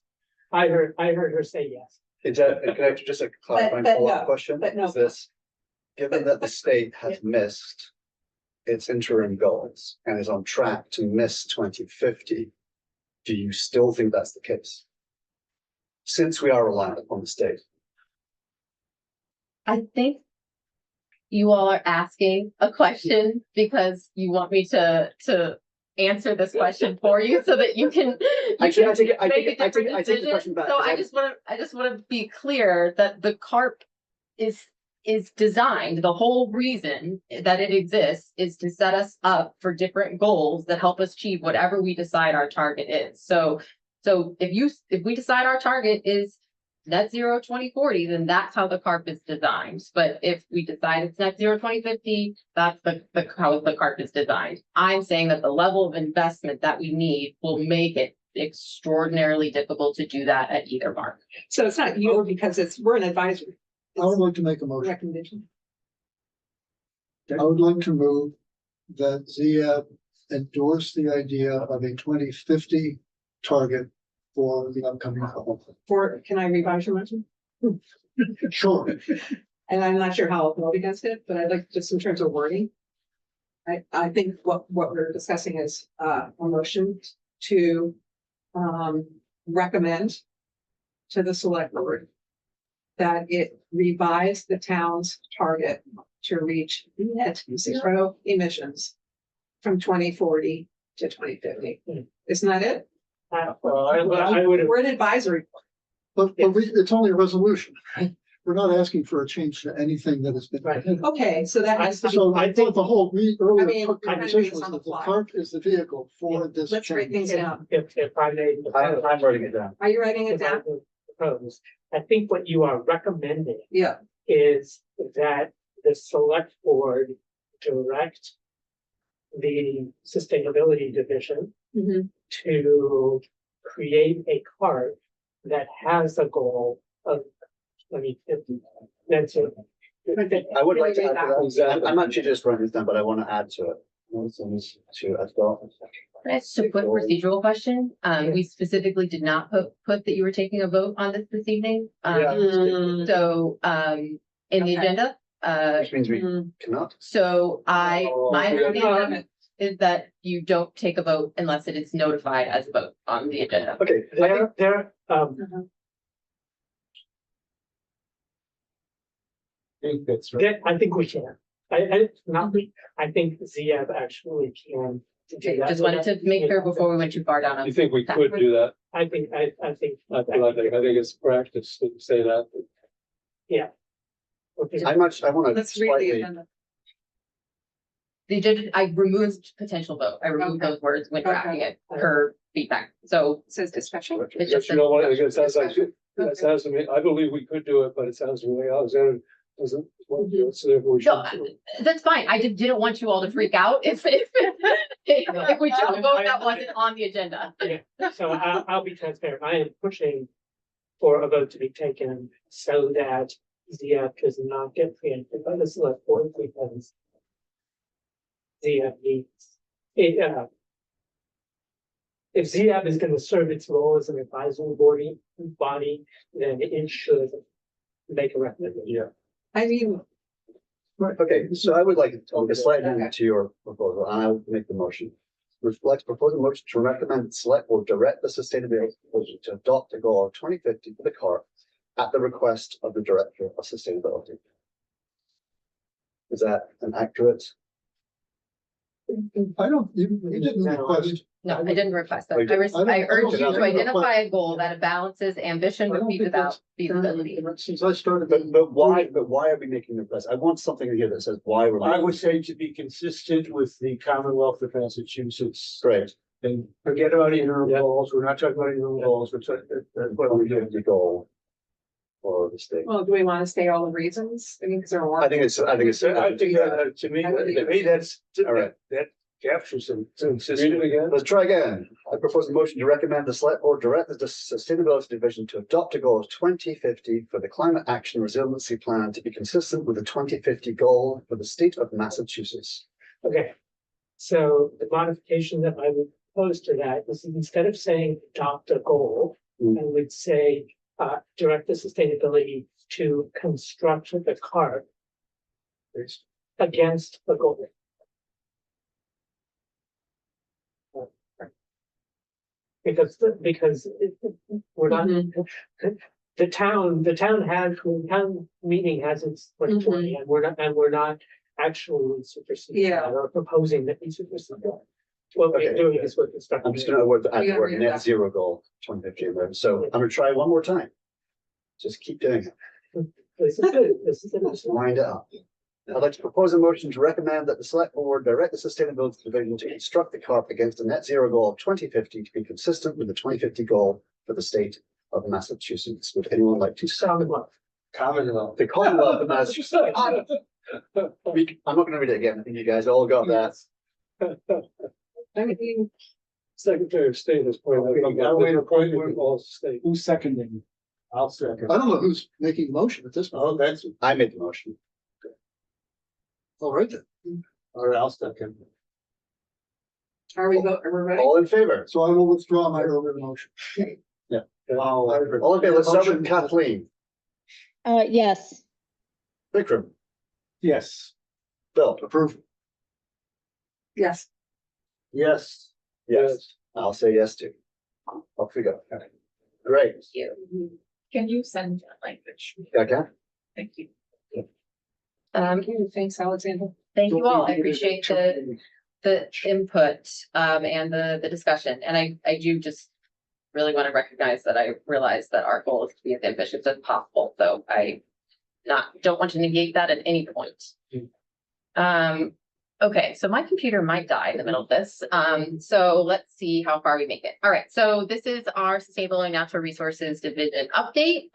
I heard her say yes. Is that, can I just a clarifying but follow-up no, question? but no. Is this, given that the state has missed its interim goals and is on track to miss 2050, do you still think that's the case? Since we are reliant upon the state. I think you all are asking a question because you want me to answer this question for you so that you can. Actually, I take make a the different decision. question back. So 'Cause I just want to be clear that the CARP is designed, the whole reason that it exists is to set us up for different goals that help us achieve whatever we decide our target is. So if we decide our target is net zero 2040, then that's how the CARP is designed. But if we decide it's net zero 2050, that's how the CARP is designed. I'm saying that the level of investment that we need will make it extraordinarily difficult to do that at either mark. So it's not you because we're an advisory. I would like to make a motion. Recommendation. I would like to move that ZF endorse the idea of a 2050 target for the upcoming fall. Can I revise your motion? Sure. And I'm not sure how I'll vote against it, but I'd like just in terms of wording. I think what we're discussing is a motion to recommend to the select board that it revise the town's target to reach net zero emissions from 2040 to 2050. Isn't that it? I would have, We're an advisory. But it's only a resolution, right? We're not asking for a change to anything that has been. Right. Okay, so that I- is. So I think the whole I mean, earlier we're trying to do conversation this was on the that the fly. CARP is the vehicle for this Let's write things change. down. if I may. I'm writing it down. Are you writing it if I down? may propose, I think what you are recommending Yeah. is that the select board direct the sustainability division Mhm. to create a card that has a goal of 2050. That's it. I would like to add to Exactly. that. I'm actually just writing this down, but I want to add to it. As well. Can I ask a quick procedural question? We specifically did not put that you were taking a vote on this evening. So, in the Okay. agenda, Which means we Mhm. cannot. so my yeah. understanding is that you don't take a vote unless it is notified as a vote on the agenda. Okay, I think we can. I think ZF actually can do Okay, that. just wanted to make sure before we went too far down. you think we could do that? I think. I think it's practice to say that. Okay. I want to Let's read the slightly, agenda. The agenda, I removed potential vote. I removed Okay. those words when Okay. drafting it per feedback. So It says discussion. it But just you know what, says. it sounds like, Okay. that sounds to me, I believe we could do it, but it sounds to me, Alexander doesn't, want to do it, so therefore we No, should. that's fine. I just didn't want you all to freak out if we took a vote that wasn't on the agenda. So I'll be transparent. I am pushing for a vote to be taken so that ZF does not get preempted by the select board because ZF needs it. If ZF is going to serve its role as an advisory body, then it should make a recommendation. Yeah. I mean, okay, so I would like to slightly amend to your proposal, and I will make the motion. Reflects proposed motion to recommend the select board direct the sustainability proposal to adopt a goal of 2050 for the CARP at the request of the director of sustainability. Is that an accurate? I don't, you didn't request. No, I didn't request that. Wait, I urge you I to don't identify a goal that balances ambition I with don't think that's- feasibility. Since I started. But why are we making the request? I want something here that says why we're. I would say to be consistent with the Commonwealth of Massachusetts. Great. And forget about interim goals, we're not talking about interim goals, we're talking, What we give the goal for the state. well, do we want to say all the reasons? I mean, because there are. I think it's, I think that, to me, that's, All right. that captures and Read it again. Let's try again. I propose a motion to recommend the select board direct the sustainability division to adopt a goal of 2050 for the climate action resiliency plan to be consistent with the 2050 goal for the state of Massachusetts. Okay. So the modification that I would propose to that is instead of saying adopt a goal, I would say, direct the sustainability to construct the CARP against the goal. Because we're not, the town meeting has its authority, and we're not actually superseding Yeah. that or proposing that we supersede that. What we're Okay. doing is we're constructing. I'm just gonna add the word Yeah. net zero goal 2050 in there. So I'm gonna try one more time. Just keep doing it. This is good, this is interesting. Wind it up. I'd like to propose a motion to recommend that the select board direct the sustainability division to construct the CARP against a net zero goal of 2050 to be consistent with the 2050 goal for the state of Massachusetts. Would anyone like to Sound one. Commonwealth. the Commonwealth of Massachusetts? I'm not gonna read it again. I think you guys all got that. I mean, Secretary of State has pointed Okay, out now that we- the appointment of all state. Who's seconding? I'll second. I don't know who's making the motion at this point. Oh, that's, I made the motion. All right then. all right, I'll second. are we ready? All in favor? So I will withdraw my earlier motion. All in favor, let's start with Kathleen, Yes. Vikram, Yes. Bill. Approve. Yes. Yes. Yes, I'll say yes too. Off we go. Great. Can you send language? Okay. Thank you. Thanks, Alexander. Thank you all. I appreciate the input, and the discussion. And I do just really want to recognize that I realize that our goal is to be as ambitious as possible. So I don't want to negate that at any point. Okay, so my computer might die in the middle of this. So let's see how far we make it. All right, so this is our Sustainable and Natural Resources Division update.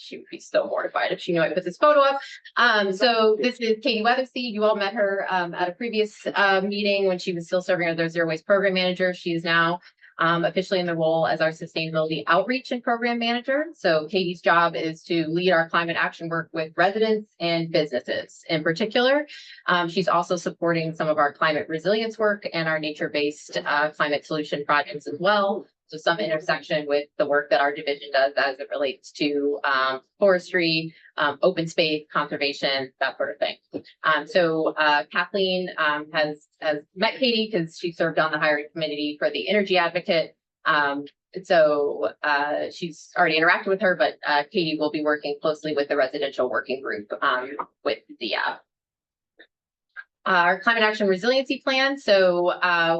She would be so mortified if she knew I put this photo up. So this is Katie Weatherseed. You all met her at a previous meeting when she was still serving as their Zero Waste Program Manager. She is now officially in the role as our Sustainability Outreach and Program Manager. So Katie's job is to lead our climate action work with residents and businesses in particular. She's also supporting some of our climate resilience work and our nature-based climate solution projects as well. So some intersection with the work that our division does as it relates to forestry, open space, conservation, that sort of thing. So Kathleen has met Katie because she served on the hiring committee for the Energy Advocate. So she's already interacted with her, but Katie will be working closely with the residential working group with the our climate action resiliency plan. So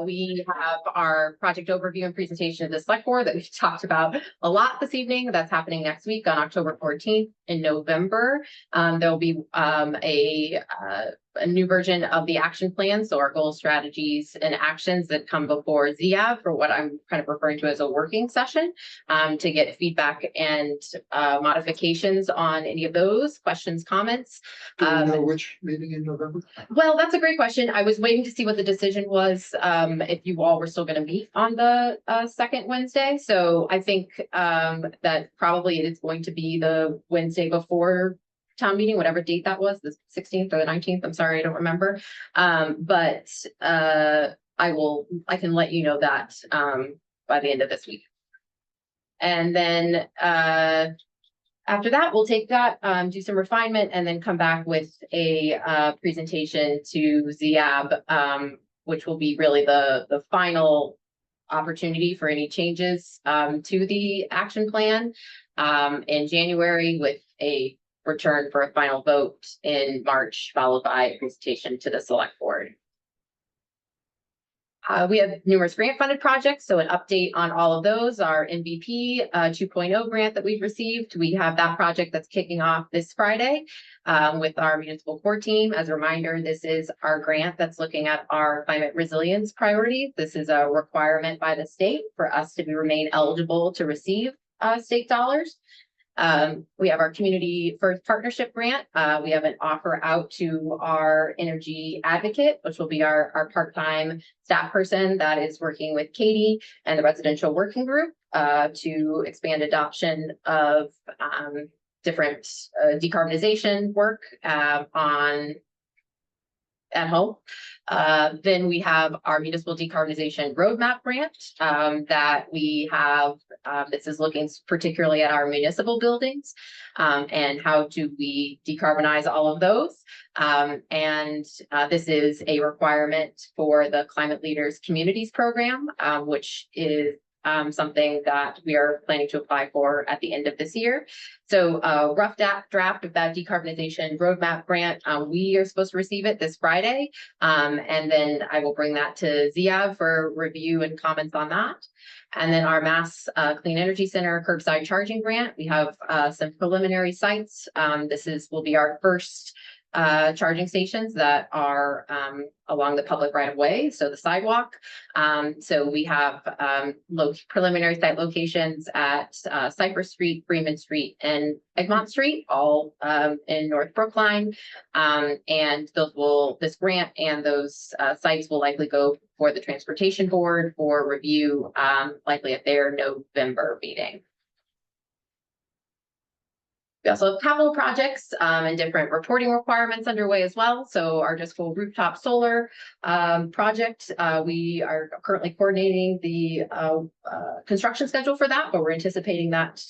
we have our project overview and presentation of the select board that we've talked about a lot this evening. That's happening next week on October 14th. In November, there'll be a new version of the action plan. So our goals, strategies, and actions that come before ZIAB for what I'm kind of referring to as a working session to get feedback and modifications on any of those questions, comments. Do you know which meeting in November? Well, that's a great question. I was waiting to see what the decision was, if you all were still gonna meet on the second Wednesday. So I think that probably it is going to be the Wednesday before town meeting, whatever date that was, the 16th or the 19th. I'm sorry, I don't remember. But I can let you know that by the end of this week. And then after that, we'll take that, do some refinement, and then come back with a presentation to ZIAB, which will be really the final opportunity for any changes to the action plan in January, with a return for a final vote in March, followed by a presentation to the select board. We have numerous grant funded projects, so an update on all of those. Our MVP 2.0 grant that we've received, we have that project that's kicking off this Friday with our municipal core team. As a reminder, this is our grant that's looking at our climate resilience priorities. This is a requirement by the state for us to remain eligible to receive state dollars. We have our Community First Partnership Grant. We have an offer out to our energy advocate, which will be our part-time staff person that is working with Katie and the residential working group to expand adoption of different decarbonization work on at home. Then we have our municipal decarbonization roadmap grant that we have. This is looking particularly at our municipal buildings and how do we decarbonize all of those. This is a requirement for the Climate Leaders Communities Program, which is something that we are planning to apply for at the end of this year. So rough draft of that decarbonization roadmap grant, we are supposed to receive it this Friday. And then I will bring that to ZIAV for review and comments on that. And then our Mass Clean Energy Center curbside charging grant, we have some preliminary sites. Will be our first charging stations that are along the public right of way, so the sidewalk. So we have preliminary site locations at Cypress Street, Freeman Street, and Egmont Street, all in North Brookline. And this grant and those sites will likely go for the Transportation Board for review, likely at their November meeting. We also have capital projects and different reporting requirements underway as well. So our Just Full rooftop solar project, we are currently coordinating the construction schedule for that, but we're anticipating that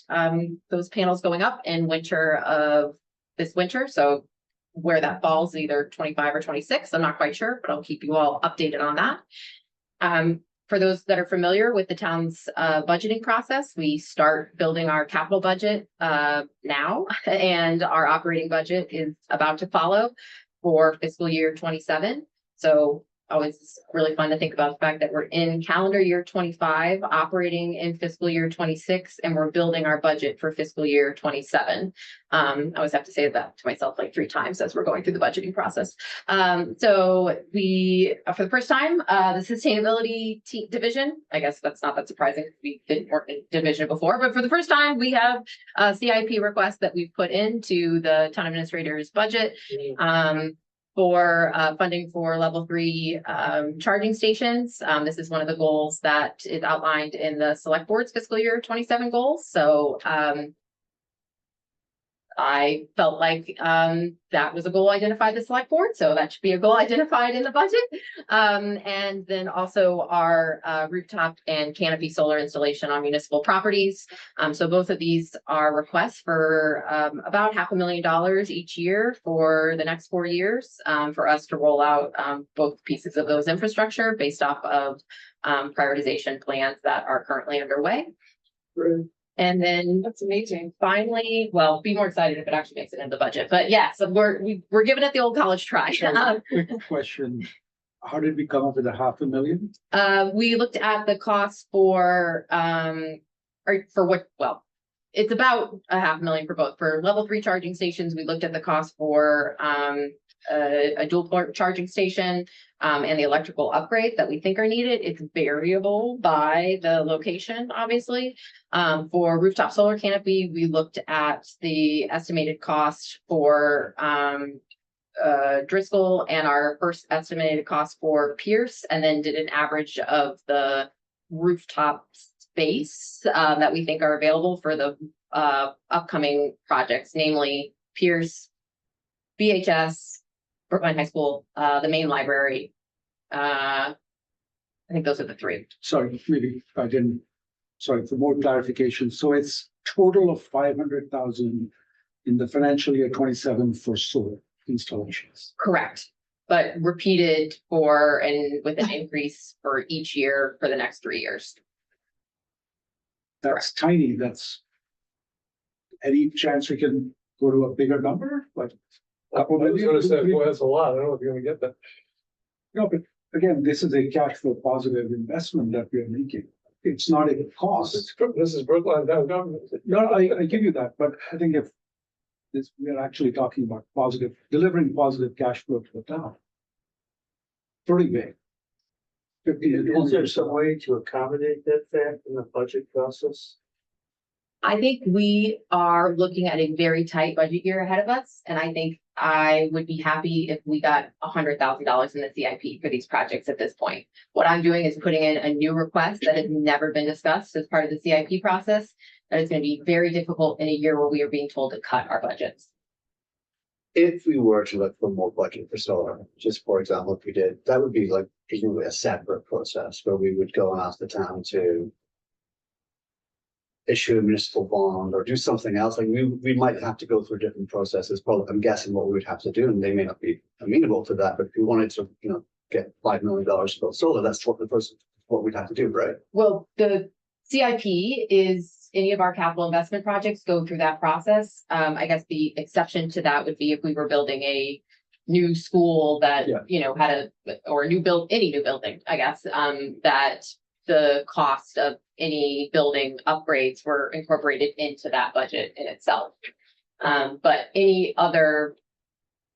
those panels going up in winter of this winter. So where that falls, either 25 or 26, I'm not quite sure, but I'll keep you all updated on that. For those that are familiar with the town's budgeting process, we start building our capital budget now, and our operating budget is about to follow for fiscal year 27. So always really fun to think about the fact that we're in calendar year 25, operating in fiscal year 26, and we're building our budget for fiscal year 27. I always have to say that to myself like 3 times as we're going through the budgeting process. So we, for the first time, the sustainability division, I guess that's not that surprising. We didn't work in division before, but for the first time, we have a CIP request that we've put into the town administrator's budget. For funding for level 3 charging stations. This is one of the goals that is outlined in the select board's fiscal year 27 goals. So I felt like that was a goal identified the select board, so that should be a goal identified in the budget. And then also our rooftop and canopy solar installation on municipal properties. So both of these are requests for about $500,000 each year for the next 4 years for us to roll out both pieces of those infrastructure based off of prioritization plans that are currently underway. And then That's amazing. finally, well, be more excited if it actually makes it into the budget. But yeah, so we're giving it the old college try. Quick question. How did we come up with $500,000? We looked at the cost for it's about $500,000 for both. For level 3 charging stations, we looked at the cost for a dual port charging station and the electrical upgrades that we think are needed. It's variable by the location, obviously. For rooftop solar canopy, we looked at the estimated cost for Driscoll and our first estimated cost for Pierce, and then did an average of the rooftop space that we think are available for the upcoming projects, namely Pierce, BHS, Brookline High School, the main library. I think those are the 3. Sorry, maybe I didn't. Sorry, for more clarification. So it's total of 500,000 in the financial year 27 for solar installations. Correct. But repeated with an increase for each year for the next 3 years. That's tiny. That's any chance we can go to a bigger number? Like I was gonna say, boy, that's a lot. I don't know if you're gonna get that. no, but again, this is a cash flow positive investment that we are making. It's not a cost. This is Brookline town government. No, I give you that, but I think if this, we are actually talking about delivering positive cash flow to the town. Pretty big. 50 to Is there 20%. some way to accommodate that fact in the budget process? I think we are looking at a very tight budget year ahead of us, and I think I would be happy if we got $100,000 in the CIP for these projects at this point. What I'm doing is putting in a new request that has never been discussed as part of the CIP process. That is going to be very difficult in a year where we are being told to cut our budgets. If we were to look for more budget for solar, just for example, if we did, that would be like presumably a separate process where we would go and ask the town to issue a municipal bond or do something else. Like we might have to go through different processes. Probably, I'm guessing what we would have to do, and they may not be amenable to that. But if we wanted to, get $5 million to build solar, that's what we'd have to do, right? Well, the CIP is any of our capital investment projects go through that process. I guess the exception to that would be if we were building a new school that, had or any new building, I guess, that the cost of any building upgrades were incorporated into that budget in itself. But any other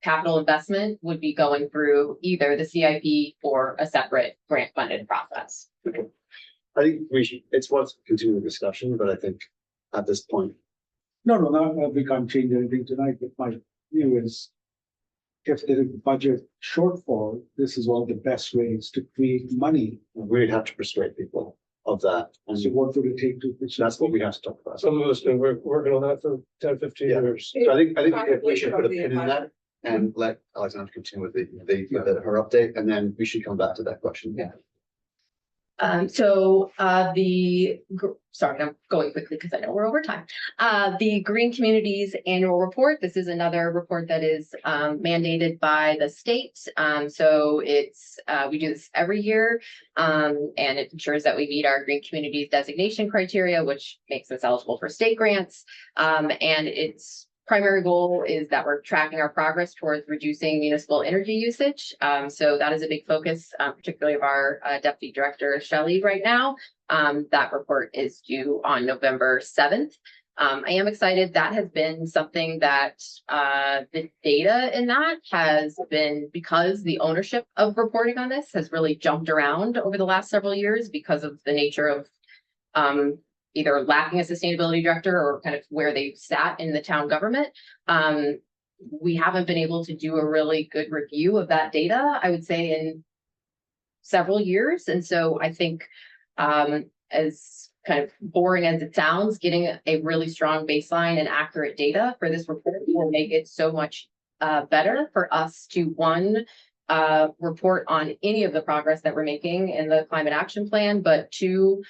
capital investment would be going through either the CIP or a separate grant funded process. I think it's worth continuing the discussion, but I think at this point. No, we can't change anything tonight, but my view is if there is a budget shortfall, this is one of the best ways to create money. We'd have to persuade people of that. And So what would it take to? that's what we have to talk about. Some of us been working on that for 10, 15 Yeah. years. So I think Probably we should put a probably pin in a that and let Alexandra continue with her update, and then we should come back to that question. Yeah. Sorry, I'm going quickly because I know we're over time. The Green Communities Annual Report. This is another report that is mandated by the state. So we do this every year, and it ensures that we meet our Green Communities designation criteria, which makes us eligible for state grants. And its primary goal is that we're tracking our progress towards reducing municipal energy usage. So that is a big focus, particularly of our Deputy Director Shelley right now. That report is due on November 7th. I am excited. That has been something that the data in that has been, because the ownership of reporting on this has really jumped around over the last several years because of the nature of either lacking a sustainability director or kind of where they sat in the town government. We haven't been able to do a really good review of that data, I would say, in several years. And so I think as kind of boring as it sounds, getting a really strong baseline and accurate data for this report will make it so much better for us to, one, report on any of the progress that we're making in the climate action plan, but two,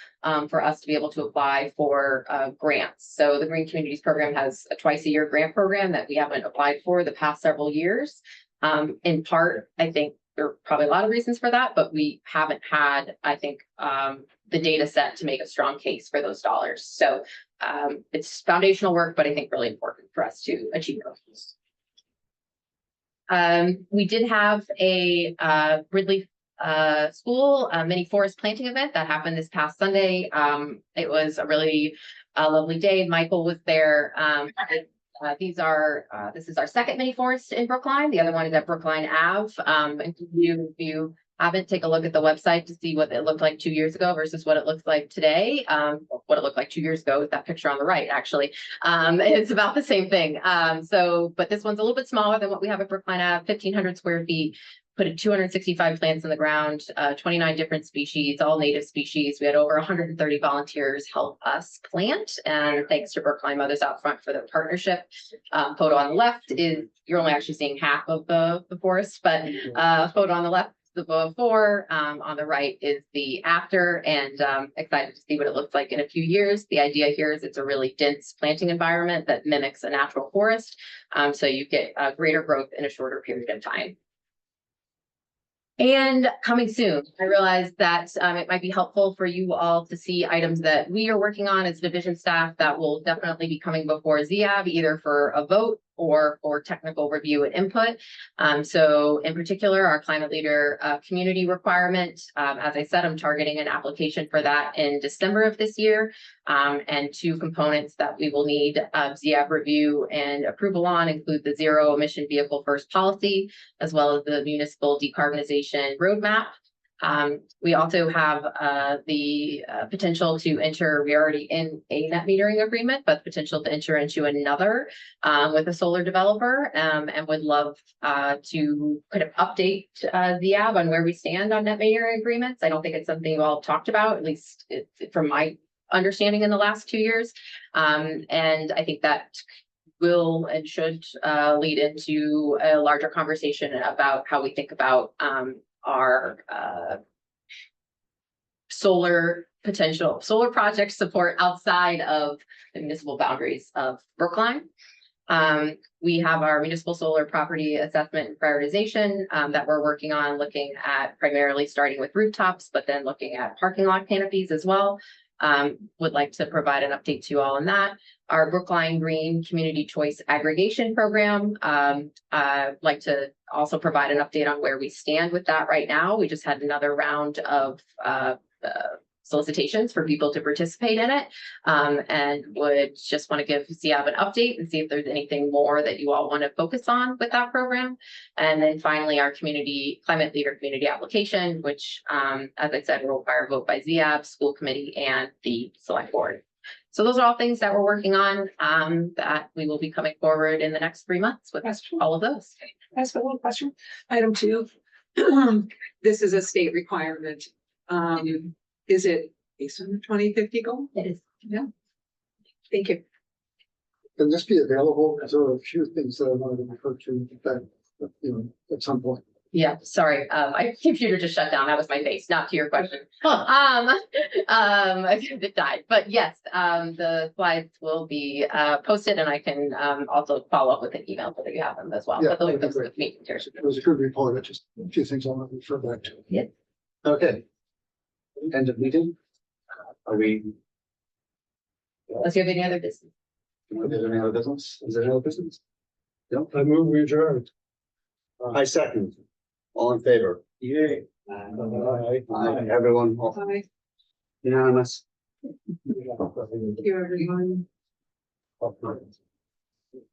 for us to be able to apply for grants. So the Green Communities Program has a twice-a-year grant program that we haven't applied for the past several years. In part, I think there are probably a lot of reasons for that, but we haven't had, I think, the data set to make a strong case for those dollars. So it's foundational work, but I think really important for us to achieve those. We did have a Ridley School mini forest planting event that happened this past Sunday. It was a really lovely day. Michael was there. This is our second mini forest in Brookline. The other one is at Brookline Ave. And if you haven't, take a look at the website to see what it looked like 2 years ago versus what it looks like today. What it looked like 2 years ago is that picture on the right, actually. It's about the same thing. But this one's a little bit smaller than what we have at Brookline Ave, 1,500 square feet. Put 265 plants in the ground, 29 different species, all native species. We had over 130 volunteers help us plant, and thanks to Brookline Mothers Out Front for the partnership. Photo on the left is, you're only actually seeing half of the forest, but photo on the left, the before, on the right is the after, and excited to see what it looks like in a few years. The idea here is it's a really dense planting environment that mimics a natural forest, so you get greater growth in a shorter period of time. And coming soon, I realized that it might be helpful for you all to see items that we are working on as division staff that will definitely be coming before ZIAB, either for a vote or for technical review and input. So in particular, our climate leader community requirement, as I said, I'm targeting an application for that in December of this year. And two components that we will need ZIAB review and approval on include the zero emission vehicle first policy, as well as the municipal decarbonization roadmap. We also have the potential to enter, we're already in a net metering agreement, but potential to enter into another with a solar developer, and would love to kind of update ZIAB on where we stand on net metering agreements. I don't think it's something you all talked about, at least from my understanding in the last 2 years. And I think that will and should lead into a larger conversation about how we think about our solar project support outside of the municipal boundaries of Brookline. We have our municipal solar property assessment and prioritization that we're working on, looking at primarily starting with rooftops, but then looking at parking lot canopies as well. Would like to provide an update to you all on that. Our Brookline Green Community Choice Aggregation Program. Like to also provide an update on where we stand with that right now. We just had another round of solicitations for people to participate in it. And would just want to give ZIAB an update and see if there's anything more that you all want to focus on with that program. And then finally, our climate leader community application, which, as I said, will require a vote by ZIAB, school committee, and the select board. So those are all things that we're working on that we will be coming forward in the next 3 months with all of those. Ask a little question. Item 2. This is a state requirement. Is it based on the 2050 goal? It is. Yeah. Thank you. Can this be available? Because there are a few things that I wanted to refer to that, you know, at some point. Yeah, sorry, my computer just shut down. That was my face, not to your question. It died, but yes, the slides will be posted, and I can also follow up with an email so that you have them as well. Yeah, But they'll be that'd be posted great. with me here. It was a good report. Just a few things I want to refer back to. Okay. End of meeting. Are we, Unless you have any other business. is there any other business? Is there any other business? I move we adjourn. I second. All in favor? Yay. Aye. Everyone, all Bye. unanimous. Thank you, everyone. I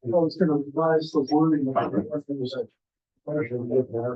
was going to revise the wording of the